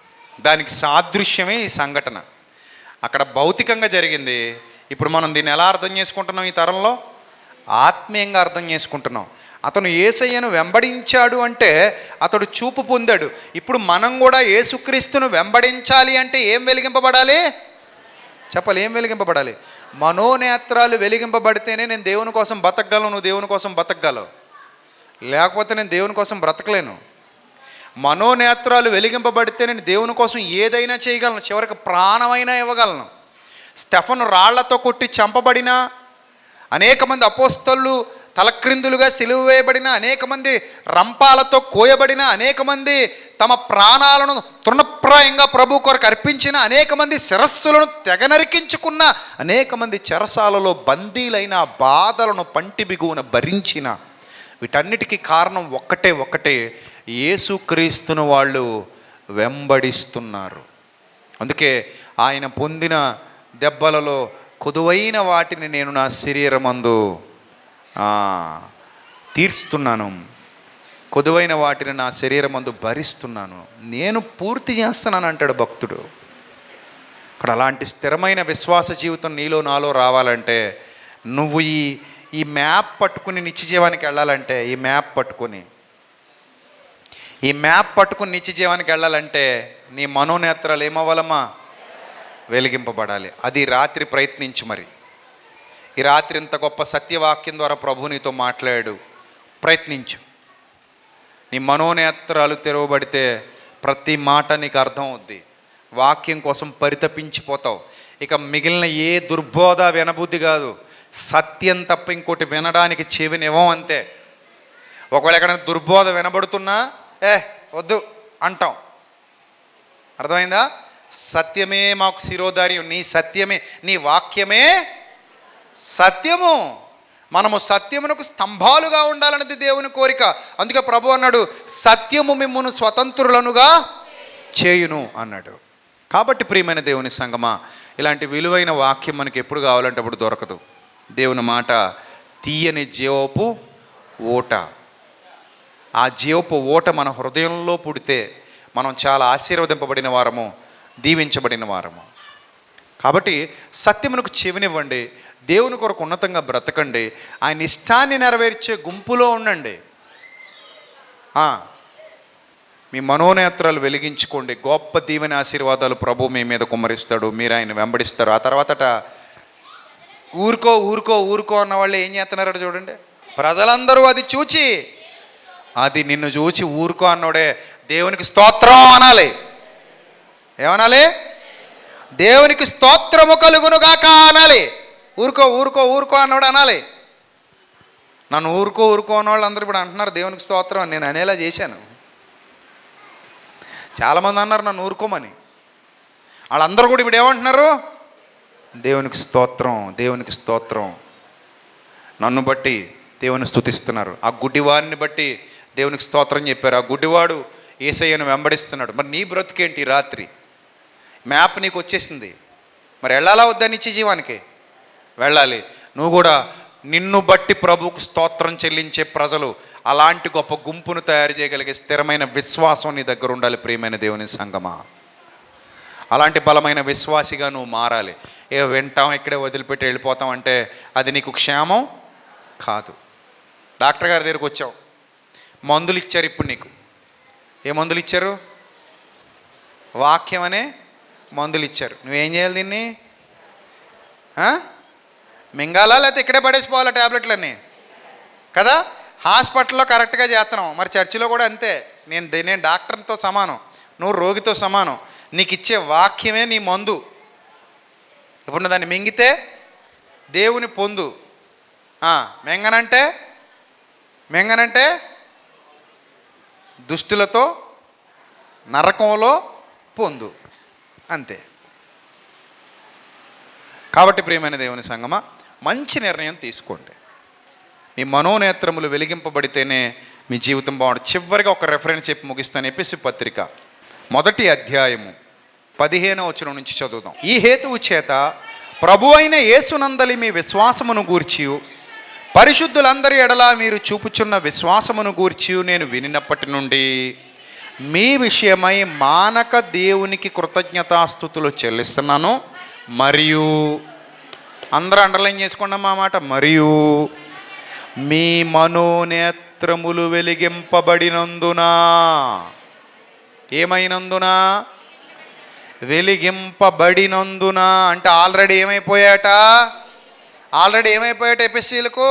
దానికి సాదృశ్యమే ఈ సంఘటన. అక్కడ భౌతికంగా జరిగింది. ఇప్పుడు మనం దీన్ని ఎలా అర్థం చేసుకుంటున్నాం? ఈ తరంలో ఆత్మీయంగా అర్థం చేసుకుంటున్నాం. అతను యేసయ్యను వెంబడించాడు అంటే అతడు చూపు పొందాడు. ఇప్పుడు మనం కూడా యేసుక్రీస్తును వెంబడించాలి అంటే ఏం వెలిగింపబడాలి? చెప్పాలి, ఏం వెలిగింపబడాలి? మనోనేత్రాలు వెలిగింపబడితేనే నేను దేవుని కోసం బతకగలను, నువ్వు దేవుని కోసం బతకగలవు. లేకపోతే నేను దేవుని కోసం బ్రతకలేను. మనోనేత్రాలు వెలిగింపబడితే నేను దేవుని కోసం ఏదైనా చేయగలను, చివరికి ప్రాణమైనా ఇవ్వగలను. స్టెఫను రాళ్లతో కొట్టి చంపబడిన, అనేక మంది అపోస్తలు తలక్రిందులుగా సిలువ వేయబడిన, అనేక మంది రంపాలతో కోయబడిన, అనేక మంది తమ ప్రాణాలను తృణప్రాయంగా ప్రభు కొరకు అర్పించిన, అనేక మంది శిరస్సులను తెగనరికించుకున్న, అనేక మంది చెరసాలలో బందీలైన, బాధలను పంటి బిగువున భరించిన, వీటన్నిటికీ కారణం ఒక్కటే, యేసుక్రీస్తును వాళ్ళు వెంబడిస్తున్నారు. అందుకే ఆయన పొందిన దెబ్బలలో కొదువైన వాటిని నేను నా శరీరమందు తీర్చుతున్నాను, కొదువైన వాటిని నా శరీరమందు భరిస్తున్నాను, నేను పూర్తి చేస్తున్నాను అంటాడు భక్తుడు. అక్కడ అలాంటి స్థిరమైన విశ్వాస జీవితం నీలో నాలో రావాలంటే నువ్వు ఈ మ్యాప్ పట్టుకుని నిత్య జీవానికి వెళ్ళాలంటే, ఈ మ్యాప్ పట్టుకుని నిత్య జీవానికి వెళ్ళాలంటే నీ మనోనేత్రాలు ఏమవ్వాలమ్మా? వెలిగింపబడాలి. అది రాత్రి ప్రయత్నించు. మరి ఈ రాత్రి ఇంత గొప్ప సత్యవాక్యం ద్వారా ప్రభు నీతో మాట్లాడాడు. ప్రయత్నించు. నీ మనోనేత్రాలు తెరవబడితే ప్రతి మాట నీకు అర్థం అవుద్ది. వాక్యం కోసం పరితపించిపోతావు. ఇక మిగిలిన ఏ దుర్బోధ వినబుద్ధి కాదు. సత్యం తప్ప ఇంకోటి వినడానికి చెవినివ్వం అంతే. ఒకవేళ ఎక్కడైనా దుర్బోధ వినబడుతున్నా వద్దు అంటాం. అర్థమైందా? సత్యమే మాకు శిరోధార్యం. నీ సత్యమే, నీ వాక్యమే సత్యము. మనము సత్యమునకు స్తంభాలుగా ఉండాలన్నది దేవుని కోరిక. అందుకే ప్రభు అన్నాడు, సత్యము మిమ్మును స్వతంత్రులనుగా చేయును అన్నాడు. కాబట్టి ప్రియమైన దేవుని సంగమా, ఇలాంటి విలువైన వాక్యం మనకి ఎప్పుడు కావాలంటే అప్పుడు దొరకదు. దేవుని మాట తీయని జీవపు ఓట. ఆ జీవపు ఓట మన హృదయంలో పుడితే మనం చాలా ఆశీర్వదింపబడిన వారము, దీవించబడిన వారము. కాబట్టి సత్యమునకు చెవినివ్వండి, దేవుని కొరకు ఉన్నతంగా బ్రతకండి, ఆయన ఇష్టాన్ని నెరవేర్చే గుంపులో ఉండండి. మీ మనోనేత్రాలు వెలిగించుకోండి. గొప్ప దీవెన ఆశీర్వాదాలు ప్రభు మీ మీద కుమ్మరిస్తాడు. మీరు ఆయన వెంబడిస్తారు. ఆ తర్వాతట ఊరుకో ఊరుకో ఊరుకో అన్న వాళ్ళు ఏం చేస్తున్నారో చూడండి. ప్రజలందరూ అది చూచి, అది నిన్ను చూచి ఊరుకో అన్నోడే దేవునికి స్తోత్రం అనాలి. ఏమనాలి? దేవునికి స్తోత్రము కలుగునుగాక అనాలి. ఊరుకో ఊరుకో ఊరుకో అన్నోడు అనాలి. నన్ను ఊరుకో ఊరుకో అన్నవాళ్ళు అందరూ ఇప్పుడు అంటున్నారు దేవునికి స్తోత్రం అని. నేను అనేలా చేశాను. చాలామంది అన్నారు నన్ను ఊరుకోమని. వాళ్ళందరూ కూడా ఇప్పుడు ఏమంటున్నారు? దేవునికి స్తోత్రం, దేవునికి స్తోత్రం. నన్ను బట్టి దేవుని స్తుతిస్తున్నారు. ఆ గుడ్డివాడిని బట్టి దేవునికి స్తోత్రం చెప్పారు. ఆ గుడ్డివాడు యేసయ్యను వెంబడిస్తున్నాడు. మరి నీ బ్రతుకేంటి? రాత్రి మ్యాప్ నీకు వచ్చేసింది. మరి వెళ్ళాలా వద్దా నిత్య జీవానికి? వెళ్ళాలి. నువ్వు కూడా నిన్ను బట్టి ప్రభువుకు స్తోత్రం చెల్లించే ప్రజలు, అలాంటి గొప్ప గుంపును తయారు చేయగలిగే స్థిరమైన విశ్వాసం నీ దగ్గర ఉండాలి ప్రియమైన దేవుని సంగమా. అలాంటి బలమైన విశ్వాసిగా నువ్వు మారాలి. వింటాం ఇక్కడే వదిలిపెట్టి వెళ్ళిపోతాం అంటే అది నీకు క్షేమం కాదు. డాక్టర్ గారి దగ్గరికి వచ్చావు, మందులు ఇచ్చారు. ఇప్పుడు నీకు ఏ మందులు ఇచ్చారు? వాక్యం అనే మందులు ఇచ్చారు. నువ్వేం చేయాలి? దీన్ని మింగాలా లేకపోతే ఇక్కడే పడేసిపోవాలా ట్యాబ్లెట్లన్నీ కదా? హాస్పిటల్లో కరెక్ట్గా చేస్తున్నాం, మరి చర్చిలో కూడా అంతే. నేను డాక్టర్తో సమానం, నువ్వు రోగితో సమానం. నీకు ఇచ్చే వాక్యమే నీ మందు. ఇప్పుడు నువ్వు దాన్ని మింగితే దేవుని పొందు, మెంగనంటే దుష్టులతో నరకంలో పొందు, అంతే. కాబట్టి ప్రియమైన దేవుని సంగమా, మంచి నిర్ణయం తీసుకోండి. మీ మనోనేత్రములు వెలిగింపబడితేనే మీ జీవితం బాగుంటుంది. చివరిగా ఒక రెఫరెన్స్ చెప్పి ముగిస్తాను. ఎఫెసీ పత్రిక 1వ అధ్యాయము 15వ వచనం నుంచి చదువుదాం. ఈ హేతువు చేత ప్రభు అయిన యేసునందలి మీ విశ్వాసమును గూర్చి, పరిశుద్ధులందరి ఎడల మీరు చూపుచున్న విశ్వాసమును గూర్చి నేను వినినప్పటి నుండి మీ విషయమై మానక దేవునికి కృతజ్ఞతాస్తుతులు చెల్లిస్తున్నాను. మరియు అందరూ అండర్లైన్ చేసుకోండి మా మాట, మరియు మీ మనోనేత్రములు వెలిగింపబడినందున. ఏమైనందున? వెలిగింపబడినందున. అంటే ఆల్రెడీ ఏమైపోయాట? ఎఫెసీలకు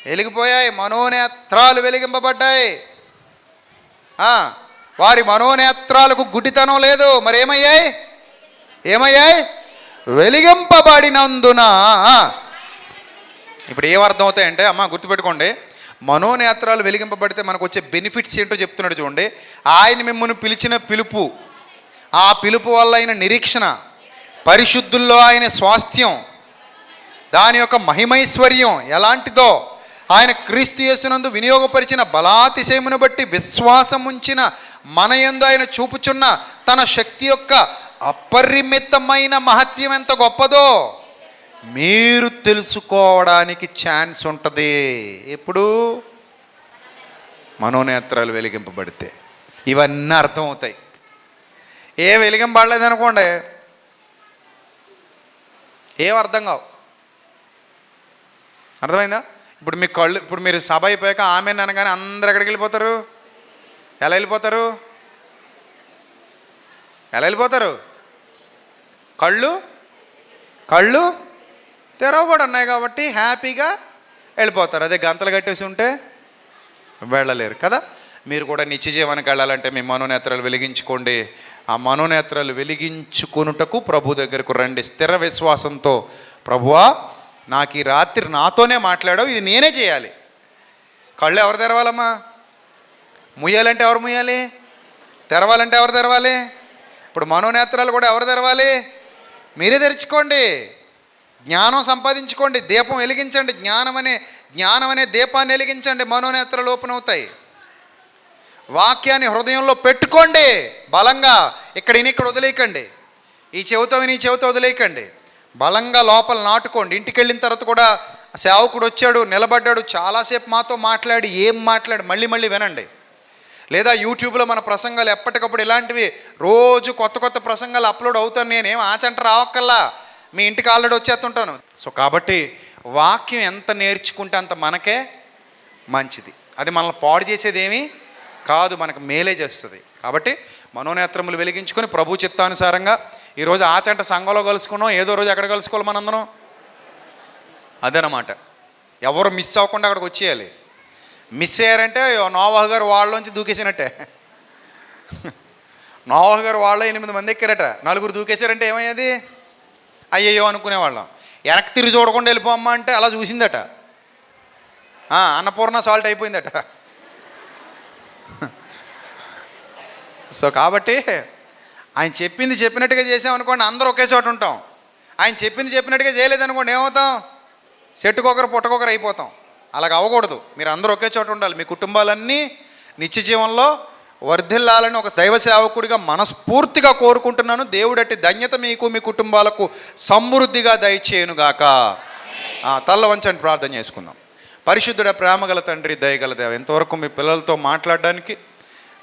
వెలిగిపోయాయి, మనోనేత్రాలు వెలిగింపబడ్డాయి. వారి మనోనేత్రాలకు గుడ్డితనం లేదు. మరి ఏమయ్యాయి? వెలిగింపబడినందున. ఇప్పుడు ఏమర్థం అవుతాయంటే, అమ్మ గుర్తుపెట్టుకోండి, మనోనేత్రాలు వెలిగింపబడితే మనకు వచ్చే బెనిఫిట్స్ ఏంటో చెప్తున్నాడు చూడండి. ఆయన మిమ్మల్ని పిలిచిన పిలుపు, ఆ పిలుపు వల్ల ఆయన నిరీక్షణ, పరిశుద్ధుల్లో ఆయన స్వాస్థ్యం, దాని యొక్క మహిమైశ్వర్యం ఎలాంటిదో, ఆయన క్రీస్తు యేసునందు వినియోగపరిచిన బలాతిశయమును బట్టి విశ్వాసం ఉంచిన మన యందు ఆయన చూపుచున్న తన శక్తి యొక్క అపరిమితమైన మహత్యం ఎంత గొప్పదో మీరు తెలుసుకోవడానికి ఛాన్స్ ఉంటుంది. ఎప్పుడు? మనోనేత్రాలు వెలిగింపబడితే ఇవన్నీ అర్థమవుతాయి. వెలిగింపబడలేదనుకోండి, ఏం అర్థం కావు. అర్థమైందా? ఇప్పుడు మీ కళ్ళు, ఇప్పుడు మీరు సభ అయిపోయాక ఆమె అనగానే అందరు ఎక్కడికి వెళ్ళిపోతారు? ఎలా వెళ్ళిపోతారు? కళ్ళు తెరవబడి ఉన్నాయి కాబట్టి హ్యాపీగా వెళ్ళిపోతారు. అదే గంతలు కట్టేసి ఉంటే వెళ్ళలేరు కదా. మీరు కూడా నిత్య జీవానికి వెళ్ళాలంటే మీ మనోనేత్రాలు వెలిగించుకోండి. ఆ మనోనేత్రాలు వెలిగించుకొనుటకు ప్రభు దగ్గరకు రండి స్థిర విశ్వాసంతో. ప్రభువా, నాకు ఈ రాత్రి నాతోనే మాట్లాడావు, ఇది నేనే చేయాలి. కళ్ళు ఎవరు తెరవాలమ్మా? ముయ్యాలంటే ఎవరు ముయ్యాలి? తెరవాలంటే ఎవరు తెరవాలి? ఇప్పుడు మనోనేత్రాలు కూడా ఎవరు తెరవాలి? మీరే తెరుచుకోండి. జ్ఞానం సంపాదించుకోండి, దీపం వెలిగించండి, జ్ఞానం అనే దీపాన్ని వెలిగించండి, మనోనేత్రాలు ఓపెన్ అవుతాయి. వాక్యాన్ని హృదయంలో పెట్టుకోండి బలంగా. ఇక్కడ వదిలేయకండి, ఈ చెవితో వదిలేయకండి, బలంగా లోపల నాటుకోండి. ఇంటికి వెళ్ళిన తర్వాత కూడా సేవకుడు వచ్చాడు, నిలబడ్డాడు, చాలాసేపు మాతో మాట్లాడి మళ్ళీ వినండి. లేదా యూట్యూబ్లో మన ప్రసంగాలు ఎప్పటికప్పుడు ఇలాంటివి రోజు కొత్త ప్రసంగాలు అప్లోడ్ అవుతాను. నేనేం ఆచంట రావక్కల్లా, మీ ఇంటికి ఆల్రెడీ వచ్చేస్తుంటాను. సో కాబట్టి వాక్యం ఎంత నేర్చుకుంటే అంత మనకే మంచిది. అది మనల్ని పాడు చేసేది ఏమీ కాదు, మనకు మేలే చేస్తుంది. కాబట్టి మనోనేత్రములు వెలిగించుకొని ప్రభు చిత్తానుసారంగా ఈరోజు ఆచంట సంఘంలో కలుసుకున్నాం, ఏదో రోజు ఎక్కడ కలుసుకోవాలి మనందరం, అదనమాట. ఎవరు మిస్ అవ్వకుండా అక్కడికి వచ్చేయాలి. మిస్ అయ్యారంటే నోవాహు గారు వాళ్ళలోంచి దూకేసినట్టే. నోవాహు గారు వాళ్ళు 8 మంది ఎక్కారట, 4 దూకేశారంటే ఏమయ్యేది? అయ్యయ్యో అనుకునేవాళ్ళం. వెనక్కి తిరిగి చూడకుండా వెళ్ళిపోమ్మా అంటే అలా చూసిందట, అన్నపూర్ణ సాల్ట్ అయిపోయిందట. సో కాబట్టి ఆయన చెప్పింది చెప్పినట్టుగా చేసామనుకోండి, అందరూ ఒకే చోట ఉంటాం. ఆయన చెప్పింది చెప్పినట్టుగా చేయలేదనుకోండి, ఏమవుతాం? చెట్టుకొకరు పుట్టకొకరు అయిపోతాం. అలాగ అవ్వకూడదు. మీరు అందరూ ఒకే చోట ఉండాలి. మీ కుటుంబాలన్నీ నిత్య జీవంలో వర్ధిల్లాలని ఒక దైవ సేవకుడిగా మనస్ఫూర్తిగా కోరుకుంటున్నాను. దేవుడట్టి ధన్యత మీకు, మీ కుటుంబాలకు సమృద్ధిగా దయచేయునుగాక. తల్ల వంచండి, ప్రార్థన చేసుకుందాం. పరిశుద్ధుడ, ప్రేమగల తండ్రి, దయగల దేవ, ఇంతవరకు మీ పిల్లలతో మాట్లాడడానికి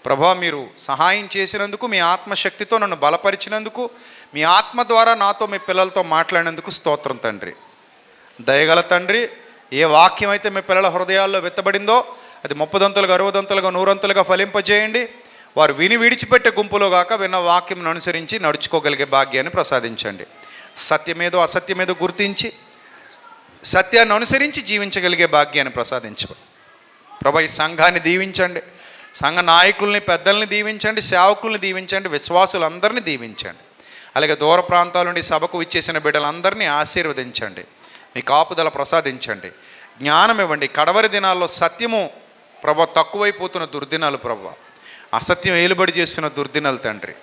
ప్రభా మీరు సహాయం చేసినందుకు, మీ ఆత్మశక్తితో నన్ను బలపరిచినందుకు, మీ ఆత్మ ద్వారా నాతో మీ పిల్లలతో మాట్లాడినందుకు స్తోత్రం తండ్రి. దయగల తండ్రి, ఏ వాక్యం అయితే మీ పిల్లల హృదయాల్లో విత్తబడిందో అది 30 60 100 ఫలింపజేయండి. వారు విడిచిపెట్టే గుంపులో గాక విన్న వాక్యం అనుసరించి నడుచుకోగలిగే భాగ్యాన్ని ప్రసాదించండి. సత్యమేదో అసత్యమేదో గుర్తించి సత్యాన్ని అనుసరించి జీవించగలిగే భాగ్యాన్ని ప్రసాదించండి. ప్రభా ఈ సంఘాన్ని దీవించండి, సంఘ నాయకుల్ని పెద్దల్ని దీవించండి, సేవకుల్ని దీవించండి, విశ్వాసులందరినీ దీవించండి. అలాగే దూర ప్రాంతాల నుండి సభకు విచ్చేసిన బిడ్డలందరినీ ఆశీర్వదించండి, మీ కాపుదల ప్రసాదించండి, జ్ఞానం ఇవ్వండి. కడవరి దినాల్లో సత్యము ప్రభా తక్కువైపోతున్న దుర్దినాలు ప్రభా, అసత్యం ఏలుబడి చేస్తున్న దుర్దినాలు తండ్రి.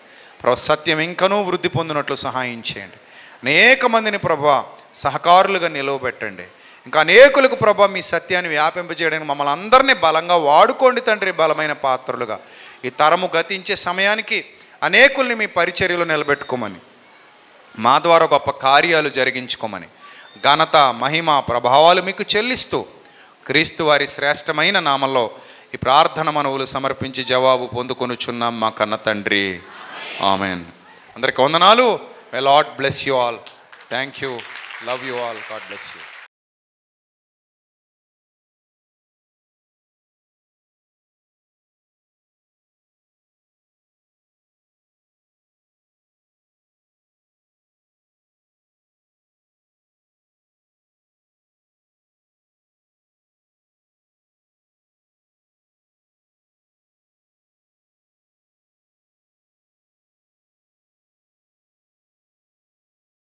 ప్రభా సత్యం ఇంకనూ వృద్ధి పొందినట్లు సహాయం చేయండి. అనేక మందిని ప్రభా సహకారులుగా నిలవబెట్టండి. ఇంకా అనేకులకు ప్రభా మీ సత్యాన్ని వ్యాపింపజేయడానికి మమ్మల్ని అందరినీ బలంగా వాడుకోండి తండ్రి, బలమైన పాత్రలుగా. ఈ తరము గతించే సమయానికి అనేకుల్ని మీ పరిచర్యలో నిలబెట్టుకోమని, మా ద్వారా గొప్ప కార్యాలు జరిగించుకోమని, ఘనత మహిమ ప్రభావాలు మీకు చెల్లిస్తూ క్రీస్తు వారి శ్రేష్టమైన నామంలో ఈ ప్రార్థన మనవులు సమర్పించి జవాబు పొందుకొనుచున్నాం మా కన్న తండ్రి, ఆమెన్. అందరికీ వందనాలు. May Lord bless you all. Thank you. Love you all. God bless you.